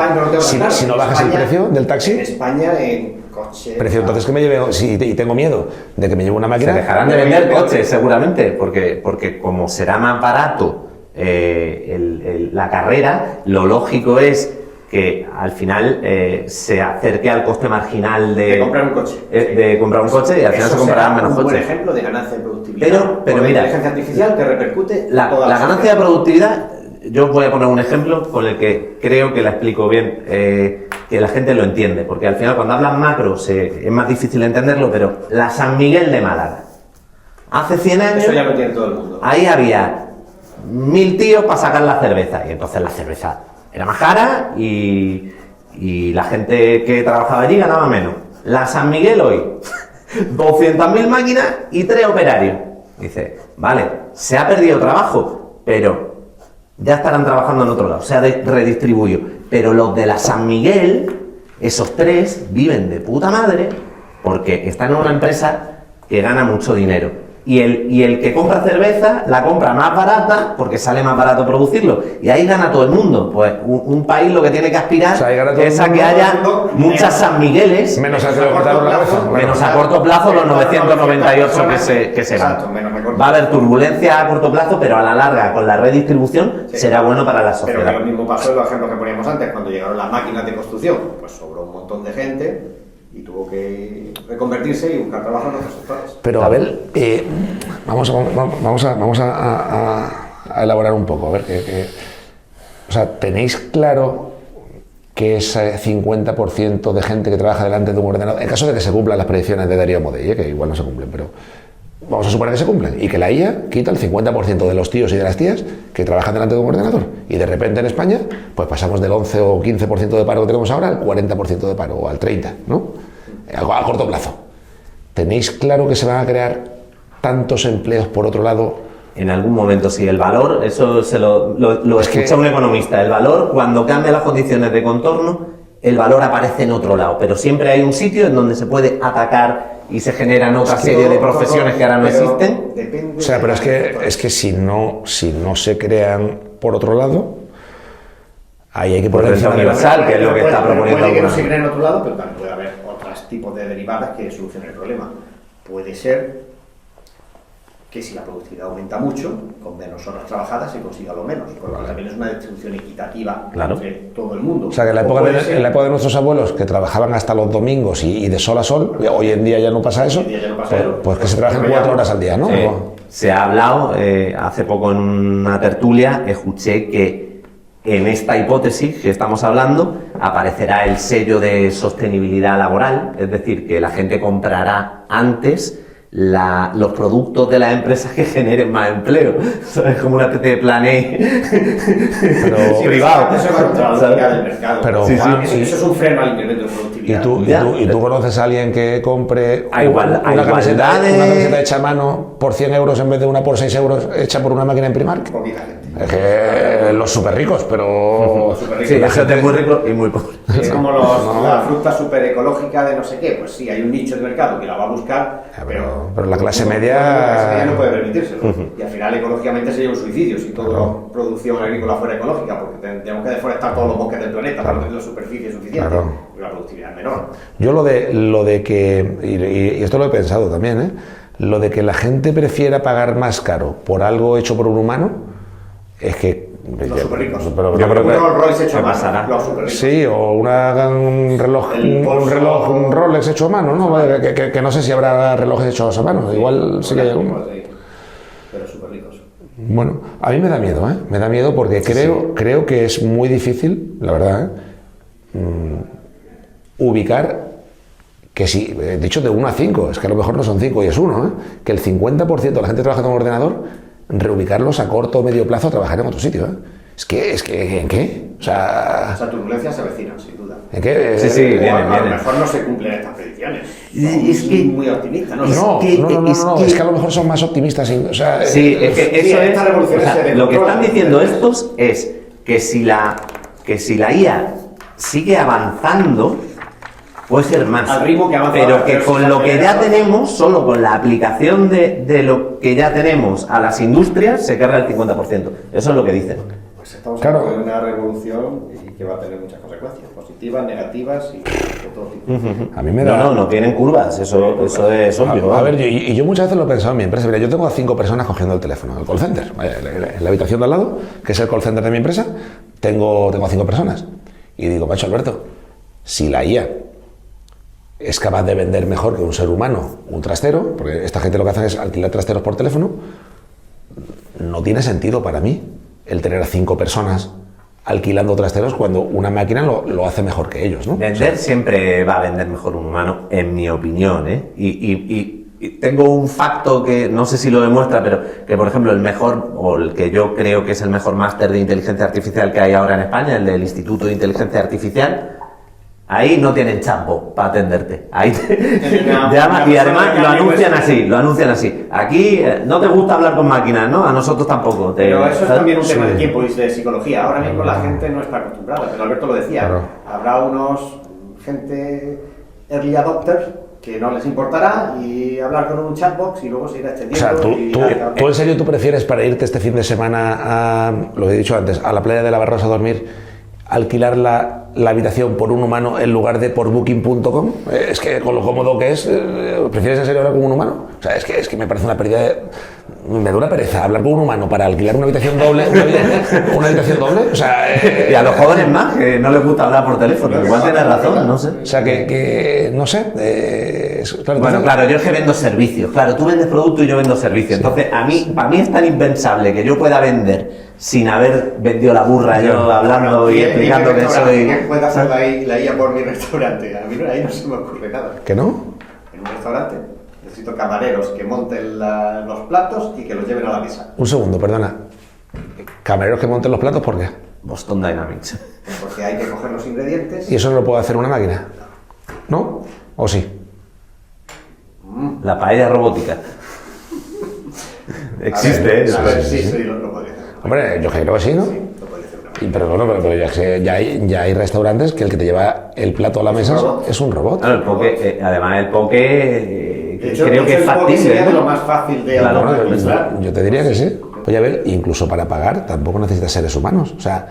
no bajas el precio del taxi... En España, en coche... Precio, entonces que me lleve... y tengo miedo de que me lleve una máquina... Se dejarán de vender coches, seguramente, porque como será más barato la carrera, lo lógico es que al final se acerque al coste marginal de comprar un coche. De comprar un coche y al final se comprarán menos coches. Un buen ejemplo de ganancia de productividad. Pero mira, la inteligencia artificial que repercute la ganancia de productividad, yo os voy a poner un ejemplo con el que creo que la explico bien, que la gente lo entiende, porque al final cuando hablan macro es más difícil entenderlo, pero la San Miguel de Málaga, hace 100 años, eso ya lo tiene todo el mundo. Ahí había 1000 tíos para sacar la cerveza, y entonces la cerveza era más cara y la gente que trabajaba allí ganaba menos. La San Miguel hoy, 200.000 máquinas y 3 operarios. Dice, vale, se ha perdido trabajo, pero ya estarán trabajando en otro lado, se ha redistribuido. Pero los de la San Miguel, esos 3, viven de puta madre porque están en una empresa que gana mucho dinero. Y el que compra cerveza la compra más barata porque sale más barato producirlo. Y ahí gana todo el mundo. Pues un país lo que tiene que aspirar es a que haya muchas San Migueles. Menos a cortar la cabeza. Menos a corto plazo los 998 que se van. Va a haber turbulencia a corto plazo, pero a la larga, con la redistribución, será bueno para la sociedad. Pero lo mismo pasó en los ejemplos que poníamos antes, cuando llegaron las máquinas de construcción. Pues sobró un montón de gente y tuvo que reconvertirse y buscar trabajo en otros sectores. Pero Abel, vamos a elaborar un poco. A ver, o sea, ¿tenéis claro que ese 50% de gente que trabaja delante de un ordenador, en caso de que se cumplan las predicciones de Darío Modell, que igual no se cumplen, pero vamos a suponer que se cumplen, y que la IA quita el 50% de los tíos y de las tías que trabajan delante de un ordenador, y de repente en España pues pasamos del 11 o 15% de paro que tenemos ahora al 40% de paro, o al 30%, ¿no? A corto plazo. ¿Tenéis claro que se van a crear tantos empleos por otro lado? En algún momento sí, el valor, eso se lo escucha un economista, el valor cuando cambian las condiciones de contorno, el valor aparece en otro lado, pero siempre hay un sitio en donde se puede atacar y se generan otra serie de profesiones que ahora no existen. O sea, pero es que si no se crean por otro lado, ahí hay que poner renta universal, que es lo que está proponiendo. Puede que no se creen en otro lado, pero también puede haber otros tipos de derivadas que solucionen el problema. Puede ser que si la productividad aumenta mucho, con menos horas trabajadas se consiga lo menos, porque también es una distribución equitativa entre todo el mundo. O sea, que en la época de nuestros abuelos, que trabajaban hasta los domingos y de sol a sol, hoy en día ya no pasa eso, pues que se trabajen 4 horas al día, ¿no? Se ha hablado, hace poco en una tertulia, escuché que en esta hipótesis que estamos hablando aparecerá el sello de sostenibilidad laboral, es decir, que la gente comprará antes los productos de las empresas que generen más empleo. Es como una especie de plan privado. Eso va contra la lógica del mercado. Pero, eso es un freno al incremento de productividad. ¿Y tú conoces a alguien que compre una camiseta hecha a mano por 100 euros en vez de una por 6 euros hecha por una máquina en Primark? Es que los súper ricos, pero... Sí, la gente es muy rico y muy pobre. Es como la fruta súper ecológica de no sé qué. Pues sí, hay un nicho de mercado que la va a buscar, pero la clase media... La clase media no puede permitírselo. Y al final, ecológicamente, sería un suicidio si toda producción agrícola fuera ecológica, porque tenemos que deforestar todos los bosques del planeta para tener la superficie suficiente. Y la productividad es menor. Yo lo de que... Y esto lo he pensado también, lo de que la gente prefiera pagar más caro por algo hecho por un humano, es que... Los súper ricos. Yo creo que... Un Rolls Royce hecho a mano. Los súper ricos. Sí, o un reloj Rolex hecho a mano, ¿no? Que no sé si habrá relojes hechos a mano. Igual sí que hay algunos. Pero súper ricos. Bueno, a mí me da miedo, ¿eh? Me da miedo porque creo que es muy difícil, la verdad, ubicar que si, dicho de 1 a 5, es que a lo mejor no son 5 y es 1, que el 50% de la gente trabaja con un ordenador, reubicarlos a corto o medio plazo a trabajar en otro sitio. Es que, ¿en qué? O sea... Esa turbulencia se avecina, sin duda. ¿En qué? Sí, viene. A lo mejor no se cumplen estas predicciones. Es que... muy optimistas, ¿no? No, es que a lo mejor son más optimistas. O sea, sí, es que eso es... O sea, lo que están diciendo estos es que si la IA sigue avanzando, puede ser más, al ritmo que avanza, pero que con lo que ya tenemos, solo con la aplicación de lo que ya tenemos a las industrias, se carga el 50%. Eso es lo que dicen. Pues estamos hablando de una revolución y que va a tener muchas consecuencias, positivas, negativas y de todo tipo. A mí me da... No tienen curvas, eso es obvio. A ver, yo muchas veces lo he pensado en mi empresa. Mira, yo tengo a 5 personas cogiendo el teléfono, el call center. En la habitación de al lado, que es el call center de mi empresa, tengo a 5 personas. Y digo, macho Alberto, si la IA es capaz de vender mejor que un ser humano un trastero, porque esta gente lo que hacen es alquilar trasteros por teléfono, no tiene sentido para mí el tener a 5 personas alquilando trasteros cuando una máquina lo hace mejor que ellos, ¿no? Vender siempre va a vender mejor un humano, en mi opinión, ¿eh? Y tengo un facto que no sé si lo demuestra, pero que por ejemplo el mejor, o el que yo creo que es el mejor máster de inteligencia artificial que hay ahora en España, el del Instituto de Inteligencia Artificial, ahí no tienen chatbot para atenderte. Ahí te llaman y además lo anuncian así. Aquí no te gusta hablar con máquinas, ¿no? A nosotros tampoco. Pero eso es también un tema de tiempo y de psicología. Ahora mismo la gente no está acostumbrada, pero Alberto lo decía. Claro. Habrá gente early adopters que no les importará y hablar con un chatbot y luego se irá extendiendo. O sea, ¿tú en serio tú prefieres para irte este fin de semana a, lo he dicho antes, a la playa de la Barrosa a dormir, alquilar la habitación por un humano en lugar de por booking.com? Es que con lo cómodo que es, ¿prefieres en serio hablar con un humano? O sea, es que me parece una pérdida de... Me da una pereza hablar con un humano para alquilar una habitación doble. ¿Una habitación doble? O sea... Y a los jóvenes más, que no les gusta hablar por teléfono. Igual tienes razón, no sé. O sea, que no sé. Claro, bueno, claro, yo es que vendo servicios. Claro, tú vendes producto y yo vendo servicios. Entonces, para mí es tan impensable que yo pueda vender sin haber vendido la burra yo hablando y explicando que soy... ¿Qué puede hacer la IA por mi restaurante? A mí ahí no se me ocurre nada. ¿Que no? En un restaurante necesito camareros que monten los platos y que los lleven a la mesa. Un segundo, perdona. ¿Camareros que monten los platos por qué? Boston Dynamics. Porque hay que coger los ingredientes. ¿Y eso no lo puede hacer una máquina? ¿No? ¿O sí? La paella robótica. Existe, ¿eh? A ver, sí, lo podría hacer. Hombre, yo creo que sí, ¿no? Sí, lo podría hacer. Pero bueno, pero ya hay restaurantes que el que te lleva el plato a la mesa es un robot. Claro, el poke, además el poke creo que es factible. Sería ¿no? lo más fácil de automatizar. Yo te diría que sí. Oye, a ver, incluso para pagar tampoco necesitas seres humanos. O sea,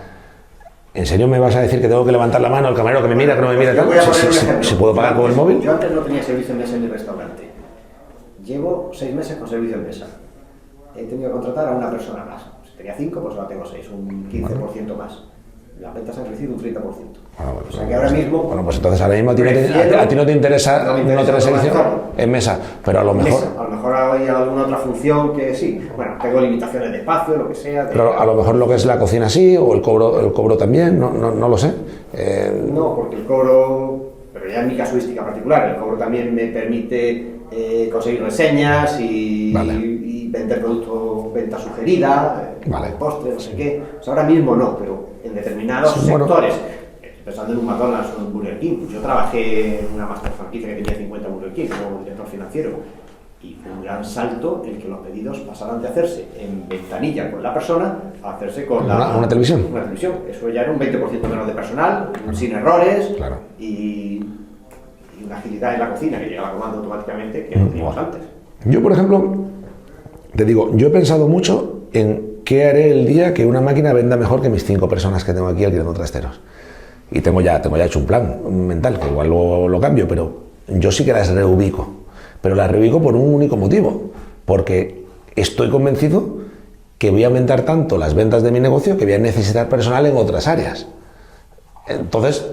¿en serio me vas a decir que tengo que levantar la mano al camarero que me mira, que no me mira tal? Si puedo pagar con el móvil. Yo antes no tenía servicio en mesa en mi restaurante. Llevo 6 meses con servicio en mesa. He tenido que contratar a una persona más. Si tenía 5, pues ahora tengo 6, un 15% más. Las ventas han crecido un 30%. O sea que ahora mismo... Bueno, pues entonces ahora mismo a ti no te interesa no tener servicio en mesa, pero a lo mejor... A lo mejor hay alguna otra función que sí. Bueno, tengo limitaciones de espacio, lo que sea. Pero a lo mejor lo que es la cocina sí, o el cobro también, no lo sé. No, porque el cobro... Pero ya en mi casuística particular, el cobro también me permite conseguir reseñas y vender productos, venta sugerida, postre, no sé qué. O sea, ahora mismo no, pero en determinados sectores, pensando en un McDonald's o en un Burger King. Yo trabajé en una master franquicia que tenía 50 Burger King como director financiero y fue un gran salto el que los pedidos pasaran de hacerse en ventanilla con la persona a hacerse con ¿Una televisión? Una televisión. Eso ya era un 20% menos de personal, sin errores, claro. y una agilidad en la cocina que llegaba comando automáticamente que no teníamos antes. Yo, por ejemplo, te digo, yo he pensado mucho en qué haré el día que una máquina venda mejor que mis 5 personas que tengo aquí alquilando trasteros. Y tengo ya hecho un plan mental, que igual lo cambio, pero yo sí que las reubico. Pero las reubico por un único motivo, porque estoy convencido que voy a aumentar tanto las ventas de mi negocio que voy a necesitar personal en otras áreas. Entonces,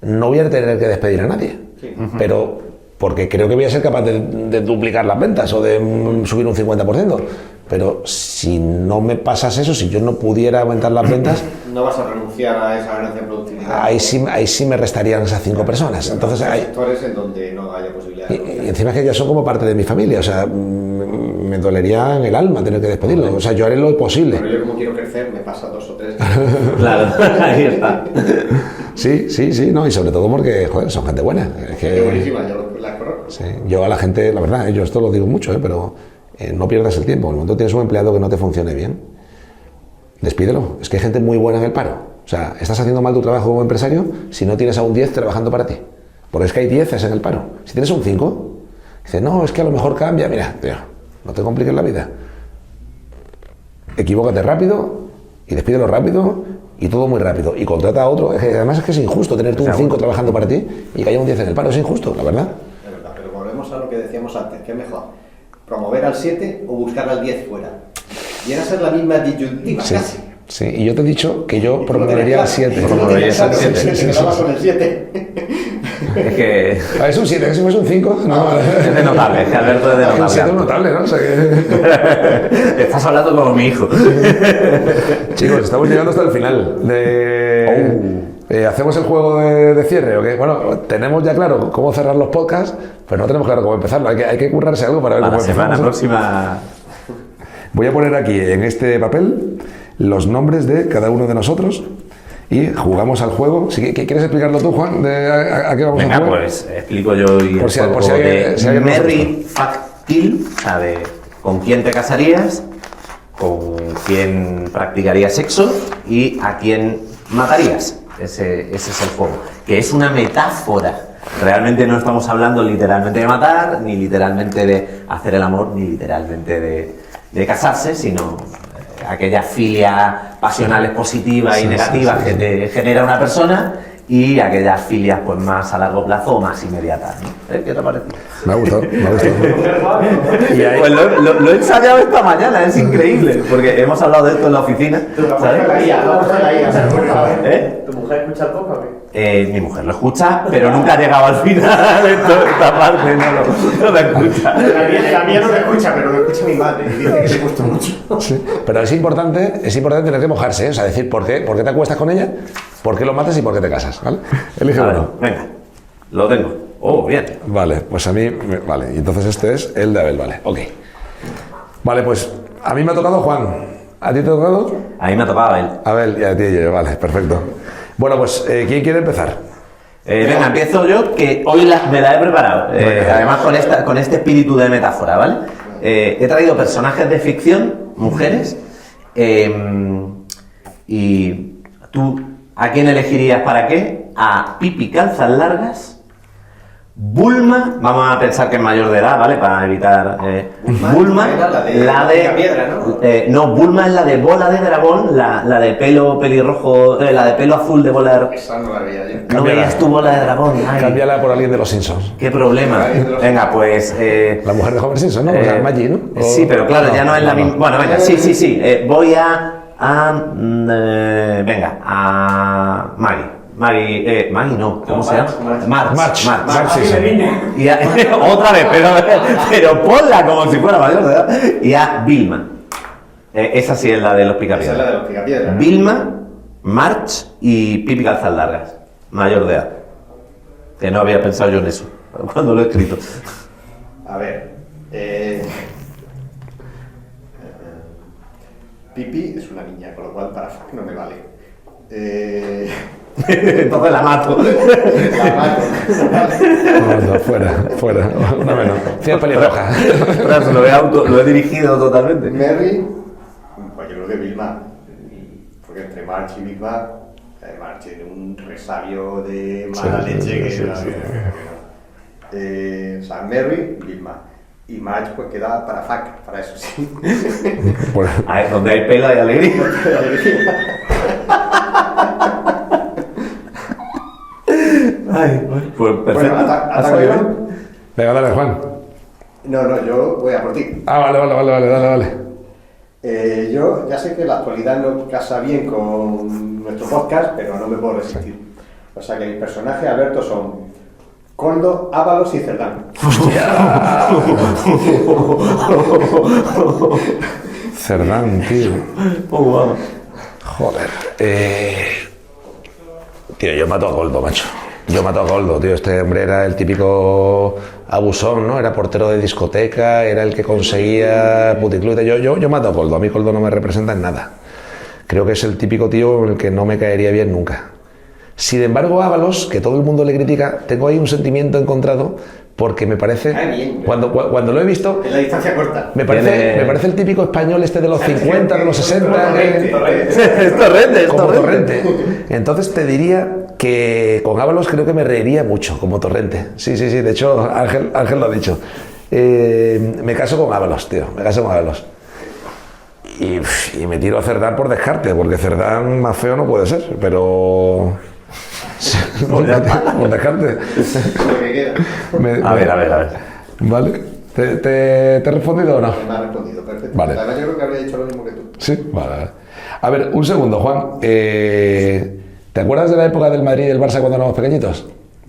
no voy a tener que despedir a nadie, sí. Pero porque creo que voy a ser capaz de duplicar las ventas o de subir un 50%. Pero si no me pasas eso, si yo no pudiera aumentar las ventas... No vas a renunciar a esa ganancia de productividad. Ahí sí me restarían esas 5 personas. Entonces, hay sectores en donde no haya posibilidad de... Y encima que ya son como parte de mi familia, o sea, me dolería en el alma tener que despedirlo. O sea, yo haré lo posible. Pero yo como quiero crecer, me pasa 2 o 3. Claro, ahí está. Sí, no, y sobre todo porque, joder, son gente buena. Es que, es buenísima, yo la conozco. Sí, yo a la gente, la verdad, yo esto lo digo mucho, pero no pierdas el tiempo. En el momento que tienes un empleado que no te funcione bien, despídelo. Es que hay gente muy buena en el paro. O sea, estás haciendo mal tu trabajo como empresario si no tienes a un 10 trabajando para ti. Porque es que hay 10 en el paro. Si tienes un 5, dices, no, es que a lo mejor cambia. Mira, tío, no te compliques la vida. Equivócate rápido y despídelo rápido y todo muy rápido. Y contrata a otro. Además es que es injusto tener tú un 5 trabajando para ti y que haya un 10 en el paro. Es injusto, la verdad. Es verdad, pero volvemos a lo que decíamos antes. ¿Qué es mejor? ¿Promover al 7 o buscar al 10 fuera? Viene a ser la misma disyuntiva, sí, casi. Sí, y yo te he dicho que yo promovería al 7. Promoverías al 7. Se quedaba con el 7. Es que... Es un 7, si fuese un 5. No, es de notable, es que Alberto es de notable. Un 7 es notable, ¿no? O sea que... Estás hablando como mi hijo. Chicos, estamos llegando hasta el final. ¿Hacemos el juego de cierre o qué? Bueno, tenemos ya claro cómo cerrar los podcasts, pero no tenemos claro cómo empezarlo. Hay que currarse algo para ver cómo empezamos. La semana próxima... Voy a poner aquí en este papel los nombres de cada uno de nosotros y jugamos al juego. ¿Quieres explicarlo tú, Juan? ¿A qué vamos a jugar? Venga, pues explico yo y por el juego de Merry Fuck Kill, o sea, de con quién te casarías, con quién practicarías sexo y a quién matarías. Ese es el juego, que es una metáfora. Realmente no estamos hablando literalmente de matar, ni literalmente de hacer el amor, ni literalmente de casarse, sino aquellas filias pasionales positivas y negativas que te genera una persona y aquellas filias pues más a largo plazo o más inmediatas, ¿no? ¿Qué te parece? Me ha gustado. Pues lo he ensayado esta mañana, es increíble, porque hemos hablado de esto en la oficina. ¿Sabes? ¿Tu mujer escucha el podcast o qué? Mi mujer lo escucha, pero nunca ha llegado al final de esta parte, no la escucha. La mía no lo escucha, pero lo escucha mi madre y dice que le gusta mucho. Sí. Pero es importante tener que mojarse, ¿eh? O sea, decir por qué te acuestas con ella, por qué lo matas y por qué te casas, ¿vale? Elige uno. Venga, lo tengo. Oh, bien. Vale, pues a mí, vale, y entonces este es el de Abel, vale, ok. Vale, pues a mí me ha tocado Juan. ¿A ti te ha tocado? A mí me ha tocado Abel. Abel, y a ti yo, vale, perfecto. Bueno, pues, ¿quién quiere empezar? Venga, empiezo yo, que hoy me la he preparado. Además, con este espíritu de metáfora, ¿vale? He traído personajes de ficción, mujeres, y tú, ¿a quién elegirías para qué? A Pipi Calzas Largas, Bulma, vamos a pensar que es mayor de edad, ¿vale? Para evitar... Bulma, la de piedra, ¿no? No, Bulma es la de bola de dragón, la de pelo pelirrojo, la de pelo azul de bola de dragón. Esa no la veía yo. No veías tu bola de dragón. Ay, cámbiala por alguien de los Simpsons. Qué problema. Venga, pues... la mujer de Homer Simpson, ¿no? O sea, Maggie, ¿no? Sí, pero claro, ya no es la misma... Bueno, venga, sí. Voy a Maggie. Maggie no, ¿cómo se llama? March. Y otra vez, pero ponla como si fuera mayor de edad. Y a Vilma. Esa sí es la de los Picapiedras. Esa es la de los Picapiedras. Vilma, March y Pipi Calzas Largas, mayor de edad. Que no había pensado yo en eso cuando lo he escrito. A ver. Pipi es una niña, con lo cual para fuck no me vale. Entonces la mato. No, fuera. Una menos. 100 pelirroja. Claro, lo he dirigido totalmente. Merry, pues yo creo que Vilma, porque entre March y Vilma, March tiene un resabio de mala leche que o sea, Merry, Vilma. Y March pues queda para FAC, para eso sí. Bueno. Ahí, donde hay pelo hay alegría. Ay, pues perfecto. Bueno, ¿ataco yo? Venga, dale, Juan. No, yo voy a por ti. Vale. Yo ya sé que la actualidad no casa bien con nuestro podcast, pero no me puedo resistir. O sea que mis personajes, Alberto, son Coldo, Ábalos y Cerdán. Cerdán, tío. Vamos. Joder. Tío, yo mato a Coldo, macho. Yo mato a Coldo, tío. Este hombre era el típico abusón, ¿no? Era portero de discoteca, era el que conseguía puticlute. Yo mato a Coldo. A mí Coldo no me representa en nada. Creo que es el típico tío en el que no me caería bien nunca. Sin embargo, Ábalos, que todo el mundo le critica, tengo ahí un sentimiento encontrado porque me parece, cuando lo he visto, en la distancia corta, me parece el típico español este de los 50, de los 60, es Torrente. Entonces te diría que con Ábalos creo que me reiría mucho, como Torrente. Sí, de hecho Ángel lo ha dicho. Me caso con Ábalos, tío, Y me tiro a Cerdán por descarte, porque Cerdán más feo no puede ser, pero... por descarte. A ver. ¿Vale? ¿Te he respondido o no? Me ha respondido, perfecto. Vale. Además yo creo que habría dicho lo mismo que tú. Sí, vale. A ver, un segundo, Juan. ¿Te acuerdas de la época del Madrid y del Barça cuando éramos pequeñitos?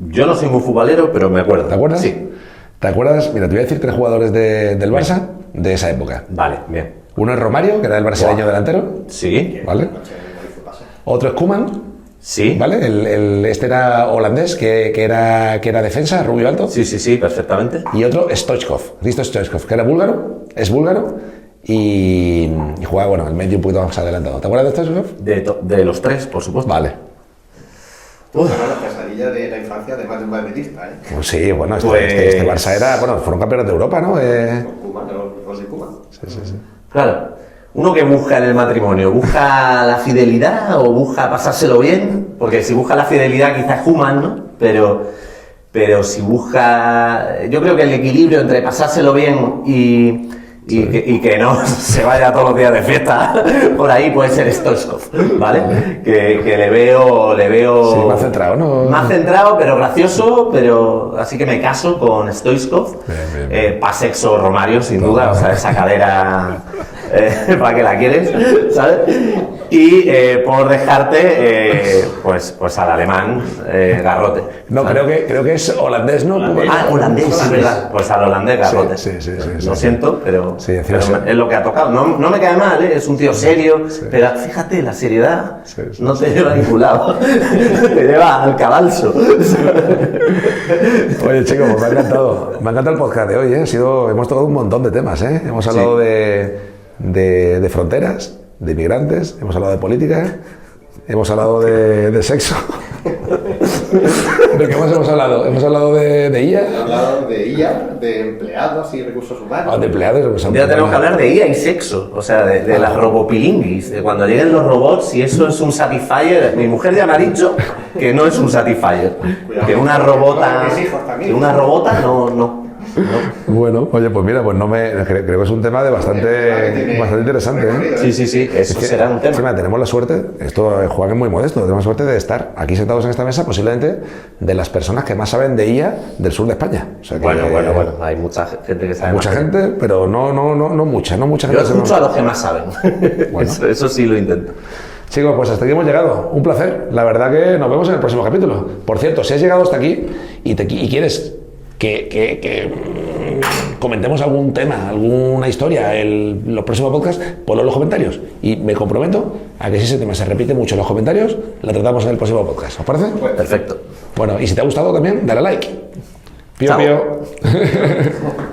Yo no soy muy futbolero, pero me acuerdo. ¿Te acuerdas? Sí. ¿Te acuerdas? Mira, te voy a decir 3 jugadores del Barça de esa época. Vale, bien. Uno es Romario, que era el brasileño delantero. Sí. ¿Vale? Otro es Koeman. Sí. ¿Vale? Este era holandés, que era defensa, rubio alto. Sí, perfectamente. Y otro, Stoichkov, Hristo Stoichkov, que era búlgaro, es búlgaro y jugaba, bueno, el medio un poquito más adelantado. ¿Te acuerdas de Stoichkov? De los 3, por supuesto. Vale. La pesadilla de la infancia de más de un madridista, ¿eh? Pues sí, bueno, este Barça era, bueno, fueron campeones de Europa, ¿no? Los de Cuba. Sí. Claro. Uno que busca en el matrimonio, ¿busca la fidelidad o busca pasárselo bien? Porque si busca la fidelidad quizás Koeman, ¿no? Pero si busca... Yo creo que el equilibrio entre pasárselo bien y que no se vaya todos los días de fiesta por ahí puede ser Stoichkov, ¿vale? Que le veo... Sí, más centrado, ¿no? Más centrado, pero gracioso, pero... Así que me caso con Stoichkov. Bien. Pasexo Romario, sin duda, o sea, esa cadera... para que la quieres, ¿sabes? Y por dejarte, pues al alemán, Garrote. No, ¿sabes? creo que es holandés, ¿no? Holandés, sí, ¿verdad? Pues al holandés Garrote. Sí. Lo siento, pero, sí, es lo que ha tocado. No me cae mal, ¿eh? Es un tío serio, pero fíjate, la seriedad no te lleva a ningún lado, te lleva al cabalso. Oye, chicos, pues me ha encantado el podcast de hoy, ¿eh? Hemos tocado un montón de temas, ¿eh? Hemos hablado de fronteras, de inmigrantes, hemos hablado de política, hemos hablado de sexo. ¿De qué más hemos hablado? Hemos hablado de IA. Hemos hablado de IA, de empleados y recursos humanos. De empleados y recursos humanos. Ya tenemos que hablar de IA y sexo, o sea, de las robopilinguis, de cuando lleguen los robots, y eso es un satisfier. Mi mujer ya me ha dicho que no es un satisfier, que una robota no. Bueno, oye, pues mira, pues creo que es un tema bastante interesante, ¿eh? Sí, eso será un tema. Encima, tenemos la suerte, Juan es muy modesto, tenemos la suerte de estar aquí sentados en esta mesa, posiblemente de las personas que más saben de IA del sur de España. O sea que, bueno, hay mucha gente que sabe. Mucha gente, pero no mucha gente. Yo escucho a los que más saben. Bueno. Eso sí lo intento. Chicos, pues hasta aquí hemos llegado. Un placer. La verdad que nos vemos en el próximo capítulo. Por cierto, si has llegado hasta aquí y quieres que comentemos algún tema, alguna historia en los próximos podcasts, ponlo en los comentarios. Y me comprometo a que si ese tema se repite mucho en los comentarios, la tratamos en el próximo podcast. ¿Os parece? Perfecto. Bueno, y si te ha gustado también, dale a like. Pío, Chao. pío.